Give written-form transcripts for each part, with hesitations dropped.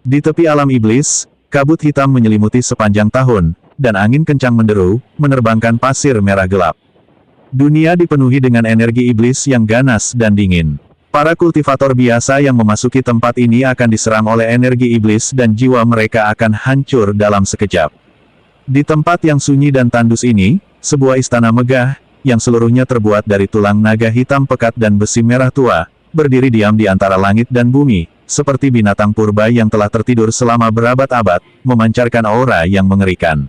Di tepi alam iblis, kabut hitam menyelimuti sepanjang tahun, dan angin kencang menderu, menerbangkan pasir merah gelap. Dunia dipenuhi dengan energi iblis yang ganas dan dingin. Para kultivator biasa yang memasuki tempat ini akan diserang oleh energi iblis dan jiwa mereka akan hancur dalam sekejap. Di tempat yang sunyi dan tandus ini, sebuah istana megah, yang seluruhnya terbuat dari tulang naga hitam pekat dan besi merah tua, berdiri diam di antara langit dan bumi, seperti binatang purba yang telah tertidur selama berabad-abad, memancarkan aura yang mengerikan.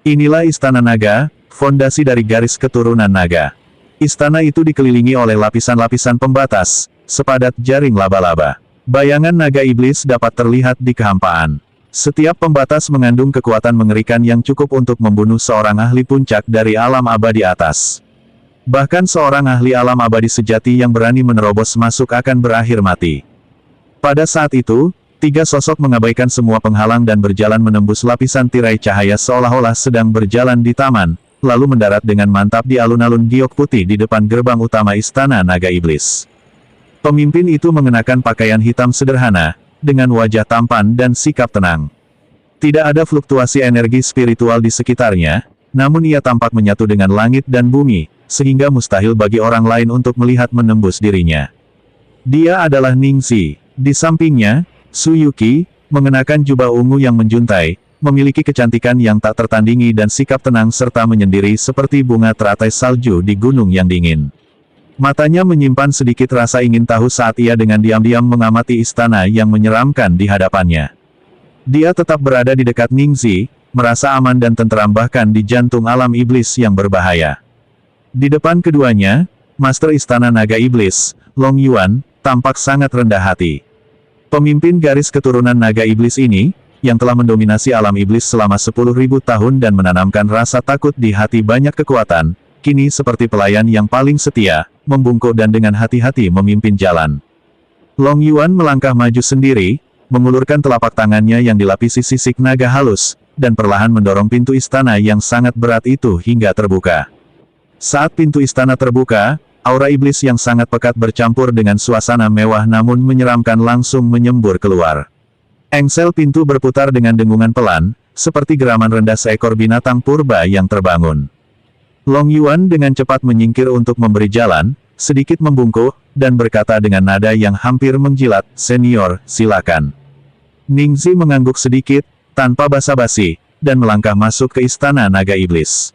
Inilah Istana Naga, fondasi dari garis keturunan naga. Istana itu dikelilingi oleh lapisan-lapisan pembatas, sepadat jaring laba-laba. Bayangan naga iblis dapat terlihat di kehampaan. Setiap pembatas mengandung kekuatan mengerikan yang cukup untuk membunuh seorang ahli puncak dari alam abadi atas. Bahkan seorang ahli alam abadi sejati yang berani menerobos masuk akan berakhir mati. Pada saat itu, tiga sosok mengabaikan semua penghalang dan berjalan menembus lapisan tirai cahaya seolah-olah sedang berjalan di taman, lalu mendarat dengan mantap di alun-alun giok putih di depan gerbang utama Istana Naga Iblis. Pemimpin itu mengenakan pakaian hitam sederhana, dengan wajah tampan dan sikap tenang. Tidak ada fluktuasi energi spiritual di sekitarnya, namun ia tampak menyatu dengan langit dan bumi, sehingga mustahil bagi orang lain untuk melihat menembus dirinya. Dia adalah Ningxi. Di sampingnya, Su Yuqi, mengenakan jubah ungu yang menjuntai, memiliki kecantikan yang tak tertandingi dan sikap tenang serta menyendiri seperti bunga teratai salju di gunung yang dingin. Matanya menyimpan sedikit rasa ingin tahu saat ia dengan diam-diam mengamati istana yang menyeramkan di hadapannya. Dia tetap berada di dekat Ningxi, merasa aman dan tentram bahkan di jantung alam iblis yang berbahaya. Di depan keduanya, Master Istana Naga Iblis, Long Yuan, tampak sangat rendah hati. Pemimpin garis keturunan naga iblis ini, yang telah mendominasi alam iblis selama 10.000 tahun dan menanamkan rasa takut di hati banyak kekuatan, kini seperti pelayan yang paling setia, membungkuk dan dengan hati-hati memimpin jalan. Long Yuan melangkah maju sendiri, mengulurkan telapak tangannya yang dilapisi sisik naga halus, dan perlahan mendorong pintu istana yang sangat berat itu hingga terbuka. Saat pintu istana terbuka, aura iblis yang sangat pekat bercampur dengan suasana mewah namun menyeramkan langsung menyembur keluar. Engsel pintu berputar dengan dengungan pelan, seperti geraman rendah seekor binatang purba yang terbangun. Long Yuan dengan cepat menyingkir untuk memberi jalan, sedikit membungkuk, dan berkata dengan nada yang hampir menjilat, "Senior, silakan." Ningxi mengangguk sedikit, tanpa basa-basi, dan melangkah masuk ke Istana Naga Iblis.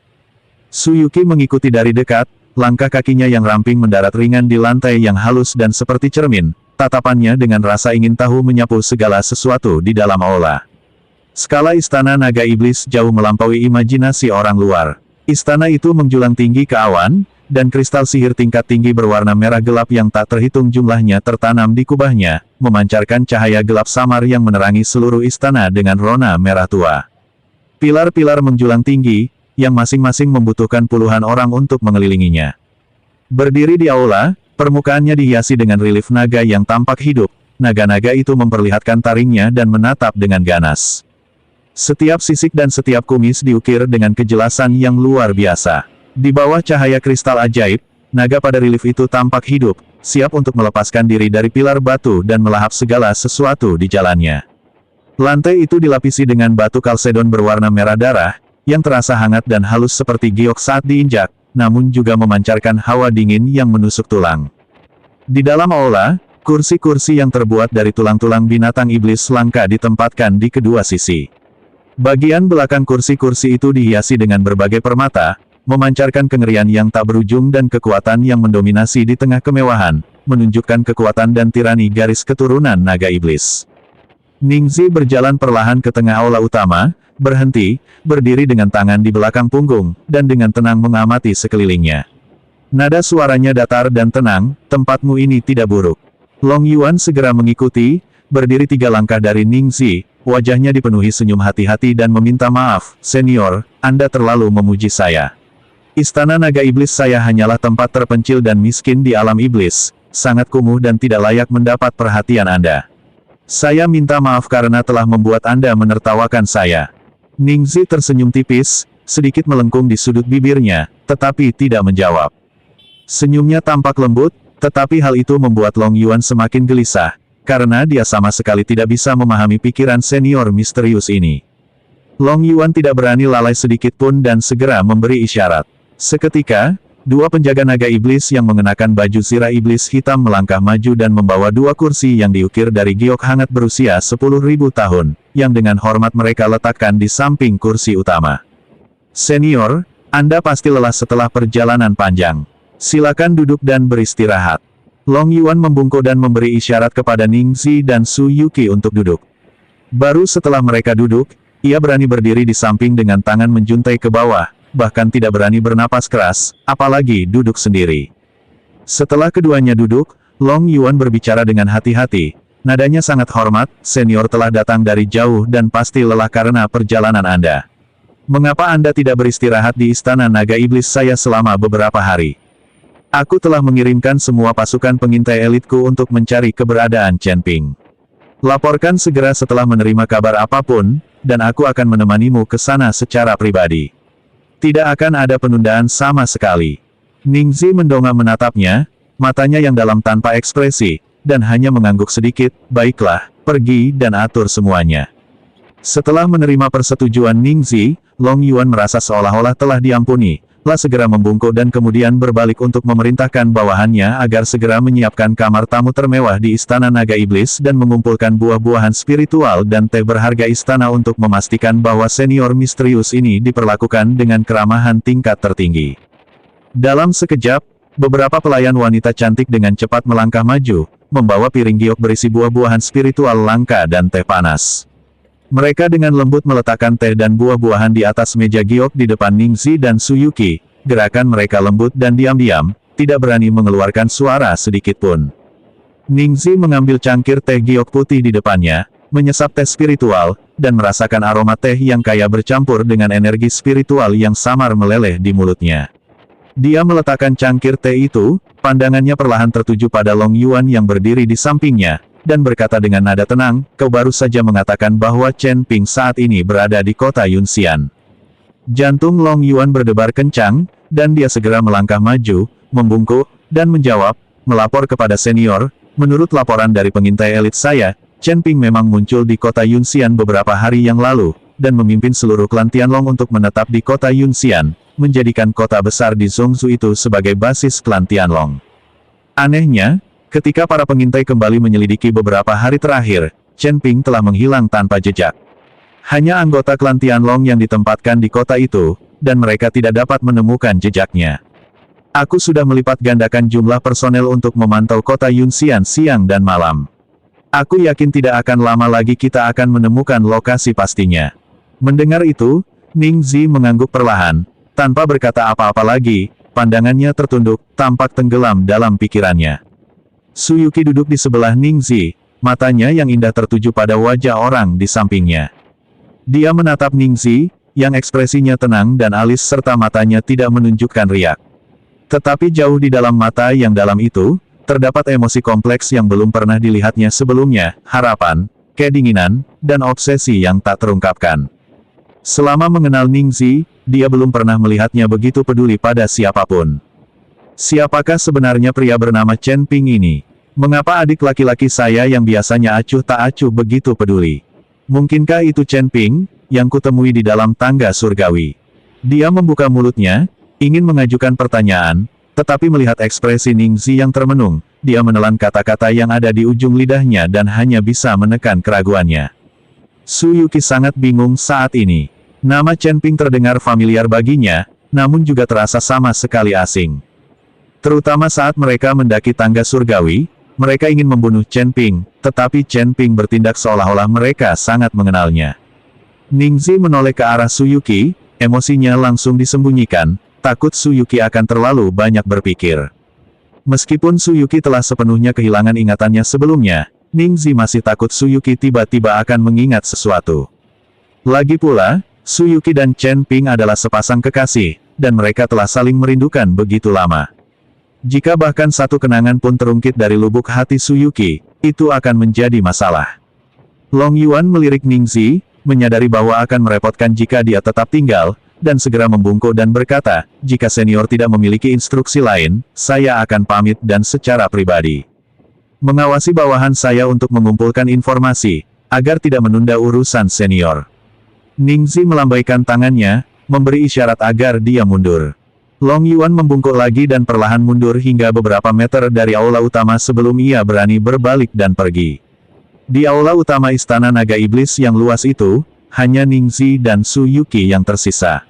Su Yuqi mengikuti dari dekat, langkah kakinya yang ramping mendarat ringan di lantai yang halus dan seperti cermin, tatapannya dengan rasa ingin tahu menyapu segala sesuatu di dalam aula. Skala Istana Naga Iblis jauh melampaui imajinasi orang luar. Istana itu menjulang tinggi ke awan, dan kristal sihir tingkat tinggi berwarna merah gelap yang tak terhitung jumlahnya tertanam di kubahnya, memancarkan cahaya gelap samar yang menerangi seluruh istana dengan rona merah tua. Pilar-pilar menjulang tinggi, yang masing-masing membutuhkan puluhan orang untuk mengelilinginya. Berdiri di aula, permukaannya dihiasi dengan relief naga yang tampak hidup. Naga-naga itu memperlihatkan taringnya dan menatap dengan ganas. Setiap sisik dan setiap kumis diukir dengan kejelasan yang luar biasa. Di bawah cahaya kristal ajaib, naga pada relief itu tampak hidup, siap untuk melepaskan diri dari pilar batu dan melahap segala sesuatu di jalannya. Lantai itu dilapisi dengan batu kalsedon berwarna merah darah, yang terasa hangat dan halus seperti giok saat diinjak, namun juga memancarkan hawa dingin yang menusuk tulang. Di dalam aula, kursi-kursi yang terbuat dari tulang-tulang binatang iblis langka ditempatkan di kedua sisi. Bagian belakang kursi-kursi itu dihiasi dengan berbagai permata, memancarkan kengerian yang tak berujung dan kekuatan yang mendominasi di tengah kemewahan, menunjukkan kekuatan dan tirani garis keturunan naga iblis. Ningxi berjalan perlahan ke tengah aula utama, berhenti, berdiri dengan tangan di belakang punggung, dan dengan tenang mengamati sekelilingnya. Nada suaranya datar dan tenang, "Tempatmu ini tidak buruk." Long Yuan segera mengikuti, berdiri 3 langkah dari Ningxi, wajahnya dipenuhi senyum hati-hati dan meminta maaf, "Senior, Anda terlalu memuji saya. Istana Naga Iblis saya hanyalah tempat terpencil dan miskin di alam iblis, sangat kumuh dan tidak layak mendapat perhatian Anda. Saya minta maaf karena telah membuat Anda menertawakan saya." Ningxi tersenyum tipis, sedikit melengkung di sudut bibirnya, tetapi tidak menjawab. Senyumnya tampak lembut, tetapi hal itu membuat Long Yuan semakin gelisah, karena dia sama sekali tidak bisa memahami pikiran senior misterius ini. Long Yuan tidak berani lalai sedikit pun dan segera memberi isyarat. Seketika, dua penjaga naga iblis yang mengenakan baju zirah iblis hitam melangkah maju dan membawa dua kursi yang diukir dari giok hangat berusia 10.000 tahun, yang dengan hormat mereka letakkan di samping kursi utama. Senior, Anda pasti lelah setelah perjalanan panjang. Silakan duduk dan beristirahat. Long Yuan membungkuk dan memberi isyarat kepada Ningxi dan Su Yuqi untuk duduk. Baru setelah mereka duduk, ia berani berdiri di samping dengan tangan menjuntai ke bawah, bahkan tidak berani bernapas keras, apalagi duduk sendiri. Setelah keduanya duduk, Long Yuan berbicara dengan hati-hati. Nadanya sangat hormat, senior telah datang dari jauh dan pasti lelah karena perjalanan Anda. Mengapa Anda tidak beristirahat di istana naga iblis saya selama beberapa hari? Aku telah mengirimkan semua pasukan pengintai elitku untuk mencari keberadaan Chen Ping. Laporkan segera setelah menerima kabar apapun, dan aku akan menemanimu ke sana secara pribadi. Tidak akan ada penundaan sama sekali. Ningxi mendongak menatapnya, matanya yang dalam tanpa ekspresi, dan hanya mengangguk sedikit. Baiklah, pergi dan atur semuanya. Setelah menerima persetujuan Ningxi, Long Yuan merasa seolah-olah telah diampuni. Lah segera membungkuk dan kemudian berbalik untuk memerintahkan bawahannya agar segera menyiapkan kamar tamu termewah di Istana Naga Iblis dan mengumpulkan buah-buahan spiritual dan teh berharga istana untuk memastikan bahwa senior misterius ini diperlakukan dengan keramahan tingkat tertinggi. Dalam sekejap, beberapa pelayan wanita cantik dengan cepat melangkah maju, membawa piring giok berisi buah-buahan spiritual langka dan teh panas. Mereka dengan lembut meletakkan teh dan buah-buahan di atas meja giok di depan Ningxi dan Su Yuqi. Gerakan mereka lembut dan diam-diam, tidak berani mengeluarkan suara sedikit pun. Ningxi mengambil cangkir teh giok putih di depannya, menyesap teh spiritual, dan merasakan aroma teh yang kaya bercampur dengan energi spiritual yang samar meleleh di mulutnya. Dia meletakkan cangkir teh itu, pandangannya perlahan tertuju pada Long Yuan yang berdiri di sampingnya, dan berkata dengan nada tenang, "Kau baru saja mengatakan bahwa Chen Ping saat ini berada di kota Yunxian." Jantung Long Yuan berdebar kencang, dan dia segera melangkah maju, membungkuk, dan menjawab, "Melapor kepada senior, menurut laporan dari pengintai elit saya, Chen Ping memang muncul di kota Yunxian beberapa hari yang lalu, dan memimpin seluruh klan Tianlong untuk menetap di kota Yunxian, menjadikan kota besar di Zhongzhou itu sebagai basis klan Tianlong. Anehnya, ketika para pengintai kembali menyelidiki beberapa hari terakhir, Chen Ping telah menghilang tanpa jejak. Hanya anggota klan Tianlong yang ditempatkan di kota itu, dan mereka tidak dapat menemukan jejaknya. Aku sudah melipat gandakan jumlah personel untuk memantau kota Yunxian siang dan malam. Aku yakin tidak akan lama lagi kita akan menemukan lokasi pastinya." Mendengar itu, Ningxi mengangguk perlahan, tanpa berkata apa-apa lagi, pandangannya tertunduk, tampak tenggelam dalam pikirannya. Su Yuqi duduk di sebelah Ningxi, matanya yang indah tertuju pada wajah orang di sampingnya. Dia menatap Ningxi, yang ekspresinya tenang dan alis serta matanya tidak menunjukkan riak. Tetapi jauh di dalam mata yang dalam itu, terdapat emosi kompleks yang belum pernah dilihatnya sebelumnya, harapan, kedinginan, dan obsesi yang tak terungkapkan. Selama mengenal Ningxi, dia belum pernah melihatnya begitu peduli pada siapapun. Siapakah sebenarnya pria bernama Chen Ping ini? Mengapa adik laki-laki saya yang biasanya acuh tak acuh begitu peduli? Mungkinkah itu Chen Ping, yang kutemui di dalam tangga surgawi? Dia membuka mulutnya, ingin mengajukan pertanyaan, tetapi melihat ekspresi Ningxi yang termenung, dia menelan kata-kata yang ada di ujung lidahnya dan hanya bisa menekan keraguannya. Su Yuqi sangat bingung saat ini. Nama Chen Ping terdengar familiar baginya, namun juga terasa sama sekali asing. Terutama saat mereka mendaki tangga surgawi, mereka ingin membunuh Chen Ping, tetapi Chen Ping bertindak seolah-olah mereka sangat mengenalnya. Ningxi menoleh ke arah Su Yuqi, emosinya langsung disembunyikan, takut Su Yuqi akan terlalu banyak berpikir. Meskipun Su Yuqi telah sepenuhnya kehilangan ingatannya sebelumnya, Ningxi masih takut Su Yuqi tiba-tiba akan mengingat sesuatu. Lagi pula, Su Yuqi dan Chen Ping adalah sepasang kekasih, dan mereka telah saling merindukan begitu lama. Jika bahkan satu kenangan pun terungkit dari lubuk hati Su Yuqi, itu akan menjadi masalah. Long Yuan melirik Ningxi, menyadari bahwa akan merepotkan jika dia tetap tinggal, dan segera membungkuk dan berkata, "Jika senior tidak memiliki instruksi lain, saya akan pamit dan secara pribadi." Mengawasi bawahan saya untuk mengumpulkan informasi, agar tidak menunda urusan senior. Ningxi melambaikan tangannya, memberi isyarat agar dia mundur. Long Yuan membungkuk lagi dan perlahan mundur hingga beberapa meter dari aula utama sebelum ia berani berbalik dan pergi. Di aula utama Istana Naga Iblis yang luas itu, hanya Ningxi dan Su Yuqi yang tersisa.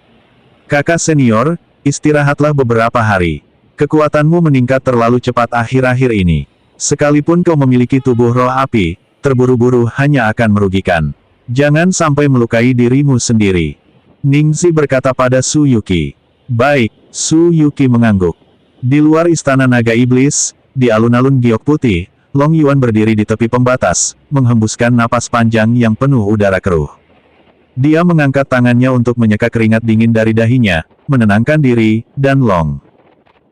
Kakak senior, istirahatlah beberapa hari. Kekuatanmu meningkat terlalu cepat akhir-akhir ini. Sekalipun kau memiliki tubuh roh api, terburu-buru hanya akan merugikan. Jangan sampai melukai dirimu sendiri. Ningxi berkata pada Su Yuqi. Baik, Su Yuqi mengangguk. Di luar Istana Naga Iblis, di alun-alun giok putih, Long Yuan berdiri di tepi pembatas, menghembuskan napas panjang yang penuh udara keruh. Dia mengangkat tangannya untuk menyeka keringat dingin dari dahinya, menenangkan diri, dan Long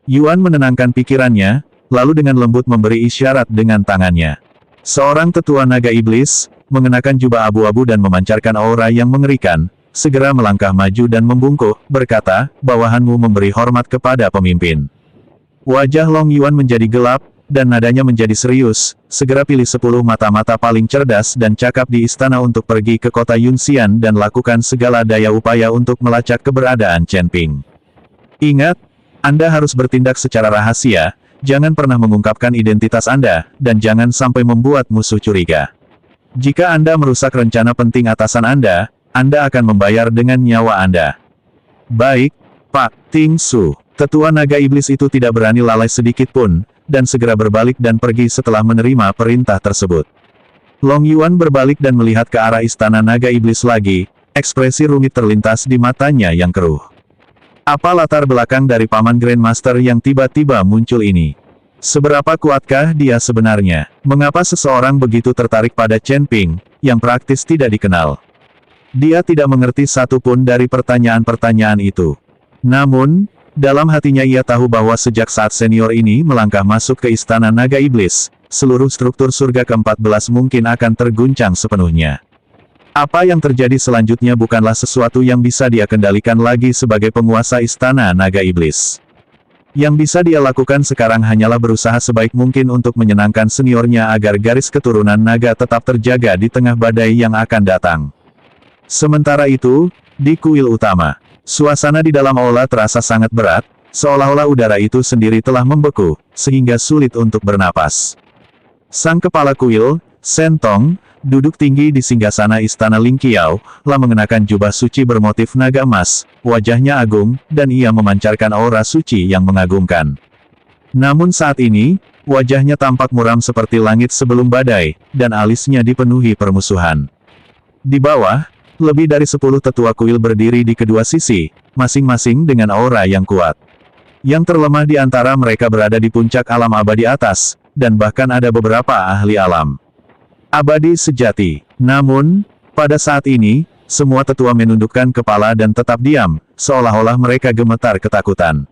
Yuan menenangkan pikirannya, lalu dengan lembut memberi isyarat dengan tangannya. Seorang tetua naga iblis, mengenakan jubah abu-abu dan memancarkan aura yang mengerikan, segera melangkah maju dan membungkuk, berkata, bawahanmu memberi hormat kepada pemimpin. Wajah Long Yuan menjadi gelap, dan nadanya menjadi serius, segera pilih 10 mata-mata paling cerdas dan cakap di istana untuk pergi ke kota Yunxian dan lakukan segala daya upaya untuk melacak keberadaan Chen Ping. Ingat, Anda harus bertindak secara rahasia, jangan pernah mengungkapkan identitas Anda, dan jangan sampai membuat musuh curiga. Jika Anda merusak rencana penting atasan Anda akan membayar dengan nyawa Anda. Baik, Pak Ting Su. Tetua naga iblis itu tidak berani lalai sedikit pun, dan segera berbalik dan pergi setelah menerima perintah tersebut. Long Yuan berbalik dan melihat ke arah istana naga iblis lagi, ekspresi rumit terlintas di matanya yang keruh. Apa latar belakang dari Paman Grandmaster yang tiba-tiba muncul ini? Seberapa kuatkah dia sebenarnya? Mengapa seseorang begitu tertarik pada Chen Ping, yang praktis tidak dikenal? Dia tidak mengerti satu pun dari pertanyaan-pertanyaan itu. Namun, dalam hatinya ia tahu bahwa sejak saat senior ini melangkah masuk ke Istana Naga Iblis, seluruh struktur surga ke-14 mungkin akan terguncang sepenuhnya. Apa yang terjadi selanjutnya bukanlah sesuatu yang bisa dia kendalikan lagi sebagai penguasa Istana Naga Iblis. Yang bisa dia lakukan sekarang hanyalah berusaha sebaik mungkin untuk menyenangkan seniornya agar garis keturunan naga tetap terjaga di tengah badai yang akan datang. Sementara itu, di kuil utama, suasana di dalam aula terasa sangat berat, seolah-olah udara itu sendiri telah membeku, sehingga sulit untuk bernapas. Sang kepala kuil, Shen Tong, duduk tinggi di singgasana istana Ling Qiao, lah mengenakan jubah suci bermotif naga emas, wajahnya agung, dan ia memancarkan aura suci yang mengagumkan. Namun saat ini, wajahnya tampak muram seperti langit sebelum badai, dan alisnya dipenuhi permusuhan. Di bawah, lebih dari 10 tetua kuil berdiri di kedua sisi, masing-masing dengan aura yang kuat. Yang terlemah di antara mereka berada di puncak alam abadi atas, dan bahkan ada beberapa ahli alam abadi sejati. Namun, pada saat ini, semua tetua menundukkan kepala dan tetap diam, seolah-olah mereka gemetar ketakutan.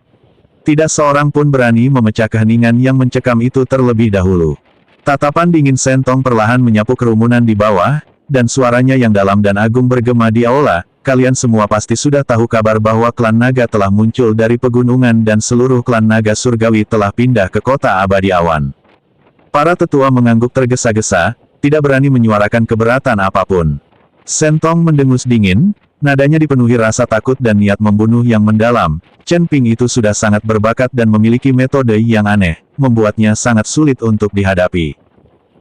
Tidak seorang pun berani memecah keheningan yang mencekam itu terlebih dahulu. Tatapan dingin Shen Tong perlahan menyapu kerumunan di bawah, dan suaranya yang dalam dan agung bergema di aula, kalian semua pasti sudah tahu kabar bahwa klan naga telah muncul dari pegunungan dan seluruh klan naga surgawi telah pindah ke kota abadi awan. Para tetua mengangguk tergesa-gesa, tidak berani menyuarakan keberatan apapun. Shen Tong mendengus dingin, nadanya dipenuhi rasa takut dan niat membunuh yang mendalam. Chen Ping itu sudah sangat berbakat dan memiliki metode yang aneh, membuatnya sangat sulit untuk dihadapi.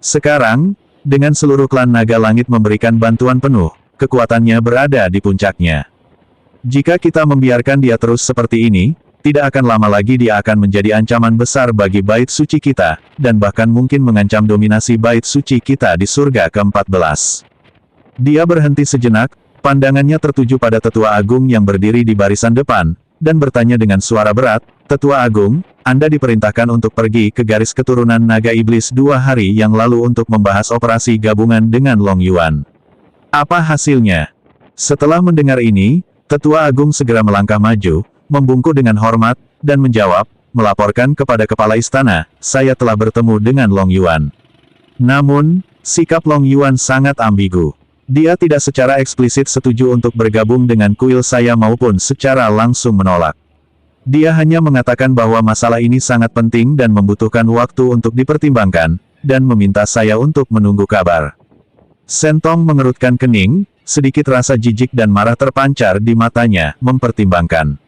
Sekarang, dengan seluruh klan naga langit memberikan bantuan penuh, kekuatannya berada di puncaknya. Jika kita membiarkan dia terus seperti ini, tidak akan lama lagi dia akan menjadi ancaman besar bagi bait suci kita, dan bahkan mungkin mengancam dominasi bait suci kita di surga ke-14. Dia berhenti sejenak, pandangannya tertuju pada tetua agung yang berdiri di barisan depan, dan bertanya dengan suara berat, Tetua Agung, Anda diperintahkan untuk pergi ke garis keturunan naga iblis 2 hari yang lalu untuk membahas operasi gabungan dengan Long Yuan. Apa hasilnya? Setelah mendengar ini, Tetua Agung segera melangkah maju, membungkuk dengan hormat, dan menjawab, melaporkan kepada kepala istana, saya telah bertemu dengan Long Yuan. Namun, sikap Long Yuan sangat ambigu. Dia tidak secara eksplisit setuju untuk bergabung dengan kuil saya maupun secara langsung menolak. Dia hanya mengatakan bahwa masalah ini sangat penting dan membutuhkan waktu untuk dipertimbangkan, dan meminta saya untuk menunggu kabar. Sentong mengerutkan kening, sedikit rasa jijik dan marah terpancar di matanya, mempertimbangkan.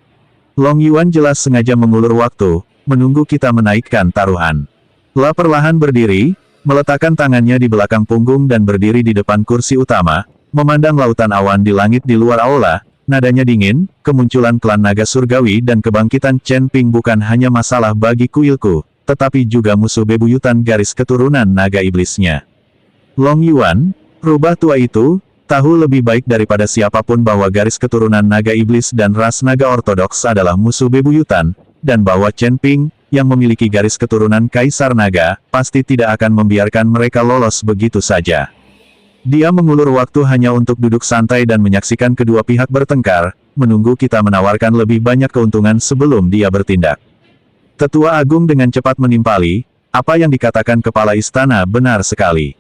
Long Yuan jelas sengaja mengulur waktu, menunggu kita menaikkan taruhan. La perlahan berdiri, meletakkan tangannya di belakang punggung dan berdiri di depan kursi utama, memandang lautan awan di langit di luar aula. Nadanya dingin, kemunculan klan naga surgawi dan kebangkitan Chen Ping bukan hanya masalah bagi kuilku, tetapi juga musuh bebuyutan garis keturunan naga iblisnya. Long Yuan, rubah tua itu, tahu lebih baik daripada siapapun bahwa garis keturunan naga iblis dan ras naga ortodoks adalah musuh bebuyutan, dan bahwa Chen Ping, yang memiliki garis keturunan kaisar naga, pasti tidak akan membiarkan mereka lolos begitu saja. Dia mengulur waktu hanya untuk duduk santai dan menyaksikan kedua pihak bertengkar, menunggu kita menawarkan lebih banyak keuntungan sebelum dia bertindak. Tetua Agung dengan cepat menimpali, apa yang dikatakan kepala istana benar sekali.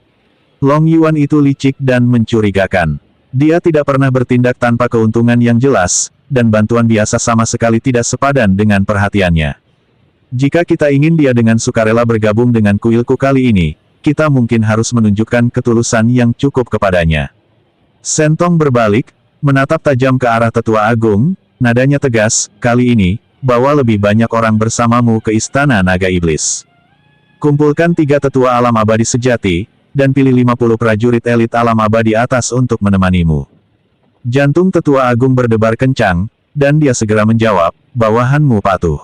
Long Yuan itu licik dan mencurigakan. Dia tidak pernah bertindak tanpa keuntungan yang jelas, dan bantuan biasa sama sekali tidak sepadan dengan perhatiannya. Jika kita ingin dia dengan sukarela bergabung dengan kuilku kali ini, kita mungkin harus menunjukkan ketulusan yang cukup kepadanya. Sentong berbalik, menatap tajam ke arah Tetua Agung, nadanya tegas, kali ini, bawa lebih banyak orang bersamamu ke Istana Naga Iblis. Kumpulkan 3 tetua alam abadi sejati, dan pilih 50 prajurit elit alam abadi atas untuk menemanimu. Jantung Tetua Agung berdebar kencang, dan dia segera menjawab, bawahanmu patuh.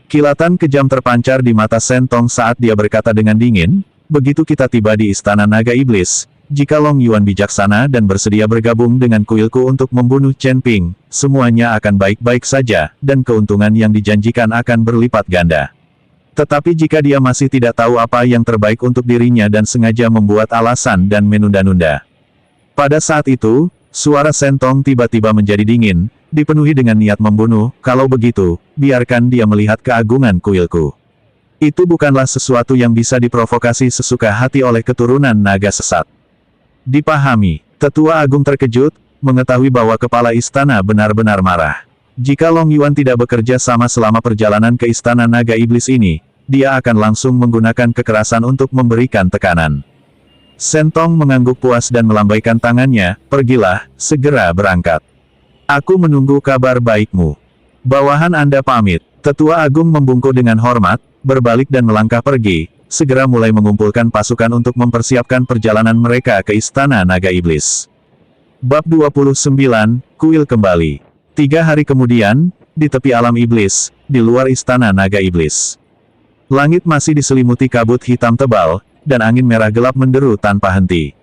Kilatan kejam terpancar di mata Sentong saat dia berkata dengan dingin, begitu kita tiba di Istana Naga Iblis, jika Long Yuan bijaksana dan bersedia bergabung dengan kuilku untuk membunuh Chen Ping, semuanya akan baik-baik saja, dan keuntungan yang dijanjikan akan berlipat ganda. Tetapi jika dia masih tidak tahu apa yang terbaik untuk dirinya dan sengaja membuat alasan dan menunda-nunda. Pada saat itu, suara Sentong tiba-tiba menjadi dingin, dipenuhi dengan niat membunuh. Kalau begitu, biarkan dia melihat keagungan kuilku. Itu bukanlah sesuatu yang bisa diprovokasi sesuka hati oleh keturunan naga sesat. Dipahami, Tetua Agung terkejut, mengetahui bahwa kepala istana benar-benar marah. Jika Long Yuan tidak bekerja sama selama perjalanan ke Istana Naga Iblis ini, dia akan langsung menggunakan kekerasan untuk memberikan tekanan. Sentong mengangguk puas dan melambaikan tangannya, pergilah, segera berangkat. Aku menunggu kabar baikmu. Bawahan Anda pamit. Tetua Agung membungkuk dengan hormat, berbalik dan melangkah pergi, segera mulai mengumpulkan pasukan untuk mempersiapkan perjalanan mereka ke Istana Naga Iblis. Bab 29, Kuil Kembali. 3 hari kemudian, di tepi alam iblis, di luar Istana Naga Iblis. Langit masih diselimuti kabut hitam tebal, dan angin merah gelap menderu tanpa henti.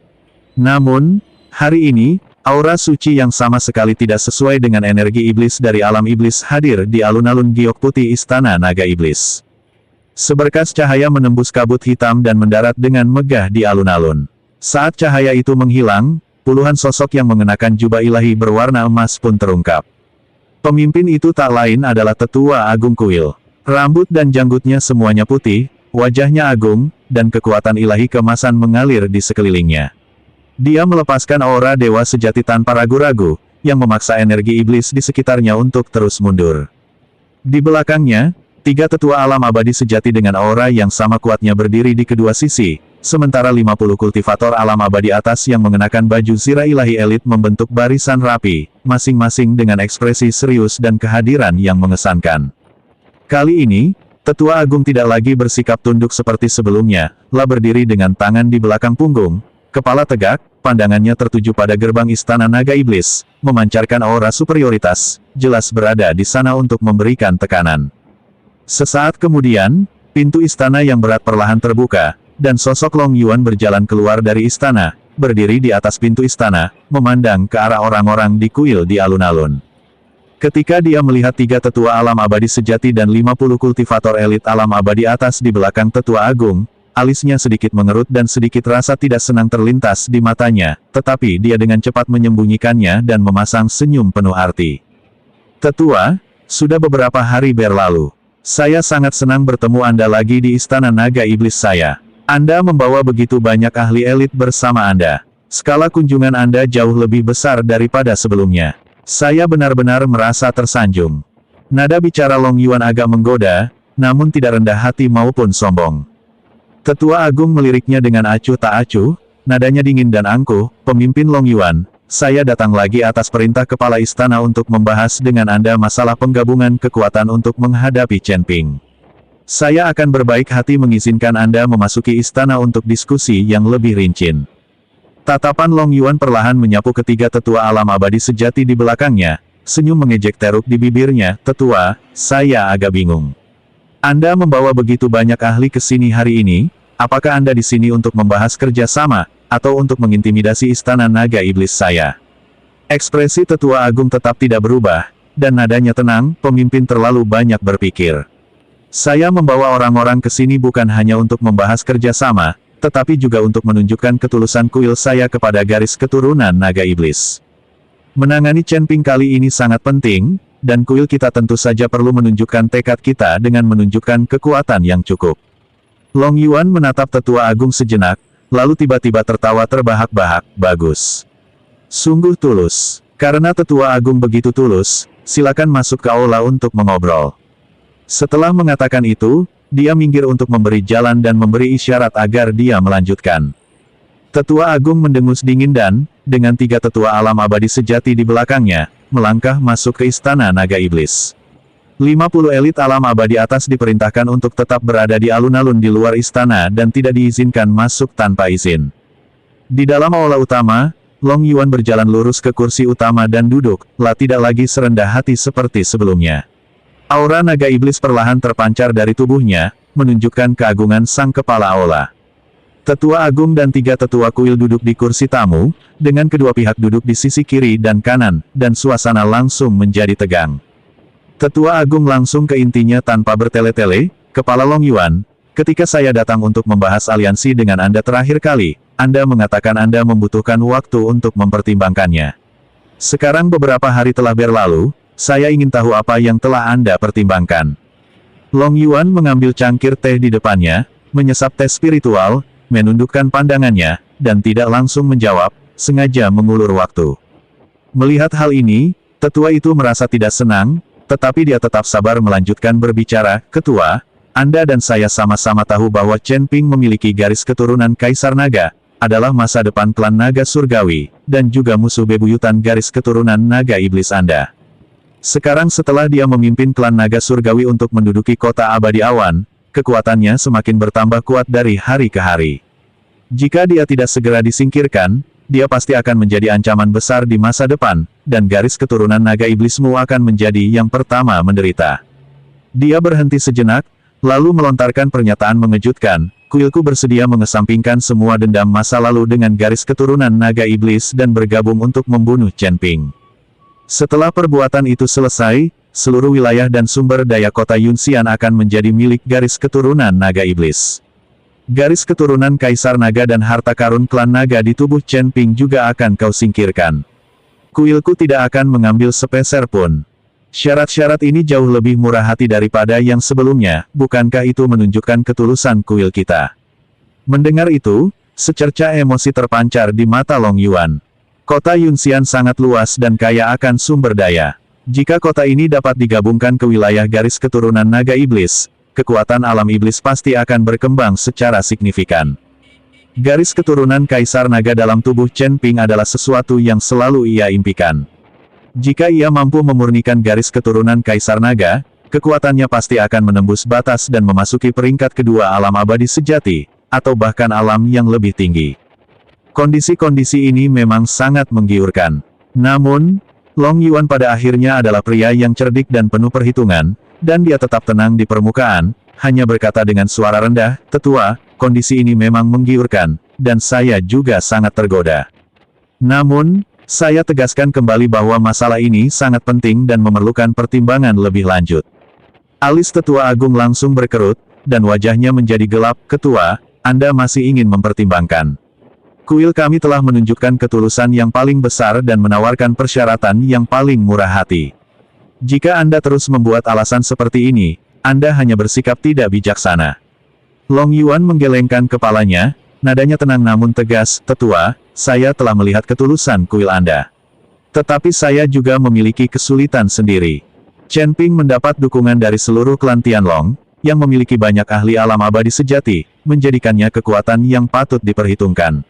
Namun, hari ini, aura suci yang sama sekali tidak sesuai dengan energi iblis dari alam iblis hadir di alun-alun giok putih Istana Naga Iblis. Seberkas cahaya menembus kabut hitam dan mendarat dengan megah di alun-alun. Saat cahaya itu menghilang, puluhan sosok yang mengenakan jubah ilahi berwarna emas pun terungkap. Pemimpin itu tak lain adalah Tetua Agung Kuil. Rambut dan janggutnya semuanya putih, wajahnya agung, dan kekuatan ilahi keemasan mengalir di sekelilingnya. Dia melepaskan aura dewa sejati tanpa ragu-ragu, yang memaksa energi iblis di sekitarnya untuk terus mundur. Di belakangnya, 3 tetua alam abadi sejati dengan aura yang sama kuatnya berdiri di kedua sisi, sementara 50 kultivator alam abadi atas yang mengenakan baju zirah ilahi elit membentuk barisan rapi, masing-masing dengan ekspresi serius dan kehadiran yang mengesankan. Kali ini, Tetua Agung tidak lagi bersikap tunduk seperti sebelumnya, lah berdiri dengan tangan di belakang punggung, kepala tegak, pandangannya tertuju pada gerbang Istana Naga Iblis, memancarkan aura superioritas, jelas berada di sana untuk memberikan tekanan. Sesaat kemudian, pintu istana yang berat perlahan terbuka, dan sosok Long Yuan berjalan keluar dari istana, berdiri di atas pintu istana, memandang ke arah orang-orang di kuil di alun-alun. Ketika dia melihat 3 tetua alam abadi sejati dan 50 kultivator elit alam abadi atas di belakang Tetua Agung, alisnya sedikit mengerut dan sedikit rasa tidak senang terlintas di matanya, tetapi dia dengan cepat menyembunyikannya dan memasang senyum penuh arti. Tetua, sudah beberapa hari berlalu. Saya sangat senang bertemu Anda lagi di Istana Naga Iblis saya. Anda membawa begitu banyak ahli elit bersama Anda. Skala kunjungan Anda jauh lebih besar daripada sebelumnya. Saya benar-benar merasa tersanjung. Nada bicara Long Yuan agak menggoda, namun tidak rendah hati maupun sombong. Tetua Agung meliriknya dengan acuh tak acuh, nadanya dingin dan angkuh. Pemimpin Long Yuan, saya datang lagi atas perintah kepala istana untuk membahas dengan Anda masalah penggabungan kekuatan untuk menghadapi Chen Ping. Saya akan berbaik hati mengizinkan Anda memasuki istana untuk diskusi yang lebih rinci. Tatapan Long Yuan perlahan menyapu ketiga tetua alam abadi sejati di belakangnya, senyum mengejek teruk di bibirnya. Tetua, saya agak bingung. Anda membawa begitu banyak ahli ke sini hari ini, apakah Anda di sini untuk membahas kerjasama, atau untuk mengintimidasi istana naga iblis saya? Ekspresi Tetua Agung tetap tidak berubah, dan nadanya tenang. Pemimpin terlalu banyak berpikir. Saya membawa orang-orang ke sini bukan hanya untuk membahas kerjasama, tetapi juga untuk menunjukkan ketulusan kuil saya kepada garis keturunan naga iblis. Menangani Chen Ping kali ini sangat penting, dan kuil kita tentu saja perlu menunjukkan tekad kita dengan menunjukkan kekuatan yang cukup. Long Yuan menatap Tetua Agung sejenak, lalu tiba-tiba tertawa terbahak-bahak. Bagus. Sungguh tulus. Karena Tetua Agung begitu tulus, silakan masuk ke aula untuk mengobrol. Setelah mengatakan itu, dia minggir untuk memberi jalan dan memberi isyarat agar dia melanjutkan. Tetua Agung mendengus dingin dan, dengan tiga tetua alam abadi sejati di belakangnya, melangkah masuk ke istana naga iblis. 50 elit alam abadi atas diperintahkan untuk tetap berada di alun-alun di luar istana dan tidak diizinkan masuk tanpa izin. Di dalam aula utama, Long Yuan berjalan lurus ke kursi utama dan duduk, tidak lagi serendah hati seperti sebelumnya. Aura naga iblis perlahan terpancar dari tubuhnya, menunjukkan keagungan sang kepala aula. Tetua Agung dan tiga tetua kuil duduk di kursi tamu, dengan kedua pihak duduk di sisi kiri dan kanan, dan suasana langsung menjadi tegang. Tetua Agung langsung ke intinya tanpa bertele-tele. Kepala Long Yuan, ketika saya datang untuk membahas aliansi dengan Anda terakhir kali, Anda mengatakan Anda membutuhkan waktu untuk mempertimbangkannya. Sekarang beberapa hari telah berlalu, saya ingin tahu apa yang telah Anda pertimbangkan. Long Yuan mengambil cangkir teh di depannya, menyesap teh spiritual, menundukkan pandangannya, dan tidak langsung menjawab, sengaja mengulur waktu. Melihat hal ini, tetua itu merasa tidak senang, tetapi dia tetap sabar melanjutkan berbicara. Ketua, Anda dan saya sama-sama tahu bahwa Chen Ping memiliki garis keturunan Kaisar Naga, adalah masa depan klan Naga Surgawi, dan juga musuh bebuyutan garis keturunan Naga Iblis Anda. Sekarang setelah dia memimpin klan Naga Surgawi untuk menduduki kota abadi awan, kekuatannya semakin bertambah kuat dari hari ke hari. Jika dia tidak segera disingkirkan, dia pasti akan menjadi ancaman besar di masa depan, dan garis keturunan naga iblismu akan menjadi yang pertama menderita. Dia berhenti sejenak, lalu melontarkan pernyataan mengejutkan, kuilku bersedia mengesampingkan semua dendam masa lalu dengan garis keturunan naga iblis dan bergabung untuk membunuh Chen Ping. Setelah perbuatan itu selesai, seluruh wilayah dan sumber daya kota Yunxian akan menjadi milik garis keturunan naga iblis. Garis keturunan Kaisar Naga dan harta karun klan naga di tubuh Chen Ping juga akan kau singkirkan. Kuilku tidak akan mengambil sepeser pun. Syarat-syarat ini jauh lebih murah hati daripada yang sebelumnya, bukankah itu menunjukkan ketulusan kuil kita? Mendengar itu, secerca emosi terpancar di mata Long Yuan. Kota Yunxian sangat luas dan kaya akan sumber daya. Jika kota ini dapat digabungkan ke wilayah garis keturunan naga iblis, kekuatan alam iblis pasti akan berkembang secara signifikan. Garis keturunan Kaisar Naga dalam tubuh Chen Ping adalah sesuatu yang selalu ia impikan. Jika ia mampu memurnikan garis keturunan Kaisar Naga, kekuatannya pasti akan menembus batas dan memasuki peringkat kedua alam abadi sejati, atau bahkan alam yang lebih tinggi. Kondisi-kondisi ini memang sangat menggiurkan. Namun, Long Yuan pada akhirnya adalah pria yang cerdik dan penuh perhitungan, dan dia tetap tenang di permukaan, hanya berkata dengan suara rendah, Tetua, kondisi ini memang menggiurkan, dan saya juga sangat tergoda. Namun, saya tegaskan kembali bahwa masalah ini sangat penting dan memerlukan pertimbangan lebih lanjut. Alis Tetua Agung langsung berkerut, dan wajahnya menjadi gelap. Ketua, Anda masih ingin mempertimbangkan. Kuil kami telah menunjukkan ketulusan yang paling besar dan menawarkan persyaratan yang paling murah hati. Jika Anda terus membuat alasan seperti ini, Anda hanya bersikap tidak bijaksana. Long Yuan menggelengkan kepalanya, nadanya tenang namun tegas. Tetua, saya telah melihat ketulusan kuil Anda. Tetapi saya juga memiliki kesulitan sendiri. Chen Ping mendapat dukungan dari seluruh klan Tianlong, yang memiliki banyak ahli alam abadi sejati, menjadikannya kekuatan yang patut diperhitungkan.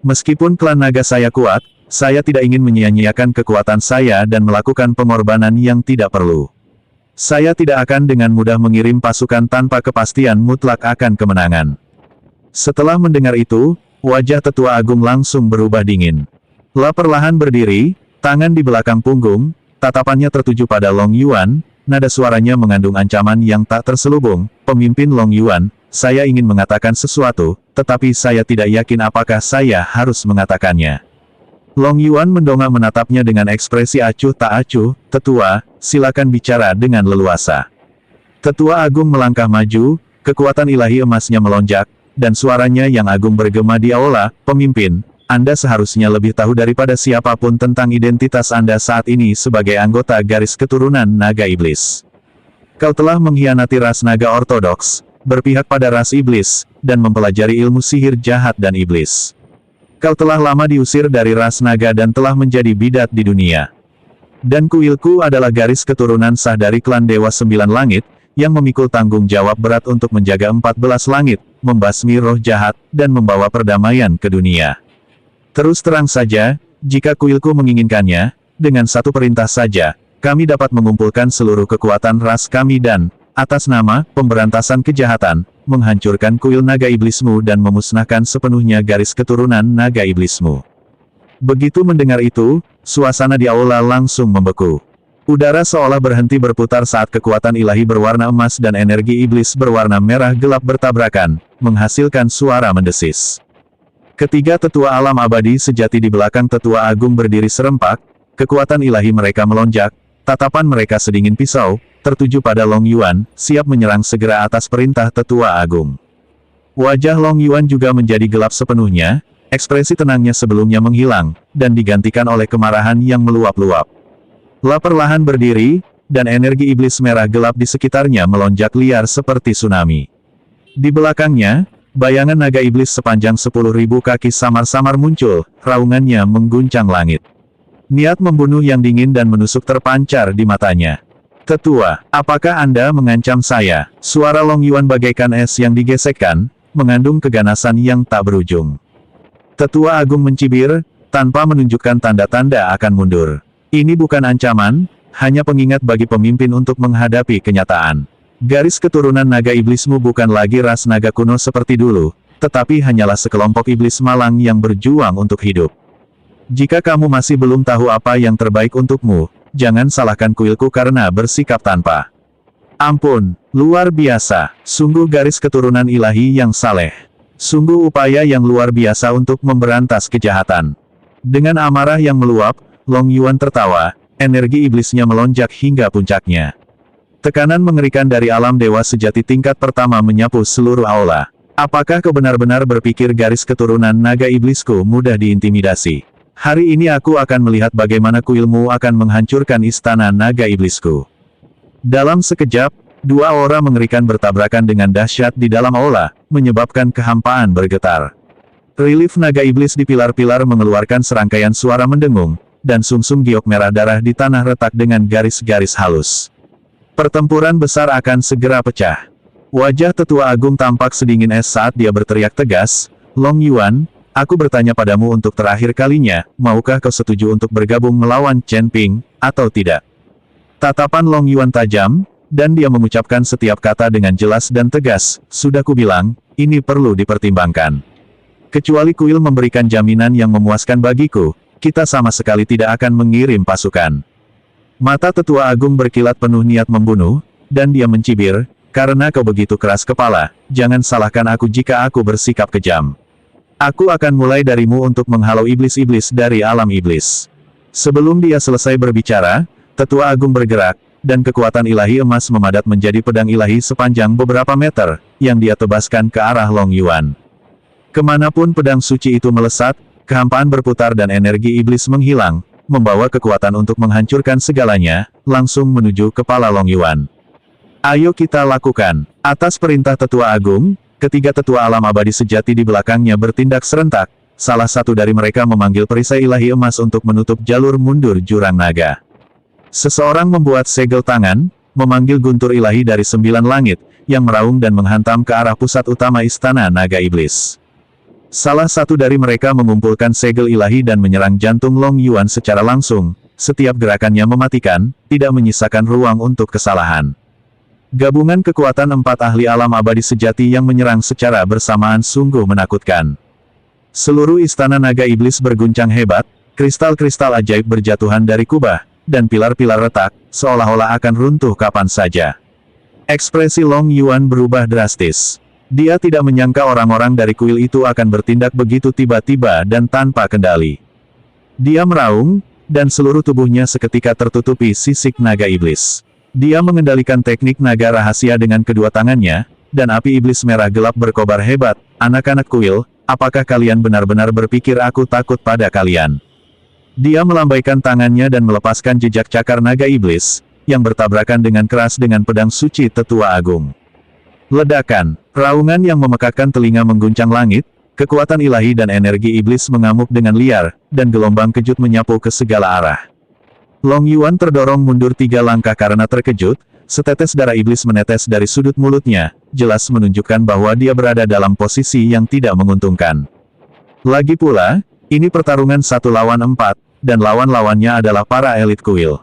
Meskipun klan naga saya kuat, saya tidak ingin menyia-nyiakan kekuatan saya dan melakukan pengorbanan yang tidak perlu. Saya tidak akan dengan mudah mengirim pasukan tanpa kepastian mutlak akan kemenangan. Setelah mendengar itu, wajah Tetua Agung langsung berubah dingin. La perlahan berdiri, tangan di belakang punggung, tatapannya tertuju pada Long Yuan, nada suaranya mengandung ancaman yang tak terselubung. Pemimpin Long Yuan, saya ingin mengatakan sesuatu, tetapi saya tidak yakin apakah saya harus mengatakannya. Long Yuan mendongak menatapnya dengan ekspresi acuh tak acuh. Tetua, silakan bicara dengan leluasa. Tetua Agung melangkah maju, kekuatan ilahi emasnya melonjak, dan suaranya yang agung bergema di aula. Pemimpin, Anda seharusnya lebih tahu daripada siapapun tentang identitas Anda saat ini sebagai anggota garis keturunan naga iblis. Kau telah mengkhianati ras naga ortodoks, berpihak pada ras iblis, dan mempelajari ilmu sihir jahat dan iblis. Kau telah lama diusir dari ras naga dan telah menjadi bidat di dunia. Dan kuilku adalah garis keturunan sah dari klan Dewa Sembilan Langit, yang memikul tanggung jawab berat untuk menjaga 14 langit, membasmi roh jahat, dan membawa perdamaian ke dunia. Terus terang saja, jika kuilku menginginkannya, dengan satu perintah saja, kami dapat mengumpulkan seluruh kekuatan ras kami dan, atas nama pemberantasan kejahatan, menghancurkan kuil naga iblismu dan memusnahkan sepenuhnya garis keturunan naga iblismu. Begitu mendengar itu, suasana di aula langsung membeku. Udara seolah berhenti berputar saat kekuatan ilahi berwarna emas dan energi iblis berwarna merah gelap bertabrakan, menghasilkan suara mendesis. Ketiga tetua alam abadi sejati di belakang Tetua Agung berdiri serempak, kekuatan ilahi mereka melonjak, tatapan mereka sedingin pisau, tertuju pada Long Yuan, siap menyerang segera atas perintah Tetua Agung. Wajah Long Yuan juga menjadi gelap sepenuhnya, ekspresi tenangnya sebelumnya menghilang, dan digantikan oleh kemarahan yang meluap-luap. La perlahan berdiri, dan energi iblis merah gelap di sekitarnya melonjak liar seperti tsunami. Di belakangnya, bayangan naga iblis sepanjang 10.000 kaki samar-samar muncul, raungannya mengguncang langit. Niat membunuh yang dingin dan menusuk terpancar di matanya. Tetua, apakah Anda mengancam saya? Suara Long Yuan bagaikan es yang digesekkan, mengandung keganasan yang tak berujung. Tetua Agung mencibir, tanpa menunjukkan tanda-tanda akan mundur. Ini bukan ancaman, hanya pengingat bagi pemimpin untuk menghadapi kenyataan. Garis keturunan naga iblismu bukan lagi ras naga kuno seperti dulu, tetapi hanyalah sekelompok iblis malang yang berjuang untuk hidup. Jika kamu masih belum tahu apa yang terbaik untukmu, jangan salahkan kuilku karena bersikap tanpa ampun. Luar biasa, sungguh garis keturunan ilahi yang saleh. Sungguh upaya yang luar biasa untuk memberantas kejahatan. Dengan amarah yang meluap, Long Yuan tertawa, energi iblisnya melonjak hingga puncaknya. Tekanan mengerikan dari alam dewa sejati tingkat pertama menyapu seluruh aula. Apakah kau benar-benar berpikir garis keturunan naga iblisku mudah diintimidasi? Hari ini aku akan melihat bagaimana kuilmu akan menghancurkan istana naga iblisku. Dalam sekejap, dua aura mengerikan bertabrakan dengan dahsyat di dalam aula, menyebabkan kehampaan bergetar. Relief naga iblis di pilar-pilar mengeluarkan serangkaian suara mendengung, dan sumsum giok merah darah di tanah retak dengan garis-garis halus. Pertempuran besar akan segera pecah. Wajah Tetua Agung tampak sedingin es saat dia berteriak tegas, Long Yuan, aku bertanya padamu untuk terakhir kalinya, maukah kau setuju untuk bergabung melawan Chen Ping, atau tidak? Tatapan Long Yuan tajam, dan dia mengucapkan setiap kata dengan jelas dan tegas, sudah kubilang, ini perlu dipertimbangkan. Kecuali kuil memberikan jaminan yang memuaskan bagiku, kita sama sekali tidak akan mengirim pasukan. Mata Tetua Agung berkilat penuh niat membunuh, dan dia mencibir, karena kau begitu keras kepala, jangan salahkan aku jika aku bersikap kejam. Aku akan mulai darimu untuk menghalau iblis-iblis dari alam iblis. Sebelum dia selesai berbicara, Tetua Agung bergerak, dan kekuatan ilahi emas memadat menjadi pedang ilahi sepanjang beberapa meter, yang dia tebaskan ke arah Long Yuan. Kemanapun pedang suci itu melesat, kehampaan berputar dan energi iblis menghilang, membawa kekuatan untuk menghancurkan segalanya, langsung menuju kepala Long Yuan. Ayo kita lakukan. Atas perintah Tetua Agung, ketiga tetua alam abadi sejati di belakangnya bertindak serentak, salah satu dari mereka memanggil perisai ilahi emas untuk menutup jalur mundur jurang naga. Seseorang membuat segel tangan, memanggil guntur ilahi dari 9 langit, yang meraung dan menghantam ke arah pusat utama Istana Naga Iblis. Salah satu dari mereka mengumpulkan segel ilahi dan menyerang jantung Long Yuan secara langsung. Setiap gerakannya mematikan, tidak menyisakan ruang untuk kesalahan. Gabungan kekuatan 4 ahli alam abadi sejati yang menyerang secara bersamaan sungguh menakutkan. Seluruh Istana Naga Iblis berguncang hebat, kristal-kristal ajaib berjatuhan dari kubah, dan pilar-pilar retak, seolah-olah akan runtuh kapan saja. Ekspresi Long Yuan berubah drastis. Dia tidak menyangka orang-orang dari kuil itu akan bertindak begitu tiba-tiba dan tanpa kendali. Dia meraung, dan seluruh tubuhnya seketika tertutupi sisik naga iblis. Dia mengendalikan teknik naga rahasia dengan kedua tangannya, dan api iblis merah gelap berkobar hebat. Anak-anak kuil, apakah kalian benar-benar berpikir aku takut pada kalian? Dia melambaikan tangannya dan melepaskan jejak cakar naga iblis, yang bertabrakan dengan keras dengan pedang suci tetua agung. Ledakan, raungan yang memekakkan telinga mengguncang langit, kekuatan ilahi dan energi iblis mengamuk dengan liar, dan gelombang kejut menyapu ke segala arah. Long Yuan terdorong mundur 3 langkah karena terkejut, setetes darah iblis menetes dari sudut mulutnya, jelas menunjukkan bahwa dia berada dalam posisi yang tidak menguntungkan. Lagi pula, ini pertarungan 1 lawan 4, dan lawan-lawannya adalah para elit kuil.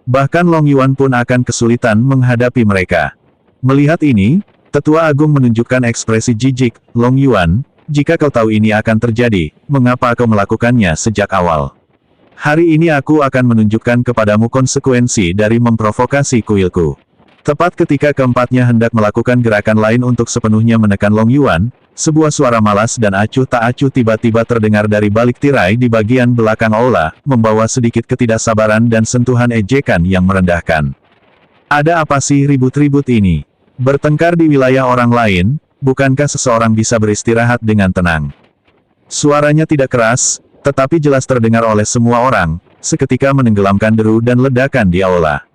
Bahkan Long Yuan pun akan kesulitan menghadapi mereka. Melihat ini, Tetua Agung menunjukkan ekspresi jijik. Long Yuan, jika kau tahu ini akan terjadi, mengapa kau melakukannya sejak awal? Hari ini aku akan menunjukkan kepadamu konsekuensi dari memprovokasi kuilku. Tepat ketika keempatnya hendak melakukan gerakan lain untuk sepenuhnya menekan Long Yuan, sebuah suara malas dan acuh tak acuh tiba-tiba terdengar dari balik tirai di bagian belakang aula, membawa sedikit ketidaksabaran dan sentuhan ejekan yang merendahkan. Ada apa sih ribut-ribut ini? Bertengkar di wilayah orang lain, bukankah seseorang bisa beristirahat dengan tenang? Suaranya tidak keras, tetapi jelas terdengar oleh semua orang, seketika menenggelamkan deru dan ledakan di aula.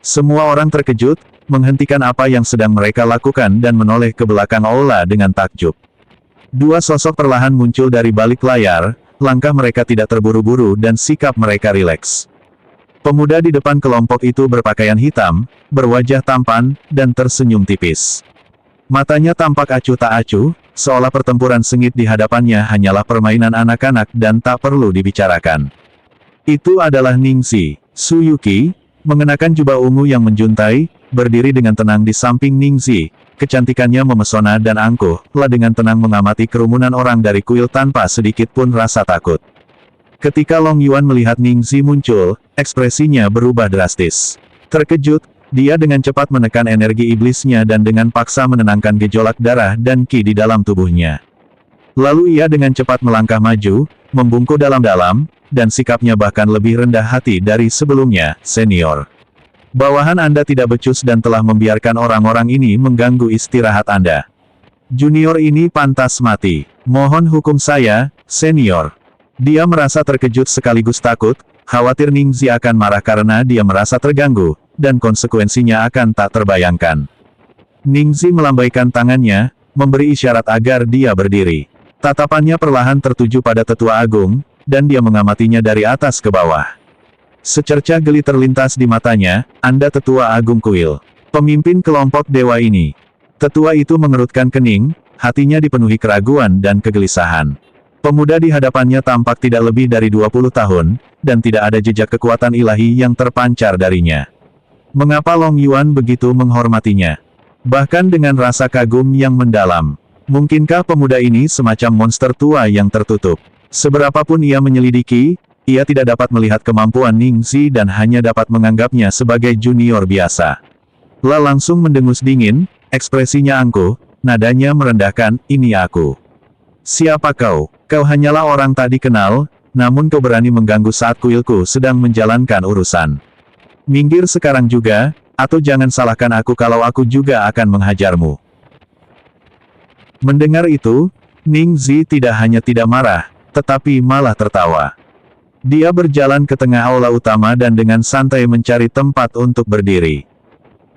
Semua orang terkejut, menghentikan apa yang sedang mereka lakukan dan menoleh ke belakang aula dengan takjub. 2 sosok perlahan muncul dari balik layar, langkah mereka tidak terburu-buru dan sikap mereka rileks. Pemuda di depan kelompok itu berpakaian hitam, berwajah tampan, dan tersenyum tipis. Matanya tampak acuh tak acuh, seolah pertempuran sengit di hadapannya hanyalah permainan anak-anak dan tak perlu dibicarakan. Itu adalah Ningxi. Suyuki, mengenakan jubah ungu yang menjuntai, berdiri dengan tenang di samping Ningxi. Kecantikannya memesona dan angkuh, lah dengan tenang mengamati kerumunan orang dari kuil tanpa sedikit pun rasa takut. Ketika Long Yuan melihat Ningxi muncul, ekspresinya berubah drastis. Terkejut, dia dengan cepat menekan energi iblisnya dan dengan paksa menenangkan gejolak darah dan ki di dalam tubuhnya. Lalu ia dengan cepat melangkah maju, membungkuk dalam-dalam, dan sikapnya bahkan lebih rendah hati dari sebelumnya. Senior, bawahan Anda tidak becus dan telah membiarkan orang-orang ini mengganggu istirahat Anda. Junior ini pantas mati. Mohon hukum saya, senior. Dia merasa terkejut sekaligus takut, khawatir Ningxi akan marah karena dia merasa terganggu, dan konsekuensinya akan tak terbayangkan. Ningxi melambaikan tangannya, memberi isyarat agar dia berdiri. Tatapannya perlahan tertuju pada Tetua Agung, dan dia mengamatinya dari atas ke bawah. Secercah geli terlintas di matanya. Anda Tetua Agung Kuil, pemimpin kelompok dewa ini. Tetua itu mengerutkan kening, hatinya dipenuhi keraguan dan kegelisahan. Pemuda di hadapannya tampak tidak lebih dari 20 tahun, dan tidak ada jejak kekuatan ilahi yang terpancar darinya. Mengapa Long Yuan begitu menghormatinya? Bahkan dengan rasa kagum yang mendalam. Mungkinkah pemuda ini semacam monster tua yang tertutup? Seberapapun ia menyelidiki, ia tidak dapat melihat kemampuan Ningxi dan hanya dapat menganggapnya sebagai junior biasa. La langsung mendengus dingin, ekspresinya angkuh, nadanya merendahkan, ini aku. Siapa kau? Kau hanyalah orang tak dikenal, namun kau berani mengganggu saat kuilku sedang menjalankan urusan. Minggir sekarang juga, atau jangan salahkan aku kalau aku juga akan menghajarmu. Mendengar itu, Ningxi tidak hanya tidak marah, tetapi malah tertawa. Dia berjalan ke tengah aula utama dan dengan santai mencari tempat untuk berdiri.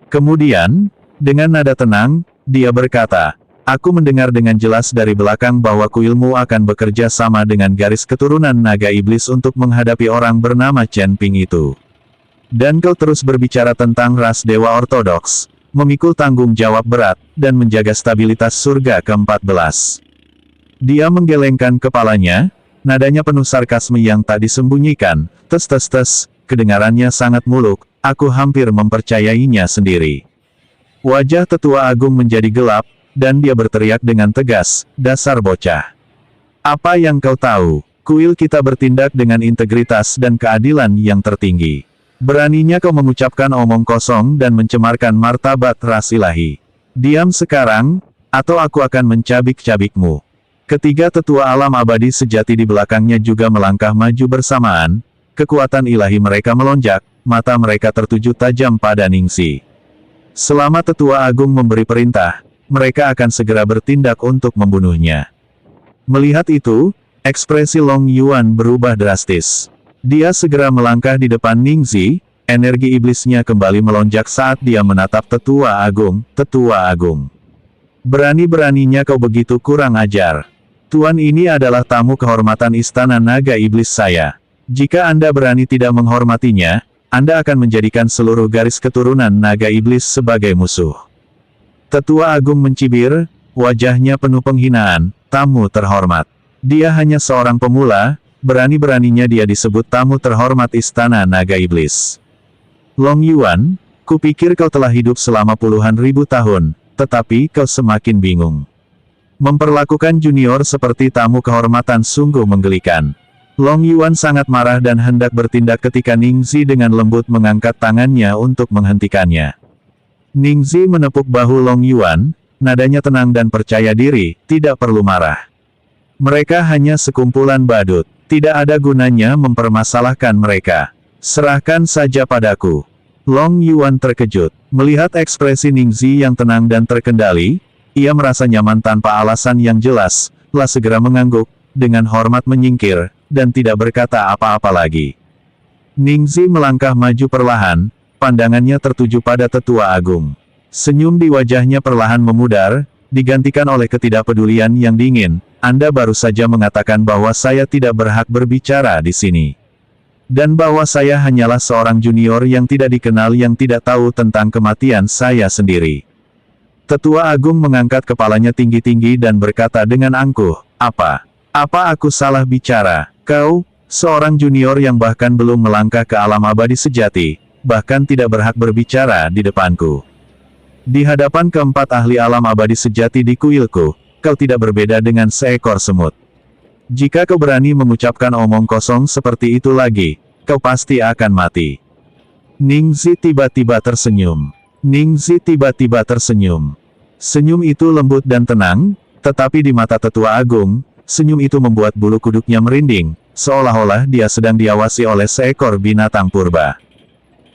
Kemudian, dengan nada tenang, dia berkata, aku mendengar dengan jelas dari belakang bahwa kuilmu akan bekerja sama dengan garis keturunan naga iblis untuk menghadapi orang bernama Chen Ping itu. Dan kau terus berbicara tentang ras dewa ortodoks. memikul tanggung jawab berat, dan menjaga stabilitas surga ke-14. Dia menggelengkan kepalanya, nadanya penuh sarkasme yang tak disembunyikan. Tes tes tes, kedengarannya sangat muluk, aku hampir mempercayainya sendiri. Wajah tetua agung menjadi gelap, dan dia berteriak dengan tegas, dasar bocah. Apa yang kau tahu? Kuil kita bertindak dengan integritas dan keadilan yang tertinggi. Beraninya kau mengucapkan omong kosong dan mencemarkan martabat ras ilahi. Diam sekarang, atau aku akan mencabik-cabikmu. Ketiga tetua alam abadi sejati di belakangnya juga melangkah maju bersamaan. Kekuatan ilahi mereka melonjak, mata mereka tertuju tajam pada Ningxi. Selama tetua agung memberi perintah, mereka akan segera bertindak untuk membunuhnya. Melihat itu, ekspresi Long Yuan berubah drastis. Dia segera melangkah di depan Ningxi, energi iblisnya kembali melonjak saat dia menatap tetua agung. Tetua agung. Berani-beraninya kau begitu kurang ajar. Tuan ini adalah tamu kehormatan istana naga iblis saya. Jika Anda berani tidak menghormatinya, Anda akan menjadikan seluruh garis keturunan naga iblis sebagai musuh. Tetua agung mencibir, wajahnya penuh penghinaan. Tamu terhormat. Dia hanya seorang pemula, berani-beraninya dia disebut tamu terhormat istana naga iblis. Long Yuan, kupikir kau telah hidup selama puluhan ribu tahun, tetapi kau semakin bingung. Memperlakukan junior seperti tamu kehormatan sungguh menggelikan. Long Yuan sangat marah dan hendak bertindak ketika Ningxi dengan lembut mengangkat tangannya untuk menghentikannya. Ningxi menepuk bahu Long Yuan, nadanya tenang dan percaya diri, tidak perlu marah. Mereka hanya sekumpulan badut, tidak ada gunanya mempermasalahkan mereka. Serahkan saja padaku. Long Yuan terkejut, melihat ekspresi Ningxi yang tenang dan terkendali. Ia merasa nyaman tanpa alasan yang jelas, lah segera mengangguk, dengan hormat menyingkir, dan tidak berkata apa-apa lagi. Ningxi melangkah maju perlahan, pandangannya tertuju pada tetua agung. Senyum di wajahnya perlahan memudar, digantikan oleh ketidakpedulian yang dingin. Anda baru saja mengatakan bahwa saya tidak berhak berbicara di sini. Dan bahwa saya hanyalah seorang junior yang tidak dikenal yang tidak tahu tentang kematian saya sendiri. Tetua agung mengangkat kepalanya tinggi-tinggi dan berkata dengan angkuh, Apa aku salah bicara? Kau, seorang junior yang bahkan belum melangkah ke alam abadi sejati, bahkan tidak berhak berbicara di depanku. Di hadapan keempat ahli alam abadi sejati di kuilku, kau tidak berbeda dengan seekor semut. Jika kau berani mengucapkan omong kosong seperti itu lagi, kau pasti akan mati. Ningxi tiba-tiba tersenyum. Ningxi tiba-tiba tersenyum. Senyum itu lembut dan tenang, tetapi di mata tetua agung, senyum itu membuat bulu kuduknya merinding, seolah-olah dia sedang diawasi oleh seekor binatang purba.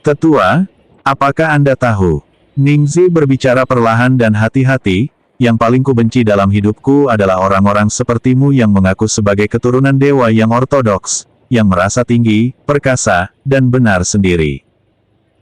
Tetua, apakah Anda tahu? Ningxi berbicara perlahan dan hati-hati, yang paling kubenci dalam hidupku adalah orang-orang sepertimu yang mengaku sebagai keturunan dewa yang ortodoks, yang merasa tinggi, perkasa, dan benar sendiri.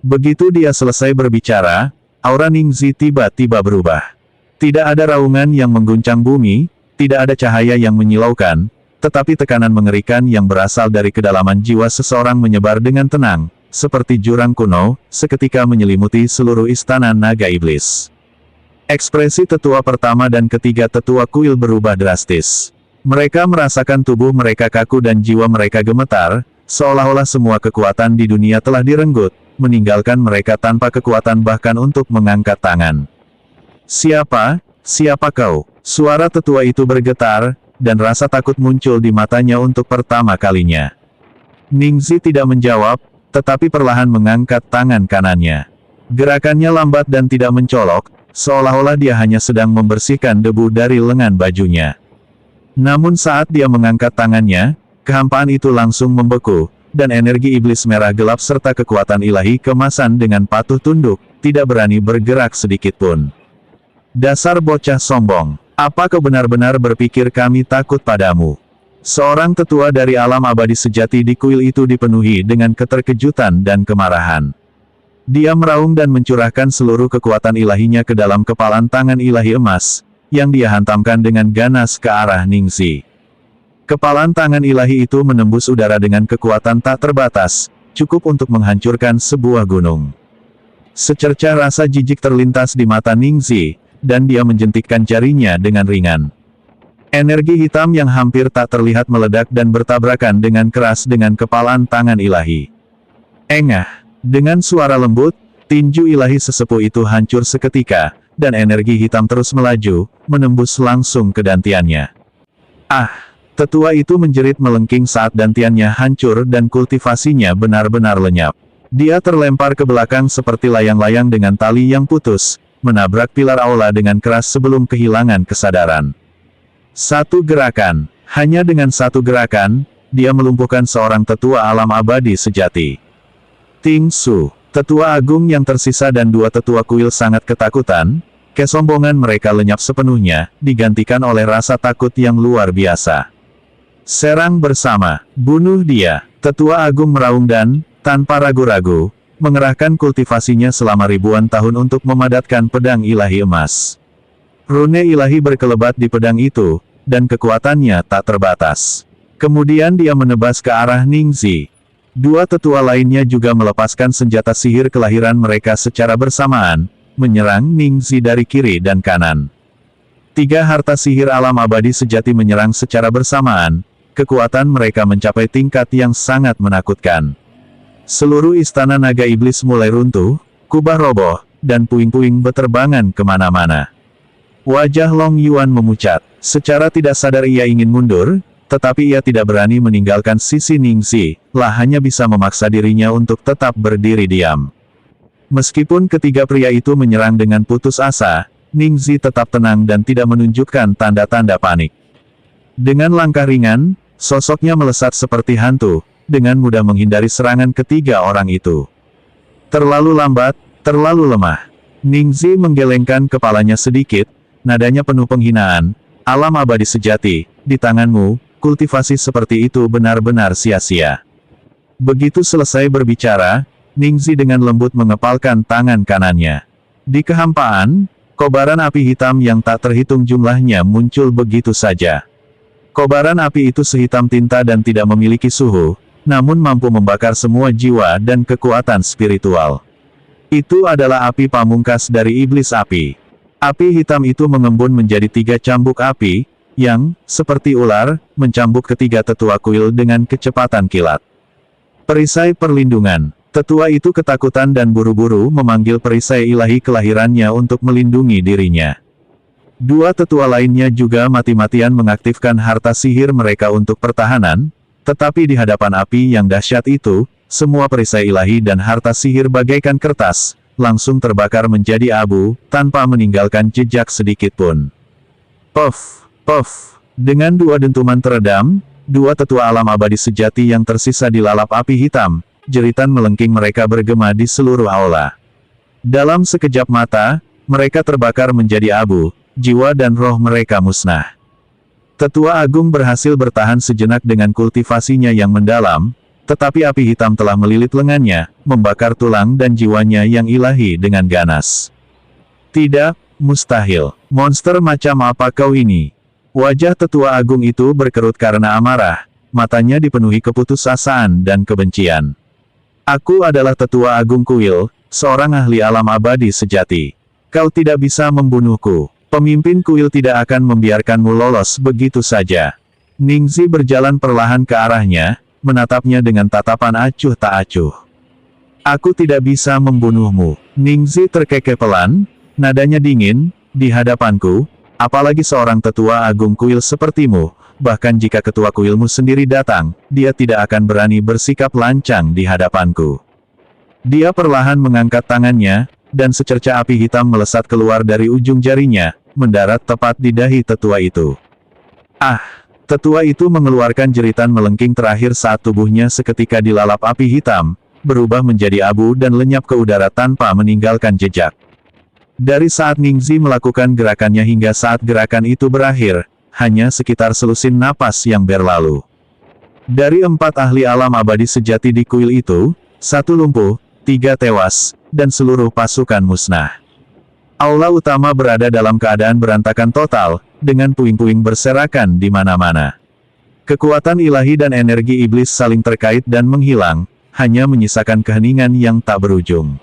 Begitu dia selesai berbicara, aura Ningxi tiba-tiba berubah. Tidak ada raungan yang mengguncang bumi, tidak ada cahaya yang menyilaukan, tetapi tekanan mengerikan yang berasal dari kedalaman jiwa seseorang menyebar dengan tenang, seperti jurang kuno, seketika menyelimuti seluruh istana naga iblis. Ekspresi tetua pertama dan ketiga tetua kuil berubah drastis. Mereka merasakan tubuh mereka kaku dan jiwa mereka gemetar, seolah-olah semua kekuatan di dunia telah direnggut, meninggalkan mereka tanpa kekuatan bahkan untuk mengangkat tangan. Siapa kau? Suara tetua itu bergetar, dan rasa takut muncul di matanya untuk pertama kalinya. Ningxi tidak menjawab, tetapi perlahan mengangkat tangan kanannya. Gerakannya lambat dan tidak mencolok, seolah-olah dia hanya sedang membersihkan debu dari lengan bajunya. Namun saat dia mengangkat tangannya, kehampaan itu langsung membeku, dan energi iblis merah gelap serta kekuatan ilahi kemasan dengan patuh tunduk, tidak berani bergerak sedikitpun. Dasar bocah sombong, apa kau benar-benar berpikir kami takut padamu? Seorang tetua dari alam abadi sejati di kuil itu dipenuhi dengan keterkejutan dan kemarahan. Dia meraung dan mencurahkan seluruh kekuatan ilahinya ke dalam kepalan tangan ilahi emas, yang dia hantamkan dengan ganas ke arah Ningxi. Kepalan tangan ilahi itu menembus udara dengan kekuatan tak terbatas, cukup untuk menghancurkan sebuah gunung. Secercah rasa jijik terlintas di mata Ningxi, dan dia menjentikkan jarinya dengan ringan. Energi hitam yang hampir tak terlihat meledak dan bertabrakan dengan keras dengan kepalan tangan ilahi. Engah! Dengan suara lembut, tinju ilahi sesepuh itu hancur seketika, dan energi hitam terus melaju, menembus langsung ke dantiannya. Ah! Tetua itu menjerit melengking saat dantiannya hancur dan kultivasinya benar-benar lenyap. Dia terlempar ke belakang seperti layang-layang dengan tali yang putus, menabrak pilar aula dengan keras sebelum kehilangan kesadaran. Satu gerakan, hanya dengan satu gerakan, dia melumpuhkan seorang tetua alam abadi sejati. Ting Su, tetua agung yang tersisa dan dua tetua kuil sangat ketakutan, kesombongan mereka lenyap sepenuhnya, digantikan oleh rasa takut yang luar biasa. Serang bersama, bunuh dia, tetua agung meraung dan, tanpa ragu-ragu, mengerahkan kultivasinya selama ribuan tahun untuk memadatkan pedang ilahi emas. Rune ilahi berkelebat di pedang itu, dan kekuatannya tak terbatas. Kemudian dia menebas ke arah Ningxi. Dua tetua lainnya juga melepaskan senjata sihir kelahiran mereka secara bersamaan, menyerang Ningxi dari kiri dan kanan. Tiga harta sihir alam abadi sejati menyerang secara bersamaan, kekuatan mereka mencapai tingkat yang sangat menakutkan. Seluruh istana naga iblis mulai runtuh, kubah roboh, dan puing-puing beterbangan kemana-mana. Wajah Long Yuan memucat. Secara tidak sadar ia ingin mundur, tetapi ia tidak berani meninggalkan sisi Ningxi, hanya bisa memaksa dirinya untuk tetap berdiri diam. Meskipun ketiga pria itu menyerang dengan putus asa, Ningxi tetap tenang dan tidak menunjukkan tanda-tanda panik. Dengan langkah ringan, sosoknya melesat seperti hantu, dengan mudah menghindari serangan ketiga orang itu. Terlalu lambat, terlalu lemah. Ningxi menggelengkan kepalanya sedikit, nadanya penuh penghinaan. Alam abadi sejati, di tanganmu, kultivasi seperti itu benar-benar sia-sia. Begitu selesai berbicara, Ningxi dengan lembut mengepalkan tangan kanannya. Di kehampaan, kobaran api hitam yang tak terhitung jumlahnya muncul begitu saja. Kobaran api itu sehitam tinta dan tidak memiliki suhu, namun mampu membakar semua jiwa dan kekuatan spiritual. Itu adalah api pamungkas dari iblis api. Api hitam itu mengembun menjadi tiga cambuk api, yang, seperti ular, mencambuk ketiga tetua kuil dengan kecepatan kilat. Perisai perlindungan. Tetua itu ketakutan dan buru-buru memanggil perisai ilahi kelahirannya untuk melindungi dirinya. Dua tetua lainnya juga mati-matian mengaktifkan harta sihir mereka untuk pertahanan, tetapi di hadapan api yang dahsyat itu, semua perisai ilahi dan harta sihir bagaikan kertas, langsung terbakar menjadi abu, tanpa meninggalkan jejak sedikit pun. Puff, puff. Dengan dua dentuman teredam, dua tetua alam abadi sejati yang tersisa dilalap api hitam, jeritan melengking mereka bergema di seluruh aula. Dalam sekejap mata, mereka terbakar menjadi abu, jiwa dan roh mereka musnah. Tetua Agung berhasil bertahan sejenak dengan kultivasinya yang mendalam, tetapi api hitam telah melilit lengannya, membakar tulang dan jiwanya yang ilahi dengan ganas. Tidak, mustahil. Monster macam apa kau ini? Wajah Tetua Agung itu berkerut karena amarah, matanya dipenuhi keputusasaan dan kebencian. Aku adalah Tetua Agung Kuil, seorang ahli alam abadi sejati. Kau tidak bisa membunuhku. Pemimpin kuil tidak akan membiarkanmu lolos begitu saja. Ningxi berjalan perlahan ke arahnya, menatapnya dengan tatapan acuh tak acuh. Aku tidak bisa membunuhmu. Ningxi terkekeh pelan, nadanya dingin, di hadapanku, apalagi seorang tetua agung kuil sepertimu, bahkan jika ketua kuilmu sendiri datang, dia tidak akan berani bersikap lancang di hadapanku. Dia perlahan mengangkat tangannya, dan secercah api hitam melesat keluar dari ujung jarinya, mendarat tepat di dahi tetua itu. Ah! Tetua itu mengeluarkan jeritan melengking terakhir saat tubuhnya seketika dilalap api hitam, berubah menjadi abu dan lenyap ke udara tanpa meninggalkan jejak. Dari saat Ningxi melakukan gerakannya hingga saat gerakan itu berakhir, hanya sekitar selusin napas yang berlalu. Dari 4 ahli alam abadi sejati di kuil itu, 1 lumpuh, 3 tewas, dan seluruh pasukan musnah. Aula utama berada dalam keadaan berantakan total, dengan puing-puing berserakan di mana-mana. Kekuatan ilahi dan energi iblis saling terkait dan menghilang, hanya menyisakan keheningan yang tak berujung.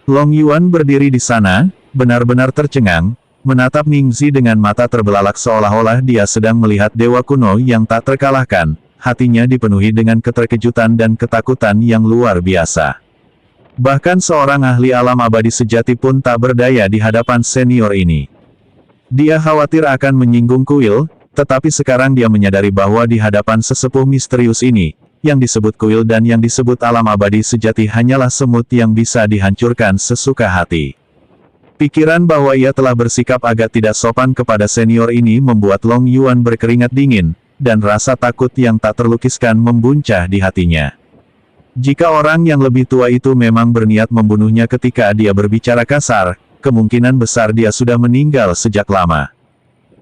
Long Yuan berdiri di sana, benar-benar tercengang, menatap Ningxi dengan mata terbelalak seolah-olah dia sedang melihat dewa kuno yang tak terkalahkan. Hatinya dipenuhi dengan keterkejutan dan ketakutan yang luar biasa. Bahkan seorang ahli alam abadi sejati pun tak berdaya di hadapan senior ini. Dia khawatir akan menyinggung kuil, tetapi sekarang dia menyadari bahwa di hadapan sesepuh misterius ini, yang disebut kuil dan yang disebut alam abadi sejati hanyalah semut yang bisa dihancurkan sesuka hati. Pikiran bahwa ia telah bersikap agak tidak sopan kepada senior ini membuat Long Yuan berkeringat dingin, dan rasa takut yang tak terlukiskan membuncah di hatinya. Jika orang yang lebih tua itu memang berniat membunuhnya ketika dia berbicara kasar, kemungkinan besar dia sudah meninggal sejak lama.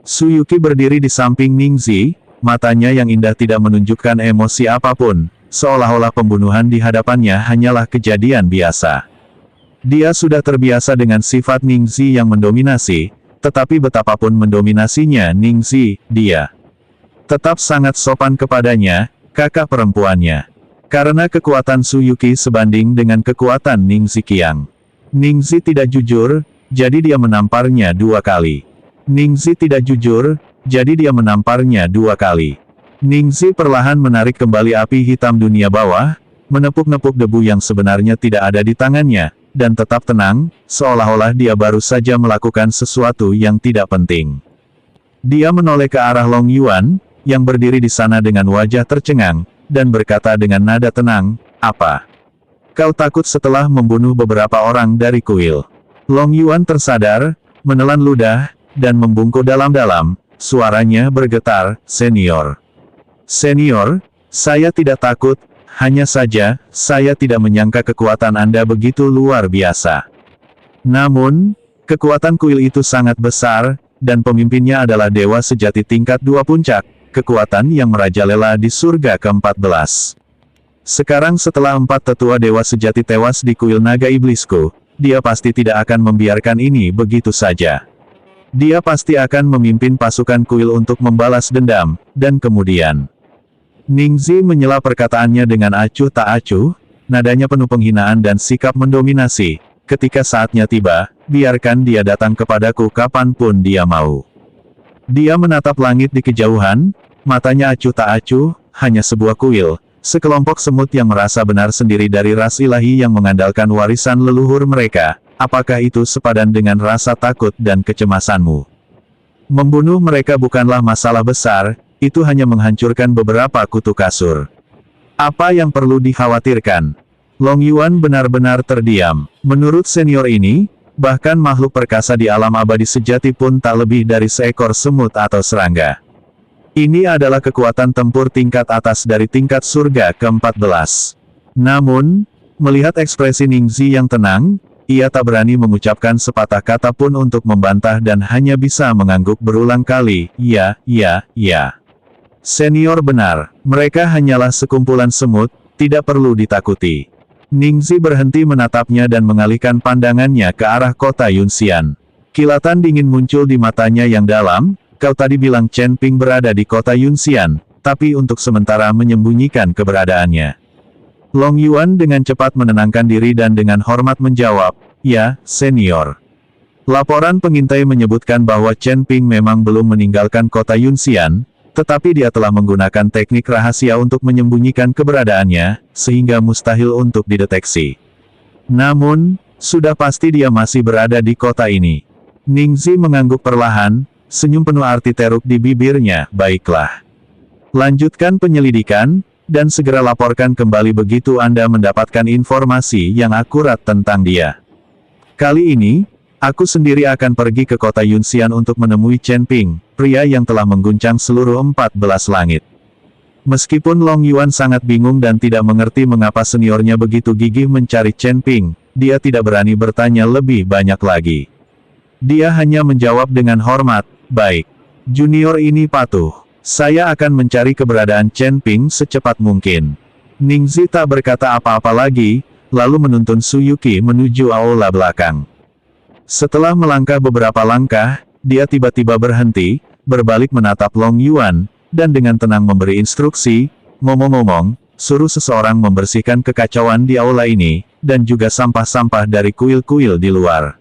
Su Yuqi berdiri di samping Ningxi, matanya yang indah tidak menunjukkan emosi apapun, seolah-olah pembunuhan di hadapannya hanyalah kejadian biasa. Dia sudah terbiasa dengan sifat Ningxi yang mendominasi, tetapi betapapun mendominasinya Ningxi, dia tetap sangat sopan kepadanya, kakak perempuannya. Karena kekuatan Su Yuqi sebanding dengan kekuatan Ningxi Qiang. Ningxi tidak jujur, jadi dia menamparnya 2 kali. Ningxi tidak jujur, jadi dia menamparnya 2 kali. Ningxi perlahan menarik kembali api hitam dunia bawah, menepuk-nepuk debu yang sebenarnya tidak ada di tangannya, dan tetap tenang, seolah-olah dia baru saja melakukan sesuatu yang tidak penting. Dia menoleh ke arah Long Yuan, yang berdiri di sana dengan wajah tercengang, dan berkata dengan nada tenang, "Apa? Kau takut setelah membunuh beberapa orang dari kuil?" Long Yuan tersadar, menelan ludah, dan membungkuk dalam-dalam. Suaranya bergetar, "Senior. Senior, saya tidak takut, hanya saja, saya tidak menyangka kekuatan Anda begitu luar biasa. Namun, kekuatan kuil itu sangat besar, dan pemimpinnya adalah dewa sejati tingkat 2 puncak, kekuatan yang merajalela di surga ke-14. Sekarang setelah 4 tetua dewa sejati tewas di kuil naga iblisku, dia pasti tidak akan membiarkan ini begitu saja. Dia pasti akan memimpin pasukan kuil untuk membalas dendam, dan kemudian..." Ningxi menyela perkataannya dengan acuh tak acuh, nadanya penuh penghinaan dan sikap mendominasi. "Ketika saatnya tiba, biarkan dia datang kepadaku kapanpun dia mau." Dia menatap langit di kejauhan, matanya acuh tak acuh, hanya sebuah kuil, sekelompok semut yang merasa benar sendiri dari ras ilahi yang mengandalkan warisan leluhur mereka. Apakah itu sepadan dengan rasa takut dan kecemasanmu? Membunuh mereka bukanlah masalah besar, itu hanya menghancurkan beberapa kutu kasur. Apa yang perlu dikhawatirkan? Long Yuan benar-benar terdiam. Menurut senior ini, bahkan makhluk perkasa di alam abadi sejati pun tak lebih dari seekor semut atau serangga. Ini adalah kekuatan tempur tingkat atas dari tingkat surga ke-14. Namun, melihat ekspresi Ningxi yang tenang, ia tak berani mengucapkan sepatah kata pun untuk membantah dan hanya bisa mengangguk berulang kali, "Ya, ya, ya. Senior benar, mereka hanyalah sekumpulan semut, tidak perlu ditakuti." Ningxi berhenti menatapnya dan mengalihkan pandangannya ke arah kota Yunxian. Kilatan dingin muncul di matanya yang dalam. "Kau tadi bilang Chen Ping berada di kota Yunxian, tapi untuk sementara menyembunyikan keberadaannya." Long Yuan dengan cepat menenangkan diri dan dengan hormat menjawab, "Ya, senior." Laporan pengintai menyebutkan bahwa Chen Ping memang belum meninggalkan kota Yunxian, tetapi dia telah menggunakan teknik rahasia untuk menyembunyikan keberadaannya, sehingga mustahil untuk dideteksi. Namun, sudah pasti dia masih berada di kota ini. Ningxi mengangguk perlahan, senyum penuh arti teruk di bibirnya, "Baiklah. Lanjutkan penyelidikan, dan segera laporkan kembali begitu Anda mendapatkan informasi yang akurat tentang dia. Kali ini, aku sendiri akan pergi ke kota Yunxian untuk menemui Chen Ping, pria yang telah mengguncang seluruh 14 langit." Meskipun Long Yuan sangat bingung dan tidak mengerti mengapa seniornya begitu gigih mencari Chen Ping, dia tidak berani bertanya lebih banyak lagi. Dia hanya menjawab dengan hormat, "Baik. Junior ini patuh. Saya akan mencari keberadaan Chen Ping secepat mungkin." Ningxi tak berkata apa-apa lagi, lalu menuntun Su Yuqi menuju aula belakang. Setelah melangkah beberapa langkah, dia tiba-tiba berhenti, berbalik menatap Long Yuan, dan dengan tenang memberi instruksi, "Ngomong-ngomong, suruh seseorang membersihkan kekacauan di aula ini, dan juga sampah-sampah dari kuil-kuil di luar.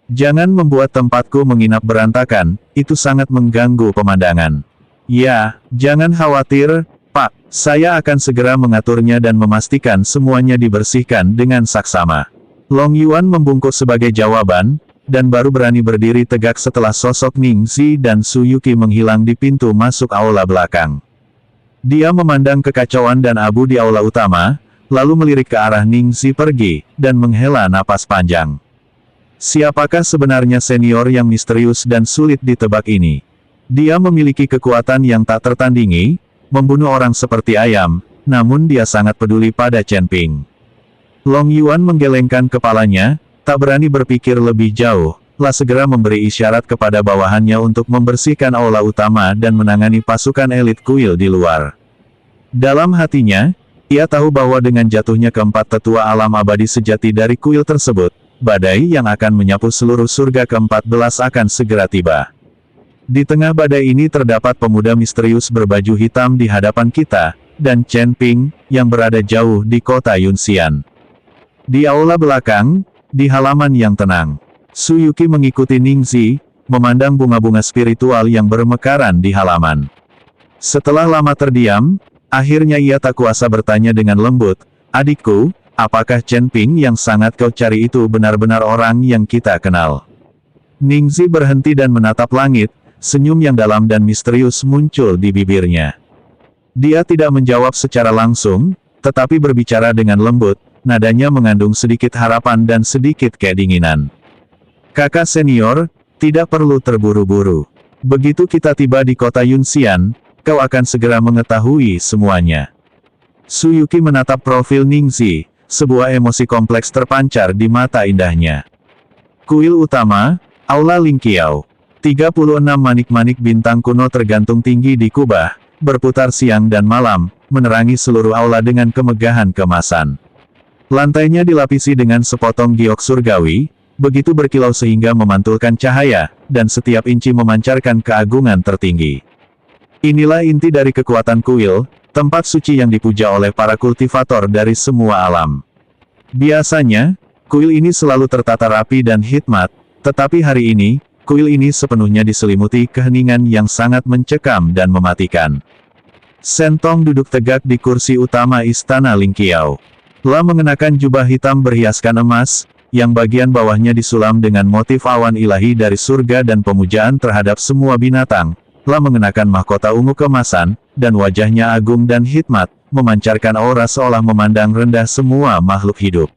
Jangan membuat tempatku menginap berantakan, itu sangat mengganggu pemandangan. Ya, jangan khawatir, Pak, saya akan segera mengaturnya dan memastikan semuanya dibersihkan dengan saksama. Long Yuan membungkuk sebagai jawaban, dan baru berani berdiri tegak setelah sosok Ning Zi dan Su Yuqi menghilang di pintu masuk aula belakang. Dia memandang kekacauan dan abu di aula utama, lalu melirik ke arah Ning Zi pergi, dan menghela napas panjang. Siapakah sebenarnya senior yang misterius dan sulit ditebak ini? Dia memiliki kekuatan yang tak tertandingi, membunuh orang seperti ayam, namun dia sangat peduli pada Chen Ping. Long Yuan menggelengkan kepalanya, tak berani berpikir lebih jauh, lah segera memberi isyarat kepada bawahannya untuk membersihkan aula utama dan menangani pasukan elit kuil di luar. Dalam hatinya, ia tahu bahwa dengan jatuhnya keempat tetua alam abadi sejati dari kuil tersebut, badai yang akan menyapu seluruh surga ke-14 akan segera tiba. Di tengah badai ini terdapat pemuda misterius berbaju hitam di hadapan kita, dan Chen Ping, yang berada jauh di kota Yunxian. Di aula belakang, di halaman yang tenang, Su Yuqi mengikuti Ning Zi, memandang bunga-bunga spiritual yang bermekaran di halaman. Setelah lama terdiam, akhirnya ia tak kuasa bertanya dengan lembut, "Adikku, apakah Chen Ping yang sangat kau cari itu benar-benar orang yang kita kenal?" Ning Zi berhenti dan menatap langit, senyum yang dalam dan misterius muncul di bibirnya. Dia tidak menjawab secara langsung, tetapi berbicara dengan lembut, nadanya mengandung sedikit harapan dan sedikit kedinginan. "Kakak senior, tidak perlu terburu-buru. Begitu kita tiba di kota Yunxian, kau akan segera mengetahui semuanya." Su Yuqi menatap profil Ning Zi, sebuah emosi kompleks terpancar di mata indahnya. Kuil utama, Aula Lingqiao. 36 manik-manik bintang kuno tergantung tinggi di kubah, berputar siang dan malam, menerangi seluruh aula dengan kemegahan kemasan. Lantainya dilapisi dengan sepotong giok surgawi, begitu berkilau sehingga memantulkan cahaya, dan setiap inci memancarkan keagungan tertinggi. Inilah inti dari kekuatan kuil, tempat suci yang dipuja oleh para kultivator dari semua alam. Biasanya, kuil ini selalu tertata rapi dan hikmat, tetapi hari ini, kuil ini sepenuhnya diselimuti keheningan yang sangat mencekam dan mematikan. Sentong duduk tegak di kursi utama istana Lingqiao. Lah mengenakan jubah hitam berhiaskan emas, yang bagian bawahnya disulam dengan motif awan ilahi dari surga dan pemujaan terhadap semua binatang. Lah mengenakan mahkota ungu kemasan, dan wajahnya agung dan hikmat, memancarkan aura seolah memandang rendah semua makhluk hidup.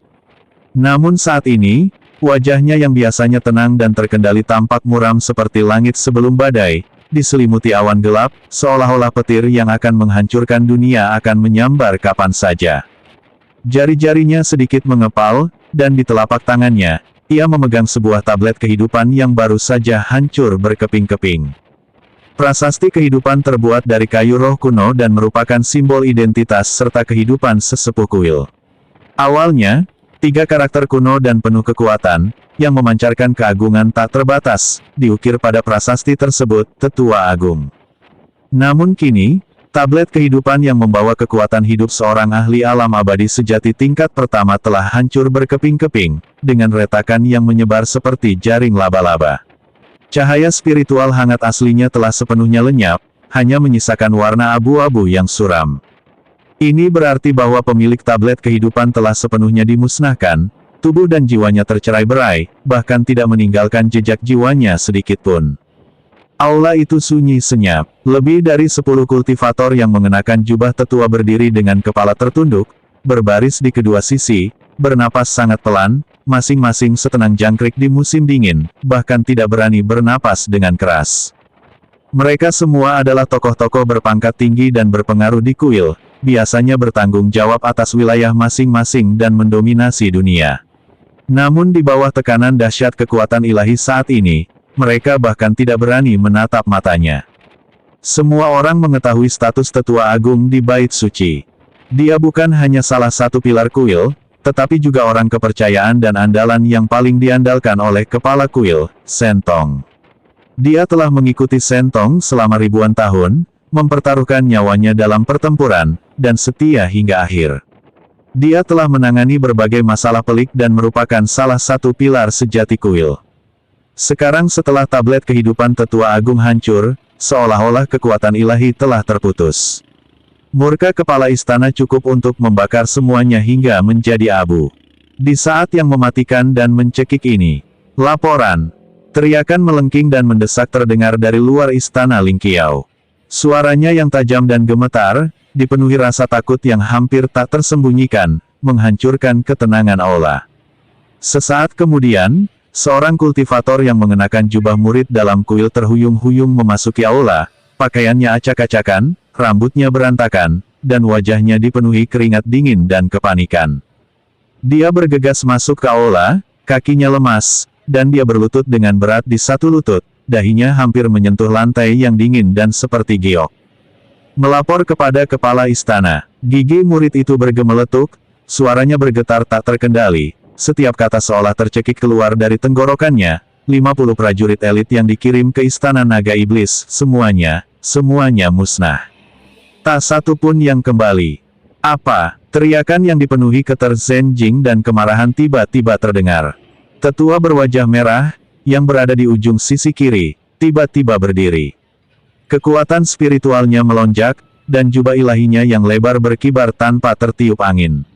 Namun saat ini, wajahnya yang biasanya tenang dan terkendali tampak muram seperti langit sebelum badai, diselimuti awan gelap, seolah-olah petir yang akan menghancurkan dunia akan menyambar kapan saja. Jari-jarinya sedikit mengepal, dan di telapak tangannya, ia memegang sebuah tablet kehidupan yang baru saja hancur berkeping-keping. Prasasti kehidupan terbuat dari kayu roh kuno dan merupakan simbol identitas serta kehidupan sesepuh kuil. Awalnya, 3 karakter kuno dan penuh kekuatan, yang memancarkan keagungan tak terbatas, diukir pada prasasti tersebut, Tetua Agung. Namun kini, tablet kehidupan yang membawa kekuatan hidup seorang ahli alam abadi sejati tingkat pertama telah hancur berkeping-keping, dengan retakan yang menyebar seperti jaring laba-laba. Cahaya spiritual hangat aslinya telah sepenuhnya lenyap, hanya menyisakan warna abu-abu yang suram. Ini berarti bahwa pemilik tablet kehidupan telah sepenuhnya dimusnahkan, tubuh dan jiwanya tercerai-berai, bahkan tidak meninggalkan jejak jiwanya sedikitpun. Aula itu sunyi senyap, lebih dari 10 kultivator yang mengenakan jubah tetua berdiri dengan kepala tertunduk, berbaris di kedua sisi, bernapas sangat pelan, masing-masing setenang jangkrik di musim dingin, bahkan tidak berani bernapas dengan keras. Mereka semua adalah tokoh-tokoh berpangkat tinggi dan berpengaruh di kuil, biasanya bertanggung jawab atas wilayah masing-masing dan mendominasi dunia. Namun di bawah tekanan dahsyat kekuatan ilahi saat ini, mereka bahkan tidak berani menatap matanya. Semua orang mengetahui status Tetua Agung di Bait Suci. Dia bukan hanya salah satu pilar kuil, tetapi juga orang kepercayaan dan andalan yang paling diandalkan oleh kepala kuil, Sentong. Dia telah mengikuti Sentong selama ribuan tahun, mempertaruhkan nyawanya dalam pertempuran, dan setia hingga akhir. Dia telah menangani berbagai masalah pelik dan merupakan salah satu pilar sejati kuil. Sekarang setelah tablet kehidupan Tetua Agung hancur, seolah-olah kekuatan ilahi telah terputus. Murka kepala istana cukup untuk membakar semuanya hingga menjadi abu. Di saat yang mematikan dan mencekik ini, laporan, teriakan melengking dan mendesak terdengar dari luar istana Lingqiao. Suaranya yang tajam dan gemetar, dipenuhi rasa takut yang hampir tak tersembunyikan, menghancurkan ketenangan aula. Sesaat kemudian, seorang kultivator yang mengenakan jubah murid dalam kuil terhuyung-huyung memasuki aula, pakaiannya acak-acakan, rambutnya berantakan, dan wajahnya dipenuhi keringat dingin dan kepanikan. Dia bergegas masuk ke aula, kakinya lemas, dan dia berlutut dengan berat di satu lutut, dahinya hampir menyentuh lantai yang dingin dan seperti giok. Melapor kepada kepala istana, gigi murid itu bergemeletuk, suaranya bergetar tak terkendali, setiap kata seolah tercekik keluar dari tenggorokannya. 50 prajurit elit yang dikirim ke istana naga iblis, semuanya musnah. Tak satu pun yang kembali. Apa? Teriakan yang dipenuhi keterzenjing dan kemarahan tiba-tiba terdengar. Tetua berwajah merah, yang berada di ujung sisi kiri, tiba-tiba berdiri. Kekuatan spiritualnya melonjak, dan jubah ilahinya yang lebar berkibar tanpa tertiup angin.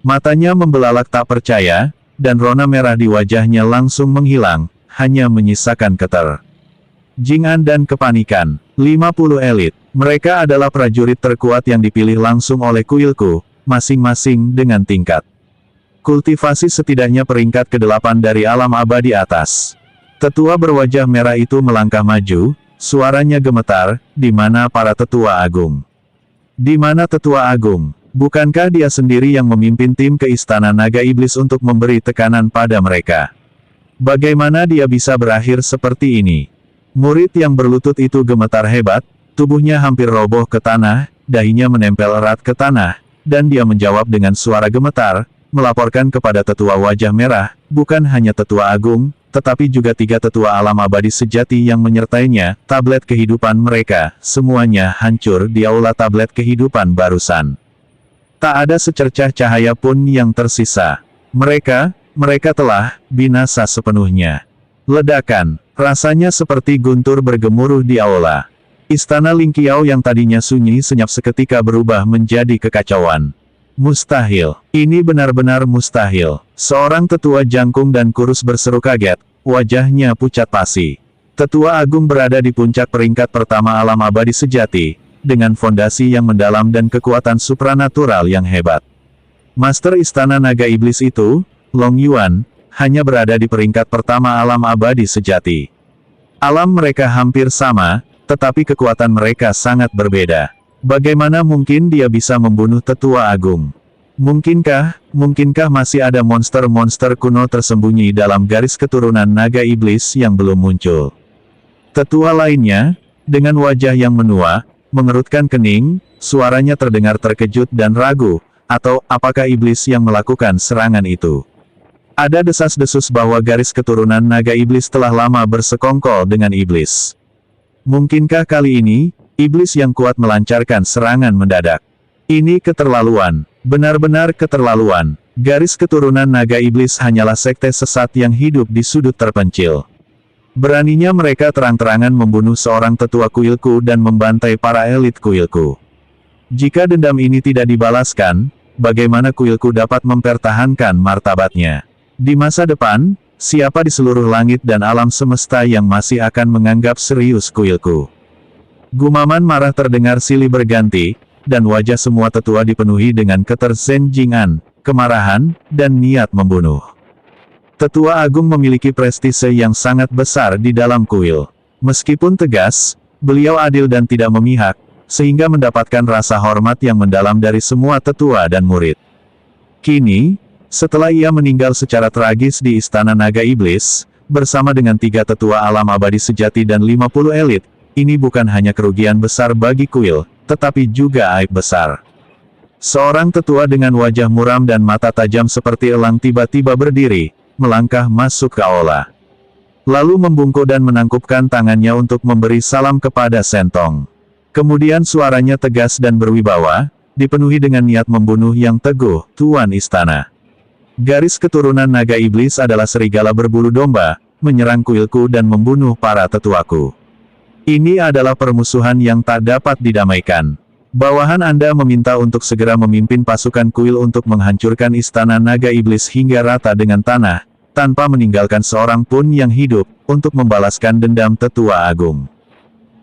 Matanya membelalak tak percaya, dan rona merah di wajahnya langsung menghilang, hanya menyisakan keter. Jing'an dan kepanikan. 50 elit. Mereka adalah prajurit terkuat yang dipilih langsung oleh kuilku, masing-masing dengan tingkat kultivasi setidaknya peringkat ke-8 dari alam abadi atas. Tetua berwajah merah itu melangkah maju, suaranya gemetar, "Di mana para tetua agung? Di mana tetua agung? Bukankah dia sendiri yang memimpin tim ke istana naga iblis untuk memberi tekanan pada mereka? Bagaimana dia bisa berakhir seperti ini?" Murid yang berlutut itu gemetar hebat, tubuhnya hampir roboh ke tanah, dahinya menempel erat ke tanah, dan dia menjawab dengan suara gemetar, melaporkan kepada tetua wajah merah, bukan hanya tetua agung, tetapi juga 3 tetua alam abadi sejati yang menyertainya. Tablet kehidupan mereka, semuanya hancur di aula tablet kehidupan barusan. Tak ada secercah cahaya pun yang tersisa. Mereka telah binasa sepenuhnya. Ledakan, rasanya seperti guntur bergemuruh di aula. Istana Lingqiao yang tadinya sunyi senyap seketika berubah menjadi kekacauan. Mustahil. Ini benar-benar mustahil. Seorang tetua jangkung dan kurus berseru kaget, wajahnya pucat pasi. Tetua agung berada di puncak peringkat pertama alam abadi sejati, dengan fondasi yang mendalam dan kekuatan supranatural yang hebat. Master Istana Naga Iblis itu, Long Yuan, hanya berada di peringkat pertama alam abadi sejati. Alam mereka hampir sama, tetapi kekuatan mereka sangat berbeda. Bagaimana mungkin dia bisa membunuh tetua agung? Mungkinkah masih ada monster-monster kuno tersembunyi dalam garis keturunan naga iblis yang belum muncul? Tetua lainnya, dengan wajah yang menua, mengerutkan kening, suaranya terdengar terkejut dan ragu, atau apakah iblis yang melakukan serangan itu? Ada desas-desus bahwa garis keturunan naga iblis telah lama bersekongkol dengan iblis. Mungkinkah kali ini, iblis yang kuat melancarkan serangan mendadak? Ini keterlaluan. Benar-benar keterlaluan. Garis keturunan naga iblis hanyalah sekte sesat yang hidup di sudut terpencil. Beraninya mereka terang-terangan membunuh seorang tetua kuilku dan membantai para elit kuilku. Jika dendam ini tidak dibalaskan, bagaimana kuilku dapat mempertahankan martabatnya? Di masa depan, siapa di seluruh langit dan alam semesta yang masih akan menganggap serius kuilku? Gumaman marah terdengar silih berganti, dan wajah semua tetua dipenuhi dengan keterzenjingan, kemarahan, dan niat membunuh. Tetua agung memiliki prestise yang sangat besar di dalam kuil. Meskipun tegas, beliau adil dan tidak memihak, sehingga mendapatkan rasa hormat yang mendalam dari semua tetua dan murid. Kini, setelah ia meninggal secara tragis di Istana Naga Iblis, bersama dengan 3 tetua alam abadi sejati dan 50 elit, ini bukan hanya kerugian besar bagi kuil, tetapi juga aib besar. Seorang tetua dengan wajah muram dan mata tajam seperti elang tiba-tiba berdiri, melangkah masuk ke aula. Lalu membungkuk dan menangkupkan tangannya untuk memberi salam kepada Sentong. Kemudian suaranya tegas dan berwibawa, dipenuhi dengan niat membunuh yang teguh, Tuan Istana. Garis keturunan naga iblis adalah serigala berbulu domba, menyerang kuilku dan membunuh para tetuaku. Ini adalah permusuhan yang tak dapat didamaikan. Bawahan Anda meminta untuk segera memimpin pasukan kuil untuk menghancurkan istana naga iblis hingga rata dengan tanah, tanpa meninggalkan seorang pun yang hidup, untuk membalaskan dendam tetua agung.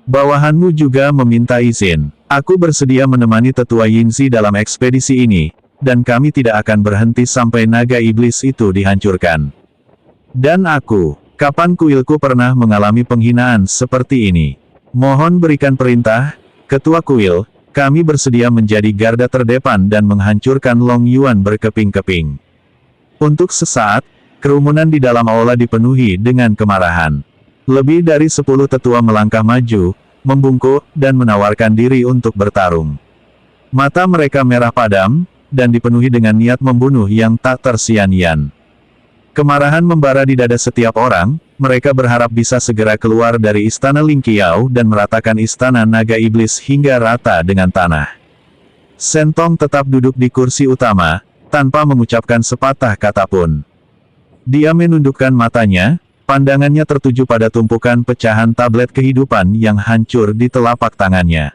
Bawahanmu juga meminta izin. Aku bersedia menemani tetua Yinzi dalam ekspedisi ini, dan kami tidak akan berhenti sampai naga iblis itu dihancurkan. Dan aku, kapan kuilku pernah mengalami penghinaan seperti ini? Mohon berikan perintah, Ketua Kuil. Kami bersedia menjadi garda terdepan dan menghancurkan Long Yuan berkeping-keping. Untuk sesaat, kerumunan di dalam aula dipenuhi dengan kemarahan. Lebih dari 10 tetua melangkah maju, membungkuk, dan menawarkan diri untuk bertarung. Mata mereka merah padam, dan dipenuhi dengan niat membunuh yang tak tersian-sian. Kemarahan membara di dada setiap orang, mereka berharap bisa segera keluar dari istana Ling Qiao dan meratakan istana naga iblis hingga rata dengan tanah. Sentong tetap duduk di kursi utama, tanpa mengucapkan sepatah kata pun. Dia menundukkan matanya, pandangannya tertuju pada tumpukan pecahan tablet kehidupan yang hancur di telapak tangannya.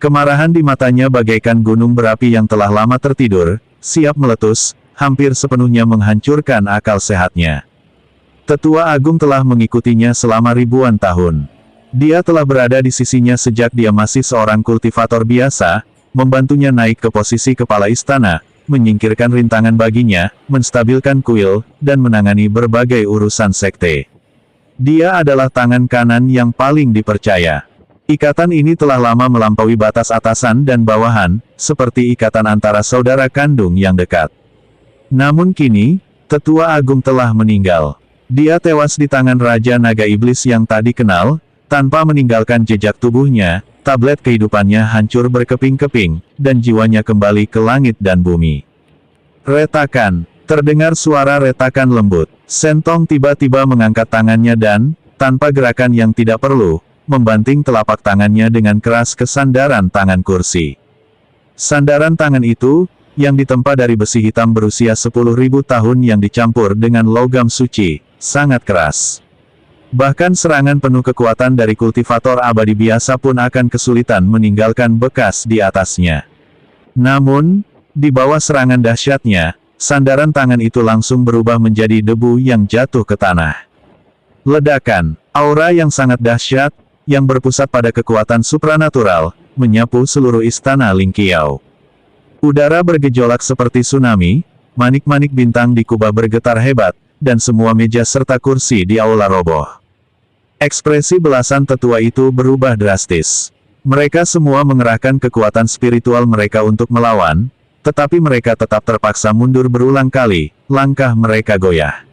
Kemarahan di matanya bagaikan gunung berapi yang telah lama tertidur, siap meletus, hampir sepenuhnya menghancurkan akal sehatnya. Tetua Agung telah mengikutinya selama ribuan tahun. Dia telah berada di sisinya sejak dia masih seorang kultivator biasa, membantunya naik ke posisi kepala istana, menyingkirkan rintangan baginya, menstabilkan kuil, dan menangani berbagai urusan sekte. Dia adalah tangan kanan yang paling dipercaya. Ikatan ini telah lama melampaui batas atasan dan bawahan, seperti ikatan antara saudara kandung yang dekat. Namun kini, Tetua Agung telah meninggal. Dia tewas di tangan Raja Naga Iblis yang tak dikenal, tanpa meninggalkan jejak tubuhnya, tablet kehidupannya hancur berkeping-keping, dan jiwanya kembali ke langit dan bumi. Retakan, terdengar suara retakan lembut. Sentong tiba-tiba mengangkat tangannya dan, tanpa gerakan yang tidak perlu, membanting telapak tangannya dengan keras ke sandaran tangan kursi. Sandaran tangan itu, yang ditempa dari besi hitam berusia 10.000 tahun yang dicampur dengan logam suci, sangat keras. Bahkan serangan penuh kekuatan dari kultivator abadi biasa pun akan kesulitan meninggalkan bekas di atasnya. Namun, di bawah serangan dahsyatnya, sandaran tangan itu langsung berubah menjadi debu yang jatuh ke tanah. Ledakan, aura yang sangat dahsyat, yang berpusat pada kekuatan supranatural, menyapu seluruh istana Ling Qiao. Udara bergejolak seperti tsunami, manik-manik bintang di kubah bergetar hebat, dan semua meja serta kursi di aula roboh. Ekspresi belasan tetua itu berubah drastis. Mereka semua mengerahkan kekuatan spiritual mereka untuk melawan, tetapi mereka tetap terpaksa mundur berulang kali, langkah mereka goyah.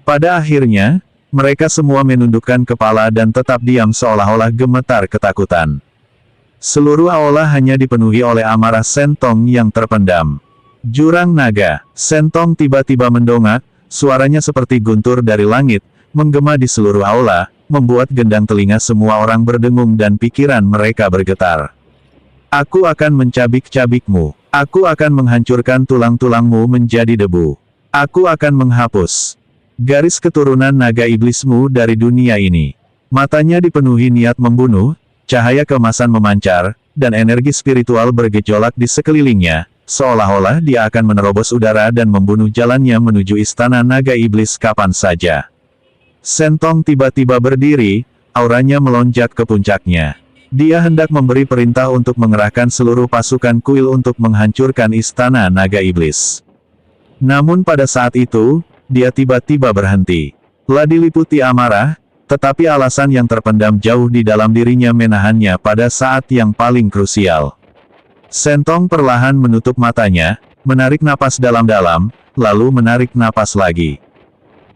Pada akhirnya, mereka semua menundukkan kepala dan tetap diam seolah-olah gemetar ketakutan. Seluruh aula hanya dipenuhi oleh amarah Sentong yang terpendam. Jurang naga, Sentong tiba-tiba mendongak, suaranya seperti guntur dari langit, menggema di seluruh aula, membuat gendang telinga semua orang berdengung dan pikiran mereka bergetar. Aku akan mencabik-cabikmu. Aku akan menghancurkan tulang-tulangmu menjadi debu. Aku akan menghapus garis keturunan naga iblismu dari dunia ini. Matanya dipenuhi niat membunuh, cahaya keemasan memancar, dan energi spiritual bergejolak di sekelilingnya, seolah-olah dia akan menerobos udara dan membunuh jalannya menuju istana naga iblis kapan saja. Sentong tiba-tiba berdiri, auranya melonjak ke puncaknya. Dia hendak memberi perintah untuk mengerahkan seluruh pasukan kuil untuk menghancurkan istana naga iblis. Namun pada saat itu, dia tiba-tiba berhenti. Telah diliputi amarah, tetapi alasan yang terpendam jauh di dalam dirinya menahannya pada saat yang paling krusial. Sentong perlahan menutup matanya, menarik napas dalam-dalam, lalu menarik napas lagi.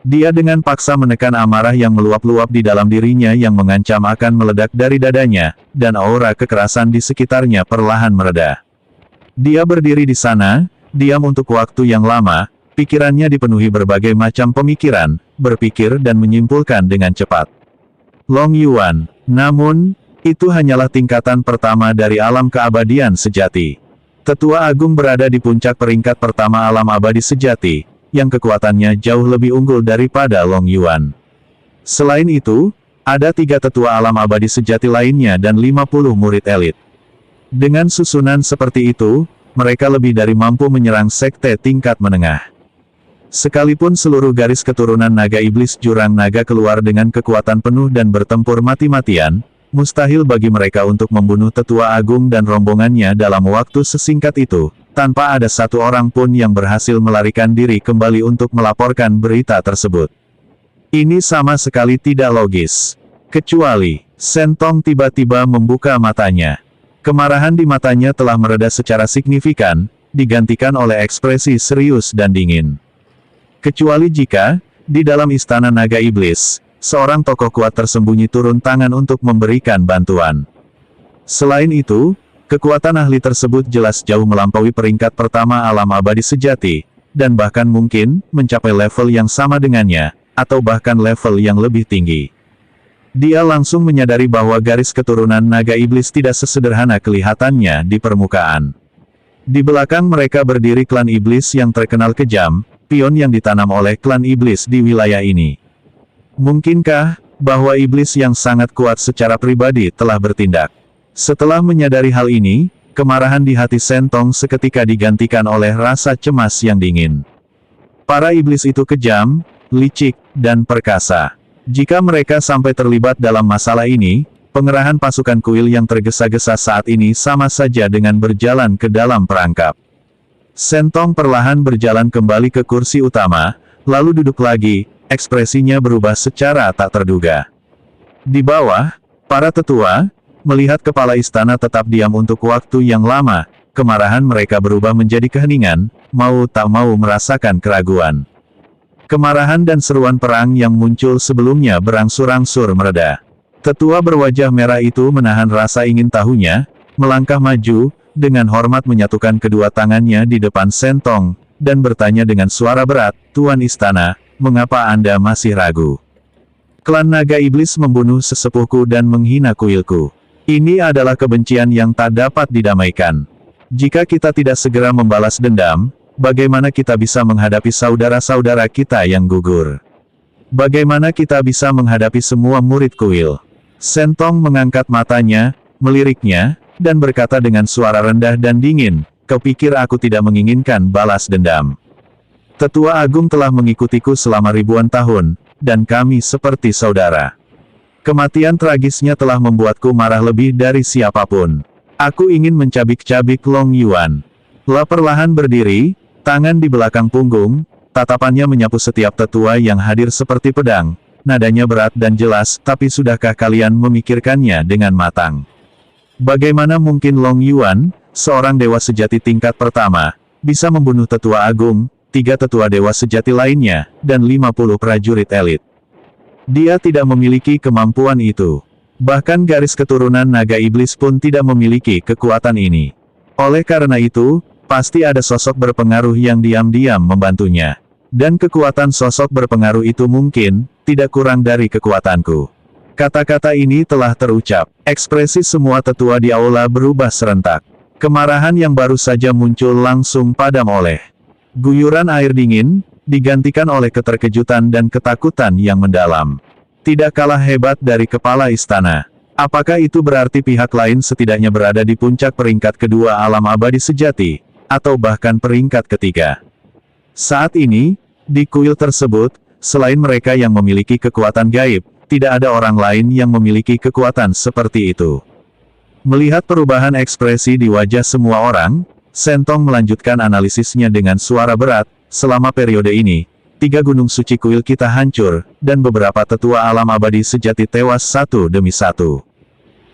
Dia dengan paksa menekan amarah yang meluap-luap di dalam dirinya yang mengancam akan meledak dari dadanya, dan aura kekerasan di sekitarnya perlahan mereda. Dia berdiri di sana, diam untuk waktu yang lama, pikirannya dipenuhi berbagai macam pemikiran, berpikir dan menyimpulkan dengan cepat. Long Yuan, namun, itu hanyalah tingkatan pertama dari alam keabadian sejati. Tetua Agung berada di puncak peringkat pertama alam abadi sejati, yang kekuatannya jauh lebih unggul daripada Long Yuan. Selain itu, ada 3 tetua alam abadi sejati lainnya dan 50 murid elit. Dengan susunan seperti itu, mereka lebih dari mampu menyerang sekte tingkat menengah. Sekalipun seluruh garis keturunan naga iblis jurang naga keluar dengan kekuatan penuh dan bertempur mati-matian, mustahil bagi mereka untuk membunuh Tetua Agung dan rombongannya dalam waktu sesingkat itu, tanpa ada satu orang pun yang berhasil melarikan diri kembali untuk melaporkan berita tersebut. Ini sama sekali tidak logis. Kecuali, Sentong tiba-tiba membuka matanya. Kemarahan di matanya telah mereda secara signifikan, digantikan oleh ekspresi serius dan dingin. Kecuali jika, di dalam istana naga iblis, seorang tokoh kuat tersembunyi turun tangan untuk memberikan bantuan. Selain itu, kekuatan ahli tersebut jelas jauh melampaui peringkat pertama alam abadi sejati, dan bahkan mungkin mencapai level yang sama dengannya, atau bahkan level yang lebih tinggi. Dia langsung menyadari bahwa garis keturunan naga iblis tidak sesederhana kelihatannya di permukaan. Di belakang mereka berdiri klan iblis yang terkenal kejam, pion yang ditanam oleh klan iblis di wilayah ini. Mungkinkah, bahwa iblis yang sangat kuat secara pribadi telah bertindak? Setelah menyadari hal ini, kemarahan di hati Sentong seketika digantikan oleh rasa cemas yang dingin. Para iblis itu kejam, licik, dan perkasa. Jika mereka sampai terlibat dalam masalah ini, pengerahan pasukan kuil yang tergesa-gesa saat ini sama saja dengan berjalan ke dalam perangkap. Sentong perlahan berjalan kembali ke kursi utama, lalu duduk lagi. Ekspresinya berubah secara tak terduga. Di bawah, para tetua, melihat kepala istana tetap diam untuk waktu yang lama, kemarahan mereka berubah menjadi keheningan, mau tak mau merasakan keraguan. Kemarahan dan seruan perang yang muncul sebelumnya berangsur-angsur mereda. Tetua berwajah merah itu menahan rasa ingin tahunya, melangkah maju, dengan hormat menyatukan kedua tangannya di depan Sentong, dan bertanya dengan suara berat, "Tuan Istana, mengapa Anda masih ragu? Klan naga iblis membunuh sesepuhku dan menghina kuilku. Ini adalah kebencian yang tak dapat didamaikan. Jika kita tidak segera membalas dendam, bagaimana kita bisa menghadapi saudara-saudara kita yang gugur? Bagaimana kita bisa menghadapi semua murid kuil?" Sentong mengangkat matanya, meliriknya, dan berkata dengan suara rendah dan dingin, "Kau pikir aku tidak menginginkan balas dendam? Tetua Agung telah mengikutiku selama ribuan tahun, dan kami seperti saudara. Kematian tragisnya telah membuatku marah lebih dari siapapun. Aku ingin mencabik-cabik Long Yuan." La perlahan berdiri, tangan di belakang punggung, tatapannya menyapu setiap tetua yang hadir seperti pedang, nadanya berat dan jelas, "Tapi sudahkah kalian memikirkannya dengan matang? Bagaimana mungkin Long Yuan, seorang dewa sejati tingkat pertama, bisa membunuh Tetua Agung, 3 tetua dewa sejati lainnya, dan 50 prajurit elit? Dia tidak memiliki kemampuan itu. Bahkan garis keturunan naga iblis pun tidak memiliki kekuatan ini. Oleh karena itu, pasti ada sosok berpengaruh yang diam-diam membantunya. Dan kekuatan sosok berpengaruh itu mungkin, tidak kurang dari kekuatanku." Kata-kata ini telah terucap. Ekspresi semua tetua di aula berubah serentak. Kemarahan yang baru saja muncul langsung padam oleh guyuran air dingin, digantikan oleh keterkejutan dan ketakutan yang mendalam. Tidak kalah hebat dari kepala istana. Apakah itu berarti pihak lain setidaknya berada di puncak peringkat kedua alam abadi sejati, atau bahkan peringkat ketiga? Saat ini, di kuil tersebut, selain mereka yang memiliki kekuatan gaib, tidak ada orang lain yang memiliki kekuatan seperti itu. Melihat perubahan ekspresi di wajah semua orang, Sentong melanjutkan analisisnya dengan suara berat, "Selama periode ini, 3 gunung suci kuil kita hancur, dan beberapa tetua alam abadi sejati tewas satu demi satu.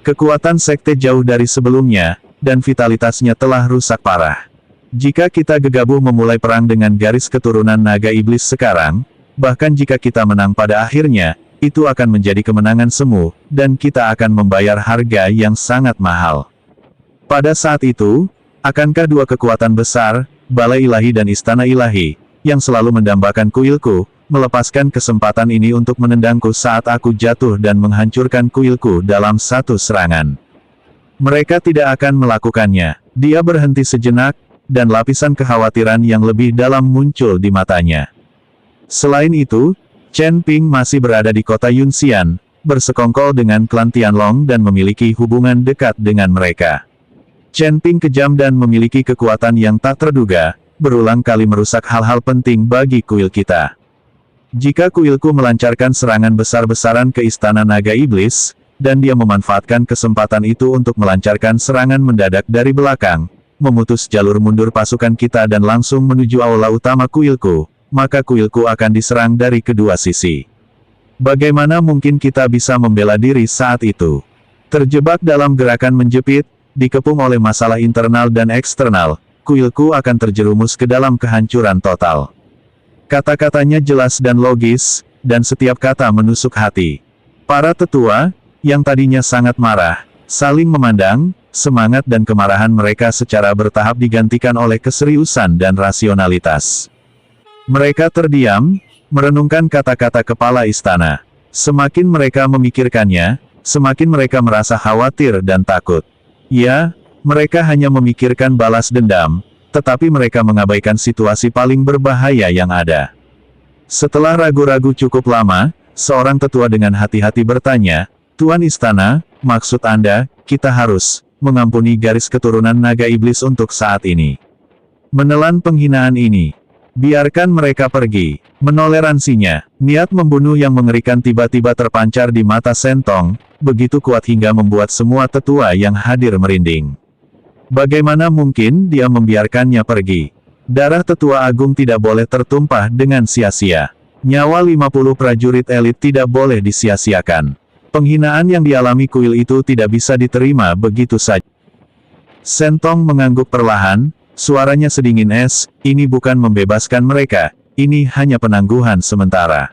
Kekuatan sekte jauh dari sebelumnya, dan vitalitasnya telah rusak parah. Jika kita gegabah memulai perang dengan garis keturunan naga iblis sekarang, bahkan jika kita menang pada akhirnya, itu akan menjadi kemenangan semu, dan kita akan membayar harga yang sangat mahal. Pada saat itu, akankah 2 kekuatan besar, Balai Ilahi dan Istana Ilahi, yang selalu mendambakan kuilku, melepaskan kesempatan ini untuk menendangku saat aku jatuh dan menghancurkan kuilku dalam satu serangan? Mereka tidak akan melakukannya. Dia berhenti sejenak, dan lapisan kekhawatiran yang lebih dalam muncul di matanya. Selain itu, Chen Ping masih berada di kota Yunxian, bersekongkol dengan klan Tianlong dan memiliki hubungan dekat dengan mereka. Chen Ping kejam dan memiliki kekuatan yang tak terduga, berulang kali merusak hal-hal penting bagi kuil kita. Jika kuilku melancarkan serangan besar-besaran ke Istana Naga Iblis, dan dia memanfaatkan kesempatan itu untuk melancarkan serangan mendadak dari belakang, memutus jalur mundur pasukan kita dan langsung menuju aula utama kuilku, maka kuilku akan diserang dari kedua sisi. Bagaimana mungkin kita bisa membela diri saat itu? Terjebak dalam gerakan menjepit, dikepung oleh masalah internal dan eksternal, kuilku akan terjerumus ke dalam kehancuran total. Kata-katanya jelas dan logis, dan setiap kata menusuk hati. Para tetua, yang tadinya sangat marah, saling memandang, semangat dan kemarahan mereka secara bertahap digantikan oleh keseriusan dan rasionalitas. Mereka terdiam, merenungkan kata-kata kepala istana. Semakin mereka memikirkannya, semakin mereka merasa khawatir dan takut. Ya, mereka hanya memikirkan balas dendam, tetapi mereka mengabaikan situasi paling berbahaya yang ada. Setelah ragu-ragu cukup lama, seorang tetua dengan hati-hati bertanya, "Tuan Istana, maksud Anda, kita harus mengampuni garis keturunan naga iblis untuk saat ini. Menelan penghinaan ini. Biarkan mereka pergi." Menoleransinya, niat membunuh yang mengerikan tiba-tiba terpancar di mata Sentong, begitu kuat hingga membuat semua tetua yang hadir merinding. Bagaimana mungkin dia membiarkannya pergi? Darah tetua agung tidak boleh tertumpah dengan sia-sia. Nyawa 50 prajurit elit tidak boleh disia-siakan. Penghinaan yang dialami kuil itu tidak bisa diterima begitu saja. Sentong mengangguk perlahan, suaranya sedingin es, "Ini bukan membebaskan mereka, ini hanya penangguhan sementara.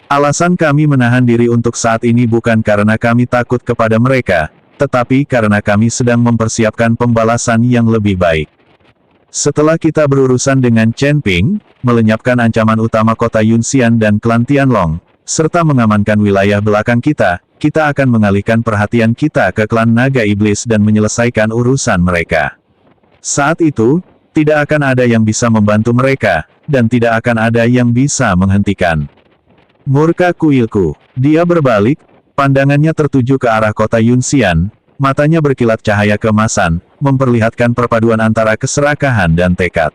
Alasan kami menahan diri untuk saat ini bukan karena kami takut kepada mereka, tetapi karena kami sedang mempersiapkan pembalasan yang lebih baik. Setelah kita berurusan dengan Chen Ping, melenyapkan ancaman utama kota Yunxian dan klan Tianlong, serta mengamankan wilayah belakang kita akan mengalihkan perhatian kita ke klan Naga Iblis dan menyelesaikan urusan mereka. Saat itu, tidak akan ada yang bisa membantu mereka, dan tidak akan ada yang bisa menghentikan murka kuilku." Dia berbalik, pandangannya tertuju ke arah kota Yunxian, matanya berkilat cahaya keemasan, memperlihatkan perpaduan antara keserakahan dan tekad.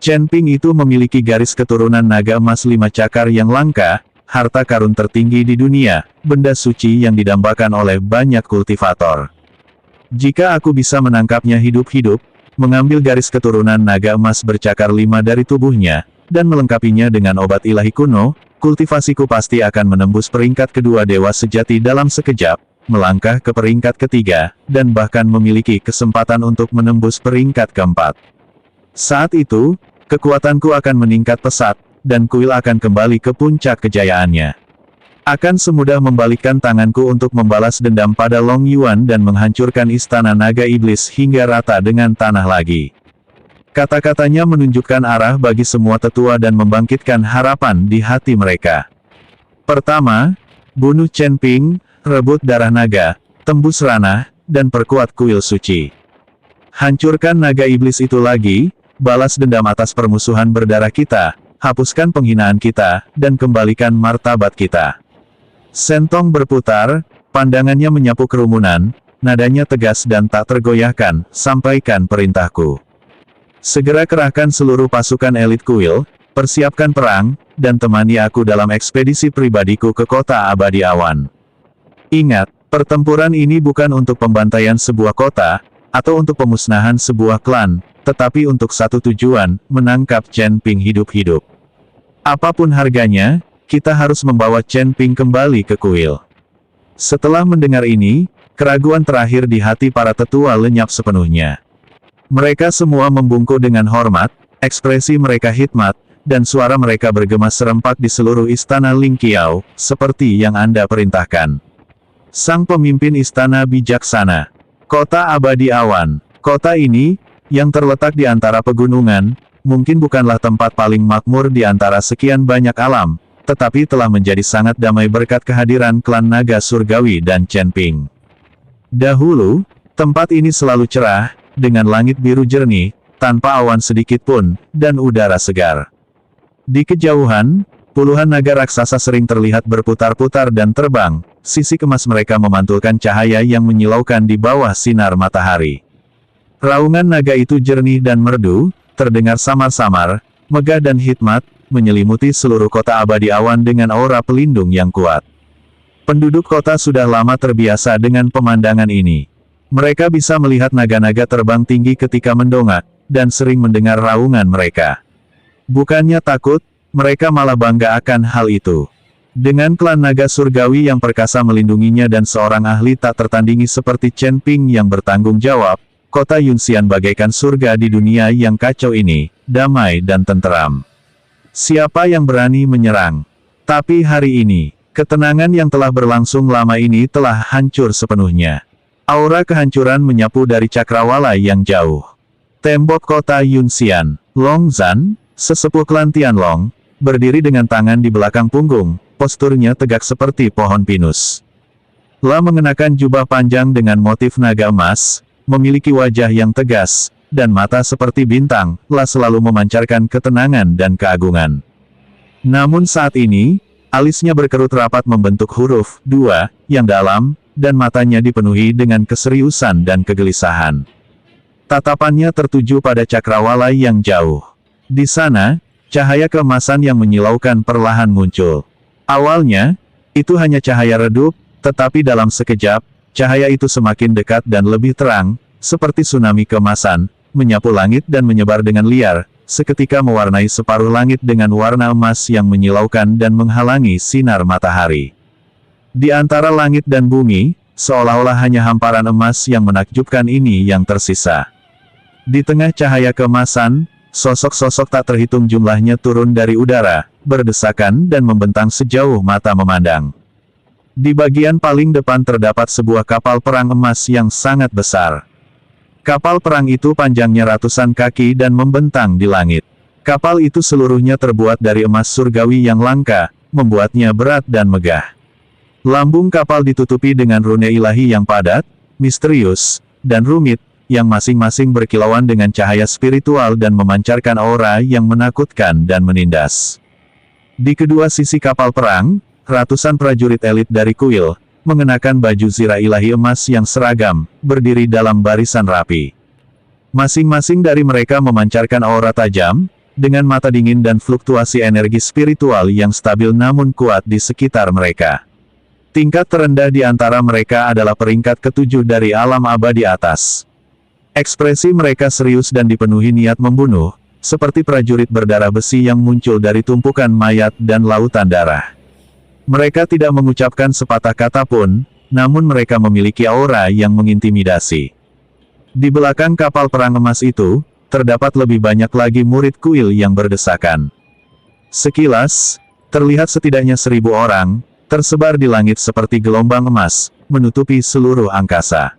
Chen Ping itu memiliki garis keturunan naga emas 5 cakar yang langka, harta karun tertinggi di dunia, benda suci yang didambakan oleh banyak kultivator. Jika aku bisa menangkapnya hidup-hidup, mengambil garis keturunan naga emas bercakar 5 dari tubuhnya, dan melengkapinya dengan obat ilahi kuno, kultivasiku pasti akan menembus peringkat kedua dewa sejati dalam sekejap, melangkah ke peringkat ketiga, dan bahkan memiliki kesempatan untuk menembus peringkat keempat. Saat itu, kekuatanku akan meningkat pesat, dan kuil akan kembali ke puncak kejayaannya. Akan semudah membalikkan tanganku untuk membalas dendam pada Long Yuan dan menghancurkan istana naga iblis hingga rata dengan tanah lagi. Kata-katanya menunjukkan arah bagi semua tetua dan membangkitkan harapan di hati mereka. Pertama, bunuh Chen Ping, rebut darah naga, tembus ranah, dan perkuat kuil suci. Hancurkan naga iblis itu lagi, balas dendam atas permusuhan berdarah kita, hapuskan penghinaan kita, dan kembalikan martabat kita. Sentong berputar, pandangannya menyapu kerumunan, nadanya tegas dan tak tergoyahkan, "Sampaikan perintahku. Segera kerahkan seluruh pasukan elit kuil, persiapkan perang, dan temani aku dalam ekspedisi pribadiku ke kota abadi awan. Ingat, pertempuran ini bukan untuk pembantaian sebuah kota, atau untuk pemusnahan sebuah klan, tetapi untuk satu tujuan, menangkap Chen Ping hidup-hidup. Apapun harganya, kita harus membawa Chen Ping kembali ke kuil." Setelah mendengar ini, keraguan terakhir di hati para tetua lenyap sepenuhnya. Mereka semua membungkuk dengan hormat, ekspresi mereka hikmat, dan suara mereka bergema serempak di seluruh istana Ling Qiao, seperti yang Anda perintahkan. Sang pemimpin istana bijaksana. Kota abadi awan. Kota ini, yang terletak di antara pegunungan, mungkin bukanlah tempat paling makmur di antara sekian banyak alam, tetapi telah menjadi sangat damai berkat kehadiran klan naga surgawi dan Chen Ping. Dahulu, Tempat ini selalu cerah, dengan langit biru jernih, tanpa awan sedikit pun, dan udara segar. Di kejauhan, puluhan naga raksasa sering terlihat berputar-putar dan terbang, sisik emas mereka memantulkan cahaya yang menyilaukan di bawah sinar matahari. Raungan naga itu jernih dan merdu, terdengar samar-samar, megah dan hikmat, menyelimuti seluruh kota abadi awan dengan aura pelindung yang kuat. Penduduk kota sudah lama terbiasa dengan pemandangan ini. Mereka bisa melihat naga-naga terbang tinggi ketika mendongak, dan sering mendengar raungan mereka. Bukannya takut, mereka malah bangga akan hal itu. Dengan klan naga surgawi yang perkasa melindunginya dan seorang ahli tak tertandingi seperti Chen Ping yang bertanggung jawab, kota Yunxian bagaikan surga di dunia yang kacau ini, damai dan tenteram. Siapa yang berani menyerang? Tapi hari ini, ketenangan yang telah berlangsung lama ini telah hancur sepenuhnya. Aura kehancuran menyapu dari cakrawala yang jauh. Tembok kota Yunxian, Long Zan, sesepuh klan Tianlong, berdiri dengan tangan di belakang punggung, posturnya tegak seperti pohon pinus. La mengenakan jubah panjang dengan motif naga emas, memiliki wajah yang tegas, dan mata seperti bintang, La selalu memancarkan ketenangan dan keagungan. Namun saat ini, alisnya berkerut rapat membentuk huruf 2, yang dalam, dan matanya dipenuhi dengan keseriusan dan kegelisahan. Tatapannya tertuju pada cakrawala yang jauh. Di sana, cahaya keemasan yang menyilaukan perlahan muncul. Awalnya, itu hanya cahaya redup, tetapi dalam sekejap, cahaya itu semakin dekat dan lebih terang, seperti tsunami keemasan, menyapu langit dan menyebar dengan liar, seketika mewarnai separuh langit dengan warna emas yang menyilaukan dan menghalangi sinar matahari. Di antara langit dan bumi, seolah-olah hanya hamparan emas yang menakjubkan ini yang tersisa. Di tengah cahaya keemasan, sosok-sosok tak terhitung jumlahnya turun dari udara, berdesakan dan membentang sejauh mata memandang. Di bagian paling depan terdapat sebuah kapal perang emas yang sangat besar. Kapal perang itu panjangnya ratusan kaki dan membentang di langit. Kapal itu seluruhnya terbuat dari emas surgawi yang langka, membuatnya berat dan megah. Lambung kapal ditutupi dengan rune ilahi yang padat, misterius, dan rumit, yang masing-masing berkilauan dengan cahaya spiritual dan memancarkan aura yang menakutkan dan menindas. Di kedua sisi kapal perang, ratusan prajurit elit dari kuil, mengenakan baju zirah ilahi emas yang seragam, berdiri dalam barisan rapi. Masing-masing dari mereka memancarkan aura tajam, dengan mata dingin dan fluktuasi energi spiritual yang stabil namun kuat di sekitar mereka. Tingkat terendah di antara mereka adalah peringkat ketujuh dari alam abadi atas. Ekspresi mereka serius dan dipenuhi niat membunuh, seperti prajurit berdarah besi yang muncul dari tumpukan mayat dan lautan darah. Mereka tidak mengucapkan sepatah kata pun, namun mereka memiliki aura yang mengintimidasi. Di belakang kapal perang emas itu, terdapat lebih banyak lagi murid kuil yang berdesakan. Sekilas, terlihat setidaknya 1000 orang, tersebar di langit seperti gelombang emas, menutupi seluruh angkasa.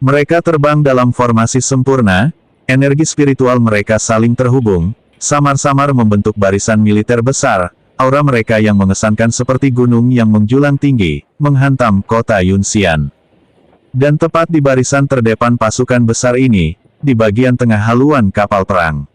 Mereka terbang dalam formasi sempurna, energi spiritual mereka saling terhubung, samar-samar membentuk barisan militer besar, aura mereka yang mengesankan seperti gunung yang menjulang tinggi, menghantam kota Yunxian. Dan tepat di barisan terdepan pasukan besar ini, di bagian tengah haluan kapal perang,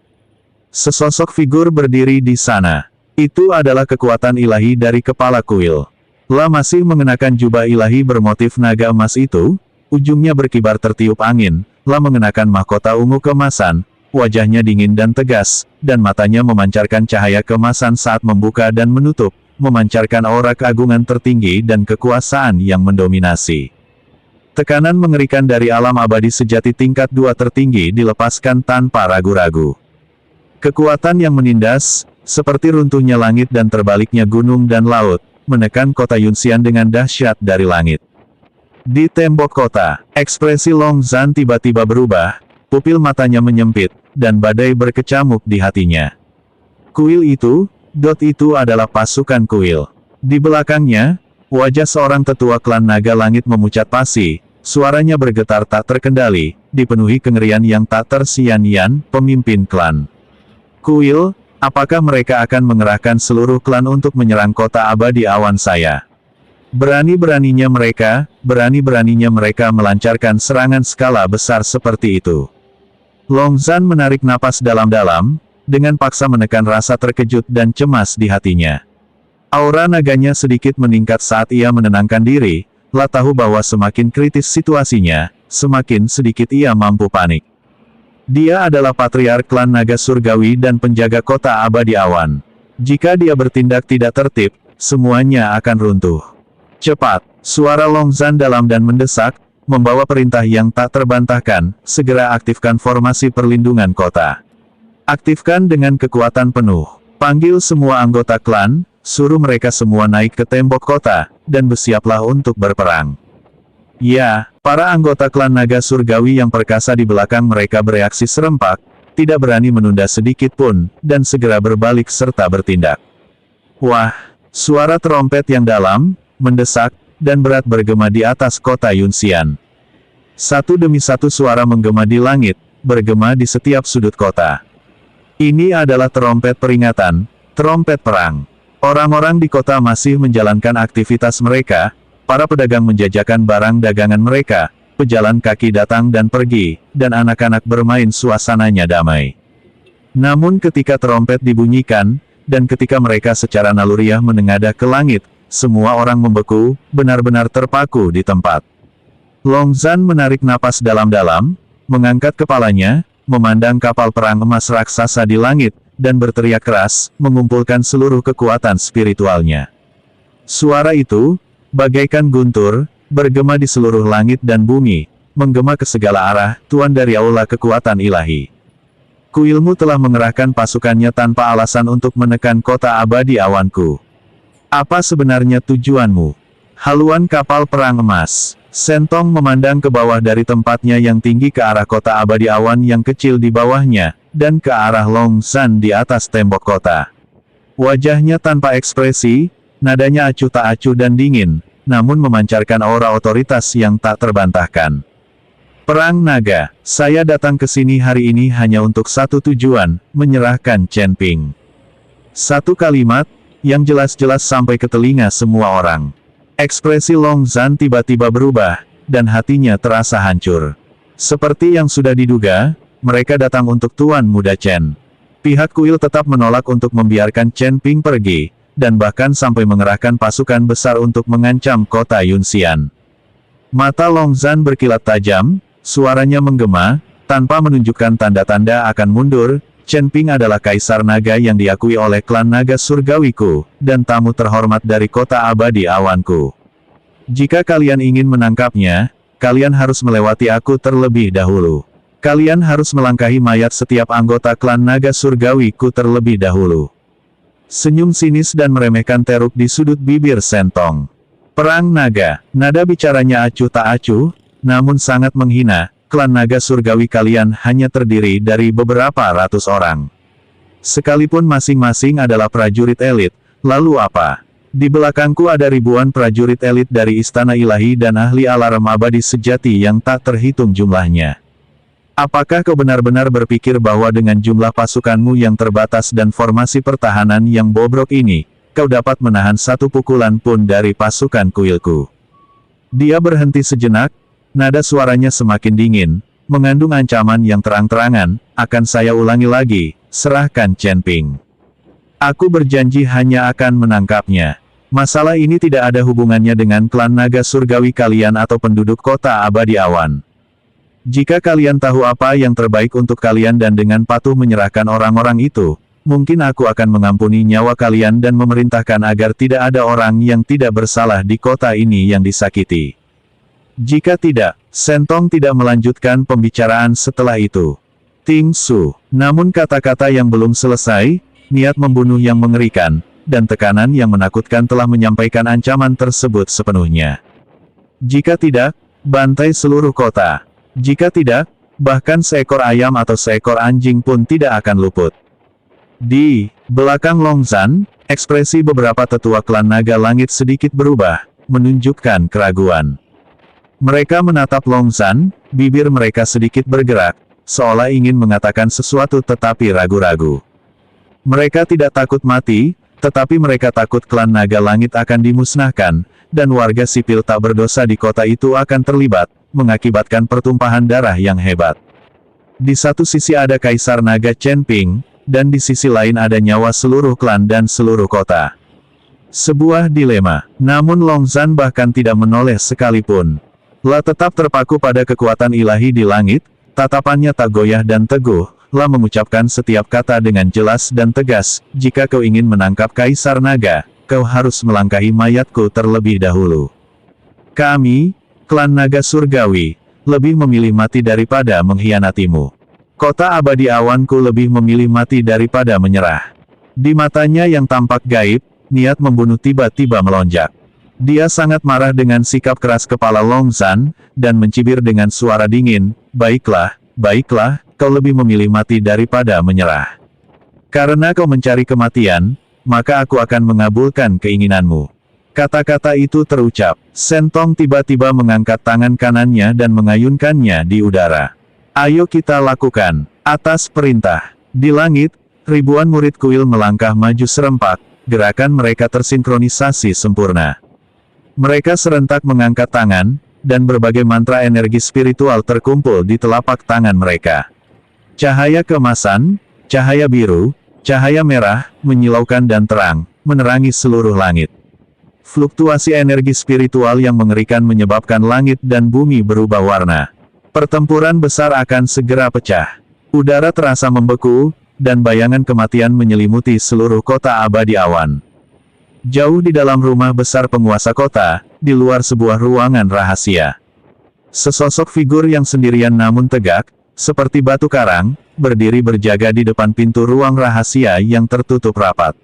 sesosok figur berdiri di sana. Itu adalah kekuatan ilahi dari kepala kuil. La masih mengenakan jubah ilahi bermotif naga emas itu, ujungnya berkibar tertiup angin. La mengenakan mahkota ungu keemasan, wajahnya dingin dan tegas, dan matanya memancarkan cahaya keemasan saat membuka dan menutup, memancarkan aura keagungan tertinggi dan kekuasaan yang mendominasi. Tekanan mengerikan dari alam abadi sejati tingkat 2 tertinggi dilepaskan tanpa ragu-ragu. Kekuatan yang menindas, seperti runtuhnya langit dan terbaliknya gunung dan laut, menekan kota Yunxian dengan dahsyat dari langit. Di tembok kota, ekspresi Long Zan tiba-tiba berubah, pupil matanya menyempit, dan badai berkecamuk di hatinya. Kuil itu, itu adalah pasukan kuil. Di belakangnya, wajah seorang tetua klan naga langit memucat pasi, suaranya bergetar tak terkendali, dipenuhi kengerian yang tak tersian-sian, pemimpin klan kuil. Apakah mereka akan mengerahkan seluruh klan untuk menyerang kota abadi awan saya? Berani-beraninya mereka melancarkan serangan skala besar seperti itu. Long Zhan menarik napas dalam-dalam, dengan paksa menekan rasa terkejut dan cemas di hatinya. Aura naganya sedikit meningkat saat ia menenangkan diri, lah tahu bahwa semakin kritis situasinya, semakin sedikit ia mampu panik. Dia adalah patriark klan naga surgawi dan penjaga kota abadi awan. Jika dia bertindak tidak tertib, semuanya akan runtuh. Cepat, suara Long Zhan dalam dan mendesak, membawa perintah yang tak terbantahkan, segera aktifkan formasi perlindungan kota. Aktifkan dengan kekuatan penuh. Panggil semua anggota klan, suruh mereka semua naik ke tembok kota, dan bersiaplah untuk berperang. Ya, para anggota klan naga surgawi yang perkasa di belakang mereka bereaksi serempak, tidak berani menunda sedikit pun, dan segera berbalik serta bertindak. Wah, suara trompet yang dalam, mendesak, dan berat bergema di atas kota Yunxian. Satu demi satu suara menggema di langit, bergema di setiap sudut kota. Ini adalah trompet peringatan, trompet perang. Orang-orang di kota masih menjalankan aktivitas mereka, para pedagang menjajakan barang dagangan mereka, pejalan kaki datang dan pergi, dan anak-anak bermain suasananya damai. Namun ketika trompet dibunyikan, dan ketika mereka secara naluriah menengadah ke langit, semua orang membeku, benar-benar terpaku di tempat. Long Zhan menarik napas dalam-dalam, mengangkat kepalanya, memandang kapal perang emas raksasa di langit, dan berteriak keras, mengumpulkan seluruh kekuatan spiritualnya. Suara itu, bagaikan guntur, bergema di seluruh langit dan bumi, menggema ke segala arah, tuan dari aula kekuatan ilahi. Kuilmu telah mengerahkan pasukannya tanpa alasan untuk menekan kota abadi awanku. Apa sebenarnya tujuanmu? Haluan kapal perang emas. Sentong memandang ke bawah dari tempatnya yang tinggi ke arah kota abadi awan yang kecil di bawahnya, dan ke arah Long Zhan di atas tembok kota. Wajahnya tanpa ekspresi, nadanya acuh tak acuh dan dingin, namun memancarkan aura otoritas yang tak terbantahkan. Perang naga, saya datang ke sini hari ini hanya untuk satu tujuan, menyerahkan Chen Ping. Satu kalimat, yang jelas-jelas sampai ke telinga semua orang. Ekspresi Long Zhan tiba-tiba berubah, dan hatinya terasa hancur. Seperti yang sudah diduga, mereka datang untuk Tuan Muda Chen. Pihak kuil tetap menolak untuk membiarkan Chen Ping pergi, dan bahkan sampai mengerahkan pasukan besar untuk mengancam kota Yunxian. Mata Long Zhan berkilat tajam, suaranya menggema, tanpa menunjukkan tanda-tanda akan mundur. Chen Ping adalah kaisar naga yang diakui oleh klan naga surgawiku, dan tamu terhormat dari kota abadi awanku. Jika kalian ingin menangkapnya, kalian harus melewati aku terlebih dahulu. Kalian harus melangkahi mayat setiap anggota klan naga surgawiku terlebih dahulu. Senyum sinis dan meremehkan teruk di sudut bibir Sentong. Perang naga, nada bicaranya acuh tak acuh, namun sangat menghina. Klan naga surgawi kalian hanya terdiri dari beberapa ratus orang. Sekalipun masing-masing adalah prajurit elit, lalu apa? Di belakangku ada ribuan prajurit elit dari istana ilahi dan ahli alarm abadi sejati yang tak terhitung jumlahnya. Apakah kau benar-benar berpikir bahwa dengan jumlah pasukanmu yang terbatas dan formasi pertahanan yang bobrok ini, kau dapat menahan satu pukulan pun dari pasukan kuilku? Dia berhenti sejenak. Nada suaranya semakin dingin, mengandung ancaman yang terang-terangan. Akan saya ulangi lagi, serahkan Chen Ping. Aku berjanji hanya akan menangkapnya. Masalah ini tidak ada hubungannya dengan klan naga surgawi kalian atau penduduk kota abadi awan. Jika kalian tahu apa yang terbaik untuk kalian dan dengan patuh menyerahkan orang-orang itu, mungkin aku akan mengampuni nyawa kalian dan memerintahkan agar tidak ada orang yang tidak bersalah di kota ini yang disakiti. Jika tidak, Sentong tidak melanjutkan pembicaraan setelah itu. Ting Su. Namun kata-kata yang belum selesai, niat membunuh yang mengerikan, dan tekanan yang menakutkan telah menyampaikan ancaman tersebut sepenuhnya. Jika tidak, bantai seluruh kota. Jika tidak, bahkan seekor ayam atau seekor anjing pun tidak akan luput. Di belakang Long Zhan, ekspresi beberapa tetua klan naga langit sedikit berubah, menunjukkan keraguan. Mereka menatap Long Zhan, bibir mereka sedikit bergerak, seolah ingin mengatakan sesuatu tetapi ragu-ragu. Mereka tidak takut mati, Tetapi mereka takut klan naga langit akan dimusnahkan, dan warga sipil tak berdosa di kota itu akan terlibat, mengakibatkan pertumpahan darah yang hebat. Di satu sisi ada Kaisar Naga Chen Ping, dan di sisi lain ada nyawa seluruh klan dan seluruh kota. Sebuah dilema, namun Long Zhan bahkan tidak menoleh sekalipun. La tetap terpaku pada kekuatan ilahi di langit, tatapannya tak goyah dan teguh. La mengucapkan setiap kata dengan jelas dan tegas, jika kau ingin menangkap Kaisar Naga, kau harus melangkahi mayatku terlebih dahulu. Kami, klan naga surgawi, lebih memilih mati daripada mengkhianatimu. Kota abadi awanku lebih memilih mati daripada menyerah. Di matanya yang tampak gaib, niat membunuh tiba-tiba melonjak. Dia sangat marah dengan sikap keras kepala Long Zhan, dan mencibir dengan suara dingin, baiklah, kau lebih memilih mati daripada menyerah. Karena kau mencari kematian, maka aku akan mengabulkan keinginanmu. Kata-kata itu terucap, Shen Tong tiba-tiba mengangkat tangan kanannya dan mengayunkannya di udara. Ayo kita lakukan. Atas perintah. Di langit, ribuan murid kuil melangkah maju serempak, gerakan mereka tersinkronisasi sempurna. Mereka serentak mengangkat tangan, dan berbagai mantra energi spiritual terkumpul di telapak tangan mereka. Cahaya keemasan, cahaya biru, cahaya merah, menyilaukan dan terang, menerangi seluruh langit. Fluktuasi energi spiritual yang mengerikan menyebabkan langit dan bumi berubah warna. Pertempuran besar akan segera pecah. Udara terasa membeku, dan bayangan kematian menyelimuti seluruh kota abadi awan. Jauh di dalam rumah besar penguasa kota, di luar sebuah ruangan rahasia. Sesosok figur yang sendirian namun tegak, seperti batu karang, berdiri berjaga di depan pintu ruang rahasia yang tertutup rapat.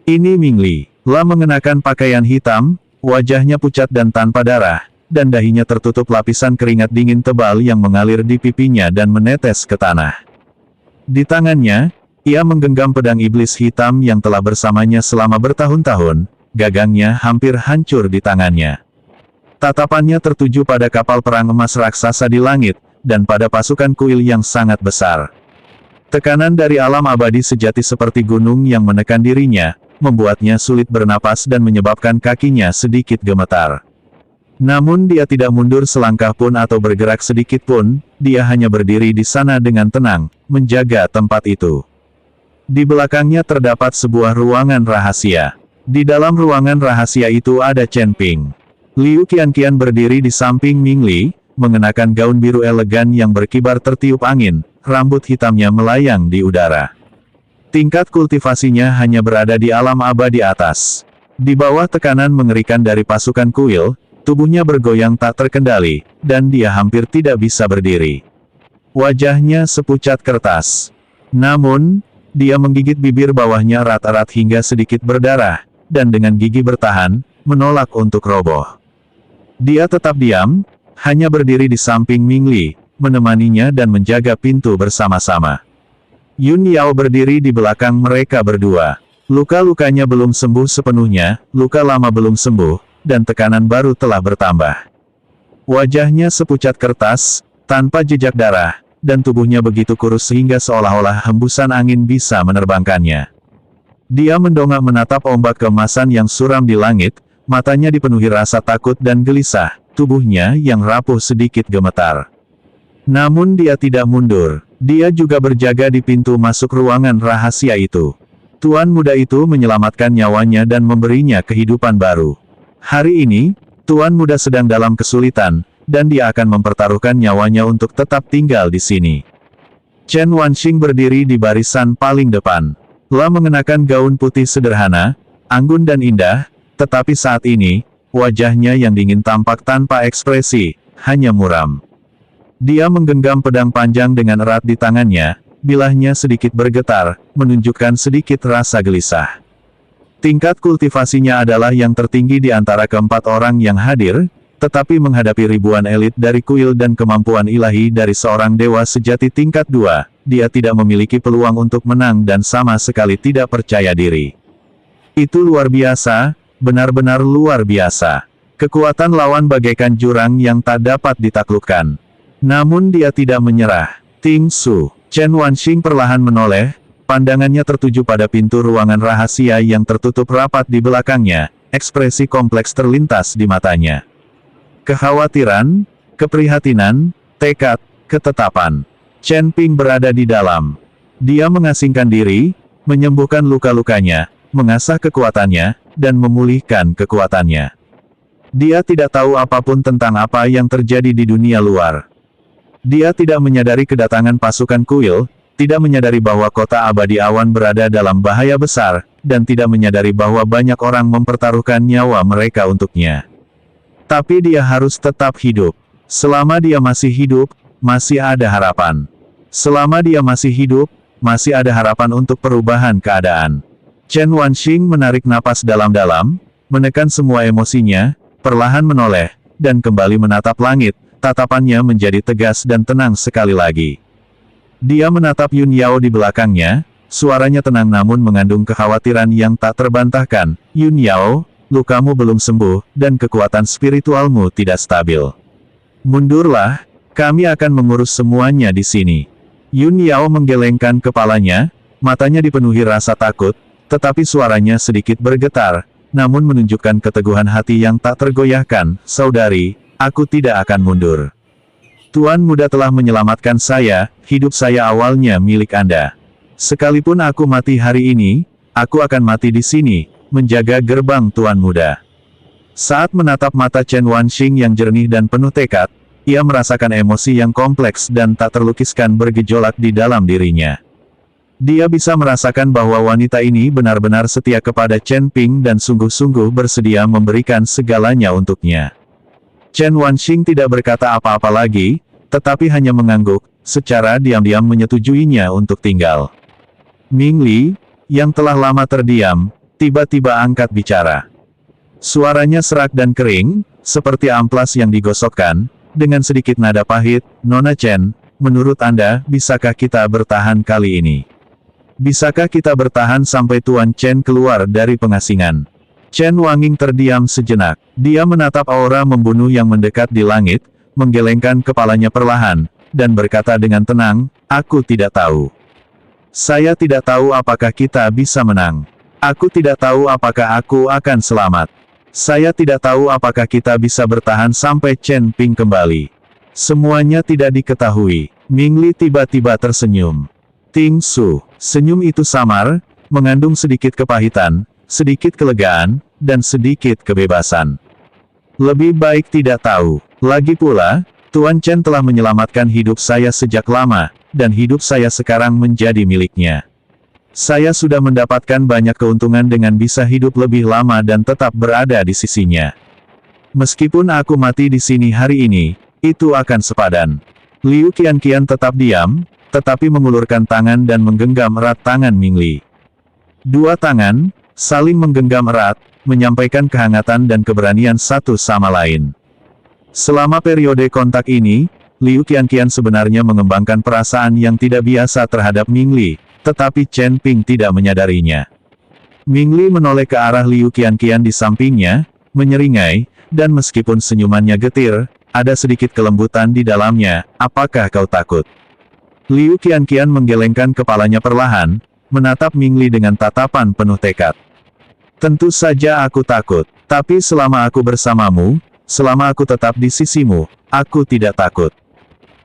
Ini Ming Li. La mengenakan pakaian hitam, wajahnya pucat dan tanpa darah, dan dahinya tertutup lapisan keringat dingin tebal yang mengalir di pipinya dan menetes ke tanah. Di tangannya, ia menggenggam pedang iblis hitam yang telah bersamanya selama bertahun-tahun, gagangnya hampir hancur di tangannya. Tatapannya tertuju pada kapal perang emas raksasa di langit, dan pada pasukan kuil yang sangat besar. Tekanan dari alam abadi sejati seperti gunung yang menekan dirinya, membuatnya sulit bernapas dan menyebabkan kakinya sedikit gemetar. Namun dia tidak mundur selangkah pun atau bergerak sedikit pun, dia hanya berdiri di sana dengan tenang, menjaga tempat itu. Di belakangnya terdapat sebuah ruangan rahasia. Di dalam ruangan rahasia itu ada Chen Ping. Liu Qianqian berdiri di samping Ming Li, mengenakan gaun biru elegan yang berkibar tertiup angin, rambut hitamnya melayang di udara. Tingkat kultivasinya hanya berada di alam abadi atas. Di bawah tekanan mengerikan dari pasukan kuil, tubuhnya bergoyang tak terkendali, dan dia hampir tidak bisa berdiri. Wajahnya sepucat kertas. Namun, dia menggigit bibir bawahnya erat-erat hingga sedikit berdarah, dan dengan gigi bertahan, menolak untuk roboh. Dia tetap diam, hanya berdiri di samping Ming Li, menemaninya dan menjaga pintu bersama-sama. Yun Yao berdiri di belakang mereka berdua. Luka-lukanya belum sembuh sepenuhnya, luka lama belum sembuh, dan tekanan baru telah bertambah. Wajahnya sepucat kertas, tanpa jejak darah, dan tubuhnya begitu kurus sehingga seolah-olah hembusan angin bisa menerbangkannya. Dia mendongak menatap ombak keemasan yang suram di langit, matanya dipenuhi rasa takut dan gelisah, tubuhnya yang rapuh sedikit gemetar. Namun dia tidak mundur, dia juga berjaga di pintu masuk ruangan rahasia itu. Tuan muda itu menyelamatkan nyawanya dan memberinya kehidupan baru. Hari ini, Tuan muda sedang dalam kesulitan, dan dia akan mempertaruhkan nyawanya untuk tetap tinggal di sini. Chen Wanxing berdiri di barisan paling depan. La mengenakan gaun putih sederhana, anggun dan indah, tetapi saat ini, wajahnya yang dingin tampak tanpa ekspresi, hanya muram. Dia menggenggam pedang panjang dengan erat di tangannya, bilahnya sedikit bergetar, menunjukkan sedikit rasa gelisah. Tingkat kultivasinya adalah yang tertinggi di antara keempat orang yang hadir, tetapi menghadapi ribuan elit dari kuil dan kemampuan ilahi dari seorang dewa sejati tingkat 2, dia tidak memiliki peluang untuk menang dan sama sekali tidak percaya diri. Itu luar biasa, benar-benar luar biasa. Kekuatan lawan bagaikan jurang yang tak dapat ditaklukkan. Namun dia tidak menyerah. Ting Su, Chen Wanxing perlahan menoleh, Pandangannya tertuju pada pintu ruangan rahasia yang tertutup rapat di belakangnya, ekspresi kompleks terlintas di matanya. Kekhawatiran, keprihatinan, tekad, ketetapan. Chen Ping berada di dalam. Dia mengasingkan diri, menyembuhkan luka-lukanya, mengasah kekuatannya, dan memulihkan kekuatannya. Dia tidak tahu apapun tentang apa yang terjadi di dunia luar. Dia tidak menyadari kedatangan pasukan kuil, tidak menyadari bahwa kota abadi awan berada dalam bahaya besar, dan tidak menyadari bahwa banyak orang mempertaruhkan nyawa mereka untuknya. Tapi dia harus tetap hidup. Selama dia masih hidup, masih ada harapan. Selama dia masih hidup, masih ada harapan untuk perubahan keadaan. Chen Wanxing menarik napas dalam-dalam, menekan semua emosinya, perlahan menoleh, dan kembali menatap langit, tatapannya menjadi tegas dan tenang sekali lagi. Dia menatap Yun Yao di belakangnya, suaranya tenang namun mengandung kekhawatiran yang tak terbantahkan. Yun Yao, lukamu belum sembuh, dan kekuatan spiritualmu tidak stabil. Mundurlah, kami akan mengurus semuanya di sini. Yun Yao menggelengkan kepalanya, matanya dipenuhi rasa takut, tetapi suaranya sedikit bergetar, namun menunjukkan keteguhan hati yang tak tergoyahkan. Saudari, aku tidak akan mundur. Tuan Muda telah menyelamatkan saya, hidup saya awalnya milik Anda. Sekalipun aku mati hari ini, aku akan mati di sini, menjaga gerbang Tuan Muda. Saat menatap mata Chen Wanxing yang jernih dan penuh tekad, ia merasakan emosi yang kompleks dan tak terlukiskan bergejolak di dalam dirinya. Dia bisa merasakan bahwa wanita ini benar-benar setia kepada Chen Ping dan sungguh-sungguh bersedia memberikan segalanya untuknya. Chen Wanxing tidak berkata apa-apa lagi, tetapi hanya mengangguk, secara diam-diam menyetujuinya untuk tinggal. Ming Li, yang telah lama terdiam, tiba-tiba angkat bicara. Suaranya serak dan kering, seperti amplas yang digosokkan, dengan sedikit nada pahit. Nona Chen, menurut Anda, bisakah kita bertahan kali ini? Bisakah kita bertahan sampai Tuan Chen keluar dari pengasingan? Chen Wanging terdiam sejenak. Dia menatap aura membunuh yang mendekat di langit, menggelengkan kepalanya perlahan, dan berkata dengan tenang, aku tidak tahu. Saya tidak tahu apakah kita bisa menang. Aku tidak tahu apakah aku akan selamat. Saya tidak tahu apakah kita bisa bertahan sampai Chen Ping kembali. Semuanya tidak diketahui. Ming Li tiba-tiba tersenyum. Ting Su, senyum itu samar, mengandung sedikit kepahitan, sedikit kelegaan, dan sedikit kebebasan. Lebih baik tidak tahu. Lagi pula, Tuan Chen telah menyelamatkan hidup saya sejak lama, dan hidup saya sekarang menjadi miliknya. Saya sudah mendapatkan banyak keuntungan dengan bisa hidup lebih lama dan tetap berada di sisinya. Meskipun aku mati di sini hari ini, itu akan sepadan. Liu Qianqian tetap diam, tetapi mengulurkan tangan dan menggenggam erat tangan Ming Li. Dua tangan, saling menggenggam erat, menyampaikan kehangatan dan keberanian satu sama lain. Selama periode kontak ini, Liu Qianqian sebenarnya mengembangkan perasaan yang tidak biasa terhadap Ming Li, tetapi Chen Ping tidak menyadarinya. Ming Li menoleh ke arah Liu Qianqian di sampingnya, menyeringai, dan meskipun senyumannya getir, ada sedikit kelembutan di dalamnya. Apakah kau takut? Liu Qianqian menggelengkan kepalanya perlahan, menatap Ming Li dengan tatapan penuh tekad. Tentu saja aku takut, tapi selama aku bersamamu, selama aku tetap di sisimu, aku tidak takut.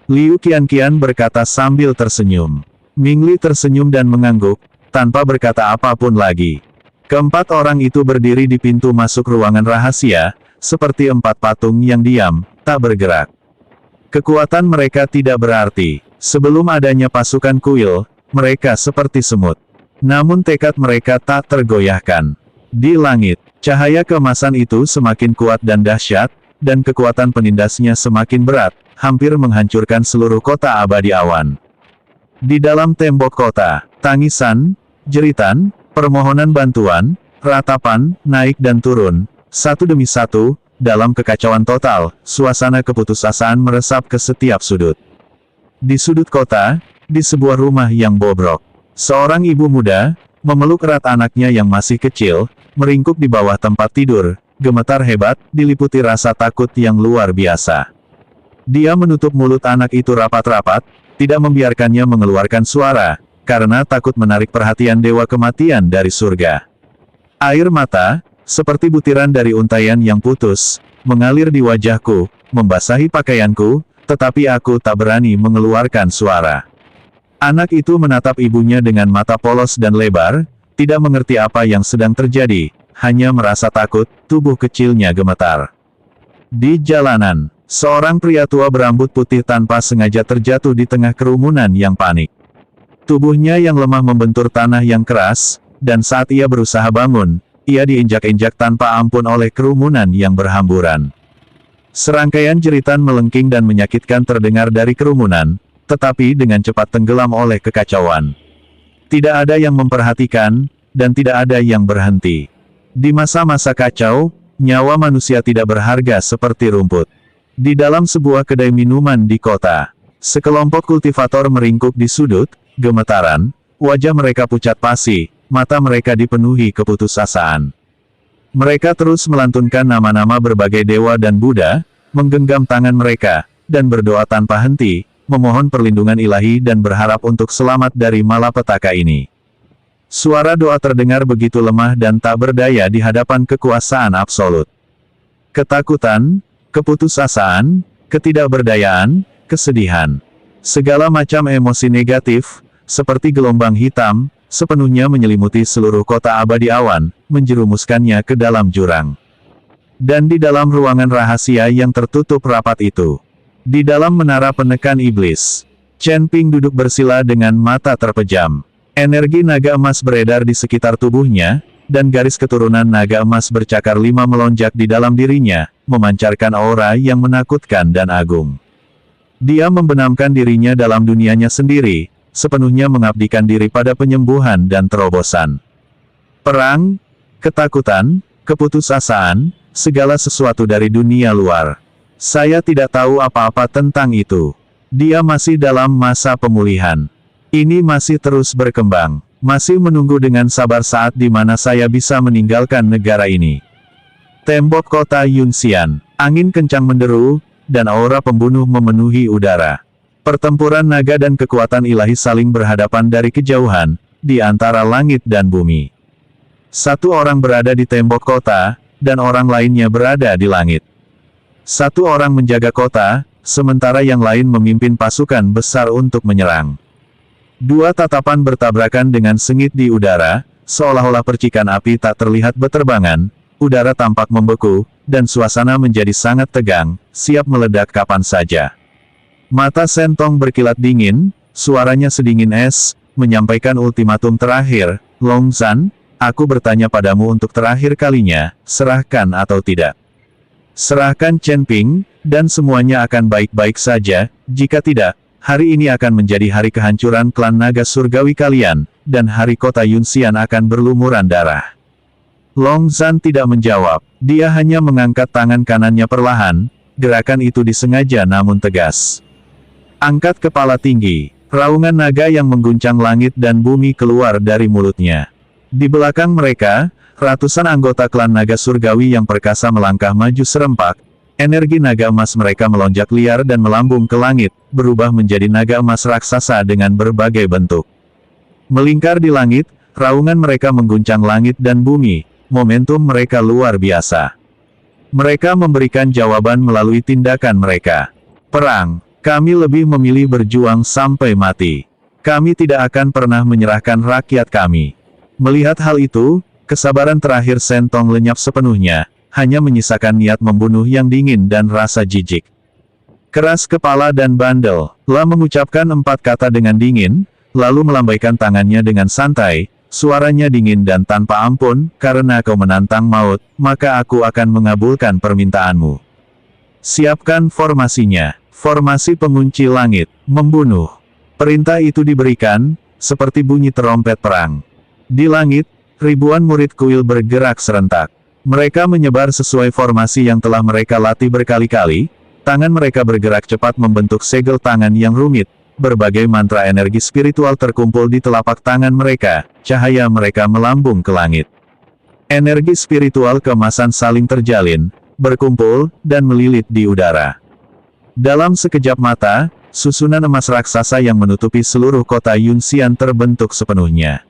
Liu Qianqian berkata sambil tersenyum. Ming Li tersenyum dan mengangguk, tanpa berkata apapun lagi. Keempat orang itu berdiri di pintu masuk ruangan rahasia, seperti empat patung yang diam, tak bergerak. Kekuatan mereka tidak berarti. Sebelum adanya pasukan kuil, mereka seperti semut. Namun tekad mereka tak tergoyahkan. Di langit, cahaya keemasan itu semakin kuat dan dahsyat, dan kekuatan penindasnya semakin berat, hampir menghancurkan seluruh kota abadi awan. Di dalam tembok kota, tangisan, jeritan, permohonan bantuan, ratapan, naik dan turun, satu demi satu, dalam kekacauan total, suasana keputusasaan meresap ke setiap sudut. Di sudut kota, di sebuah rumah yang bobrok, seorang ibu muda, memeluk erat anaknya yang masih kecil, meringkuk di bawah tempat tidur, gemetar hebat, diliputi rasa takut yang luar biasa. Dia menutup mulut anak itu rapat-rapat, tidak membiarkannya mengeluarkan suara, karena takut menarik perhatian Dewa Kematian dari surga. Air mata, seperti butiran dari untaian yang putus, mengalir di wajahku, membasahi pakaianku, tetapi aku tak berani mengeluarkan suara. Anak itu menatap ibunya dengan mata polos dan lebar, tidak mengerti apa yang sedang terjadi, hanya merasa takut, tubuh kecilnya gemetar. Di jalanan, seorang pria tua berambut putih tanpa sengaja terjatuh di tengah kerumunan yang panik. Tubuhnya yang lemah membentur tanah yang keras, dan saat ia berusaha bangun, ia diinjak-injak tanpa ampun oleh kerumunan yang berhamburan. Serangkaian jeritan melengking dan menyakitkan terdengar dari kerumunan, tetapi dengan cepat tenggelam oleh kekacauan. Tidak ada yang memperhatikan, dan tidak ada yang berhenti. Di masa-masa kacau, nyawa manusia tidak berharga seperti rumput. Di dalam sebuah kedai minuman di kota, sekelompok kultivator meringkuk di sudut, gemetaran, wajah mereka pucat pasi, mata mereka dipenuhi keputusasaan. Mereka terus melantunkan nama-nama berbagai dewa dan Buddha, menggenggam tangan mereka, dan berdoa tanpa henti, memohon perlindungan ilahi dan berharap untuk selamat dari malapetaka ini. Suara doa terdengar begitu lemah dan tak berdaya di hadapan kekuasaan absolut. Ketakutan, keputusasaan, ketidakberdayaan, kesedihan. Segala macam emosi negatif, seperti gelombang hitam, sepenuhnya menyelimuti seluruh kota abadi awan, menjerumuskannya ke dalam jurang. Dan di dalam ruangan rahasia yang tertutup rapat itu, di dalam menara penekan iblis, Chen Ping duduk bersila dengan mata terpejam. Energi naga emas beredar di sekitar tubuhnya, dan garis keturunan naga emas bercakar 5 melonjak di dalam dirinya, memancarkan aura yang menakutkan dan agung. Dia membenamkan dirinya dalam dunianya sendiri, sepenuhnya mengabdikan diri pada penyembuhan dan terobosan. Perang, ketakutan, keputusasaan, segala sesuatu dari dunia luar. Saya tidak tahu apa-apa tentang itu. Dia masih dalam masa pemulihan. Ini masih terus berkembang. Masih menunggu dengan sabar saat di mana saya bisa meninggalkan negara ini. Tembok kota Yunxian. Angin kencang menderu, dan aura pembunuh memenuhi udara. Pertempuran naga dan kekuatan ilahi saling berhadapan dari kejauhan, di antara langit dan bumi. Satu orang berada di tembok kota, dan orang lainnya berada di langit. Satu orang menjaga kota, sementara yang lain memimpin pasukan besar untuk menyerang. Dua tatapan bertabrakan dengan sengit di udara, seolah-olah percikan api tak terlihat beterbangan, udara tampak membeku, dan suasana menjadi sangat tegang, siap meledak kapan saja. Mata Sentong berkilat dingin, suaranya sedingin es, menyampaikan ultimatum terakhir, Longzhan, aku bertanya padamu untuk terakhir kalinya, serahkan atau tidak. Serahkan Chen Ping, dan semuanya akan baik-baik saja, jika tidak, hari ini akan menjadi hari kehancuran klan naga surgawi kalian, dan hari kota Yunxian akan berlumuran darah. Longzhan tidak menjawab, dia hanya mengangkat tangan kanannya perlahan, gerakan itu disengaja namun tegas. Angkat kepala tinggi, raungan naga yang mengguncang langit dan bumi keluar dari mulutnya. Di belakang mereka, ratusan anggota klan naga surgawi yang perkasa melangkah maju serempak, energi naga emas mereka melonjak liar dan melambung ke langit, berubah menjadi naga emas raksasa dengan berbagai bentuk. Melingkar di langit, raungan mereka mengguncang langit dan bumi, momentum mereka luar biasa. Mereka memberikan jawaban melalui tindakan mereka. Perang, kami lebih memilih berjuang sampai mati. Kami tidak akan pernah menyerahkan rakyat kami. Melihat hal itu, kesabaran terakhir Sentong lenyap sepenuhnya, hanya menyisakan niat membunuh yang dingin dan rasa jijik. Keras kepala dan bandel, La mengucapkan 4 kata dengan dingin, lalu melambaikan tangannya dengan santai, suaranya dingin dan tanpa ampun, karena kau menantang maut, maka aku akan mengabulkan permintaanmu. Siapkan formasinya, formasi pengunci langit, membunuh. Perintah itu diberikan, seperti bunyi terompet perang. Di langit, ribuan murid kuil bergerak serentak. Mereka menyebar sesuai formasi yang telah mereka latih berkali-kali, tangan mereka bergerak cepat membentuk segel tangan yang rumit, berbagai mantra energi spiritual terkumpul di telapak tangan mereka, cahaya mereka melambung ke langit. Energi spiritual keemasan saling terjalin, berkumpul, dan melilit di udara. Dalam sekejap mata, susunan emas raksasa yang menutupi seluruh kota Yunxian terbentuk sepenuhnya.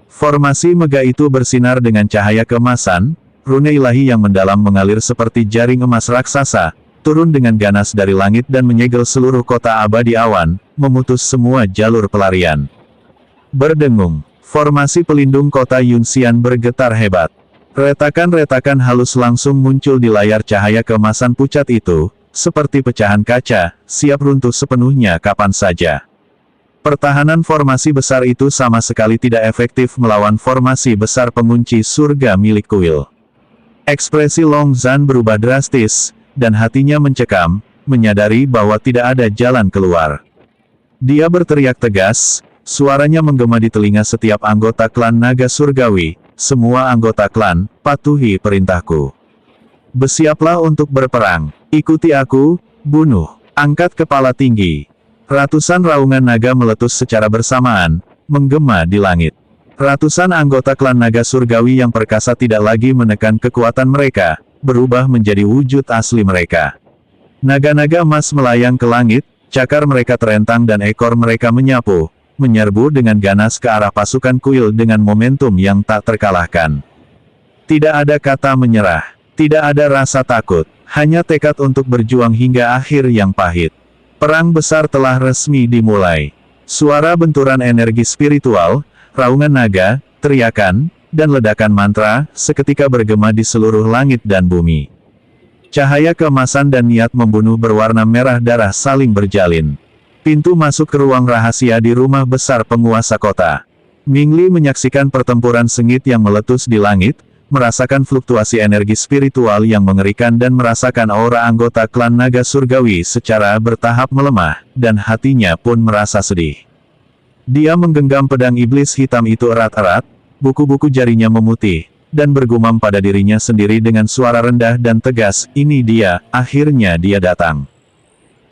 Formasi megah itu bersinar dengan cahaya keemasan, rune ilahi yang mendalam mengalir seperti jaring emas raksasa, turun dengan ganas dari langit dan menyegel seluruh kota abadi awan, memutus semua jalur pelarian. Berdengung, formasi pelindung kota Yunxian bergetar hebat. Retakan-retakan halus langsung muncul di layar cahaya keemasan pucat itu, seperti pecahan kaca, siap runtuh sepenuhnya kapan saja. Pertahanan formasi besar itu sama sekali tidak efektif melawan formasi besar pengunci surga milik kuil. Ekspresi Long Zhan berubah drastis, dan hatinya mencekam, menyadari bahwa tidak ada jalan keluar. Dia berteriak tegas, suaranya menggema di telinga setiap anggota klan naga surgawi, semua anggota klan, patuhi perintahku. Bersiaplah untuk berperang, ikuti aku, bunuh, angkat kepala tinggi. Ratusan raungan naga meletus secara bersamaan, menggema di langit. Ratusan anggota klan naga surgawi yang perkasa tidak lagi menekan kekuatan mereka, berubah menjadi wujud asli mereka. Naga-naga emas melayang ke langit, cakar mereka terentang dan ekor mereka menyapu, menyerbu dengan ganas ke arah pasukan kuil dengan momentum yang tak terkalahkan. Tidak ada kata menyerah, tidak ada rasa takut, hanya tekad untuk berjuang hingga akhir yang pahit. Perang besar telah resmi dimulai. Suara benturan energi spiritual, raungan naga, teriakan, dan ledakan mantra, seketika bergema di seluruh langit dan bumi. Cahaya keemasan dan niat membunuh berwarna merah darah saling berjalin. Pintu masuk ke ruang rahasia di rumah besar penguasa kota. Ming Li menyaksikan pertempuran sengit yang meletus di langit, merasakan fluktuasi energi spiritual yang mengerikan dan merasakan aura anggota klan naga surgawi secara bertahap melemah, dan hatinya pun merasa sedih. Dia menggenggam pedang iblis hitam itu erat-erat, buku-buku jarinya memutih, dan bergumam pada dirinya sendiri dengan suara rendah dan tegas, ini dia, akhirnya dia datang.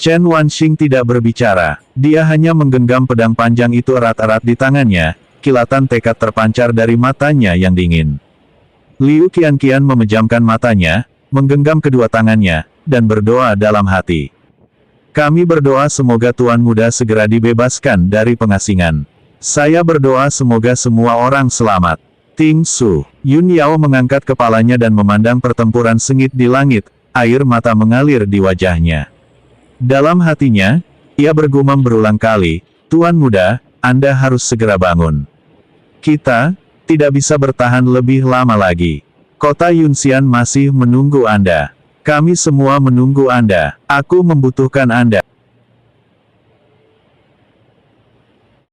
Chen Wanxing tidak berbicara, dia hanya menggenggam pedang panjang itu erat-erat di tangannya, kilatan tekad terpancar dari matanya yang dingin. Liu Qianqian memejamkan matanya, menggenggam kedua tangannya, dan berdoa dalam hati. Kami berdoa semoga Tuan Muda segera dibebaskan dari pengasingan. Saya berdoa semoga semua orang selamat. Ting Su, Yun Yao mengangkat kepalanya dan memandang pertempuran sengit di langit, air mata mengalir di wajahnya. Dalam hatinya, ia bergumam berulang kali, Tuan Muda, Anda harus segera bangun. Kita tidak bisa bertahan lebih lama lagi. Kota Yunxian masih menunggu Anda. Kami semua menunggu Anda. Aku membutuhkan Anda.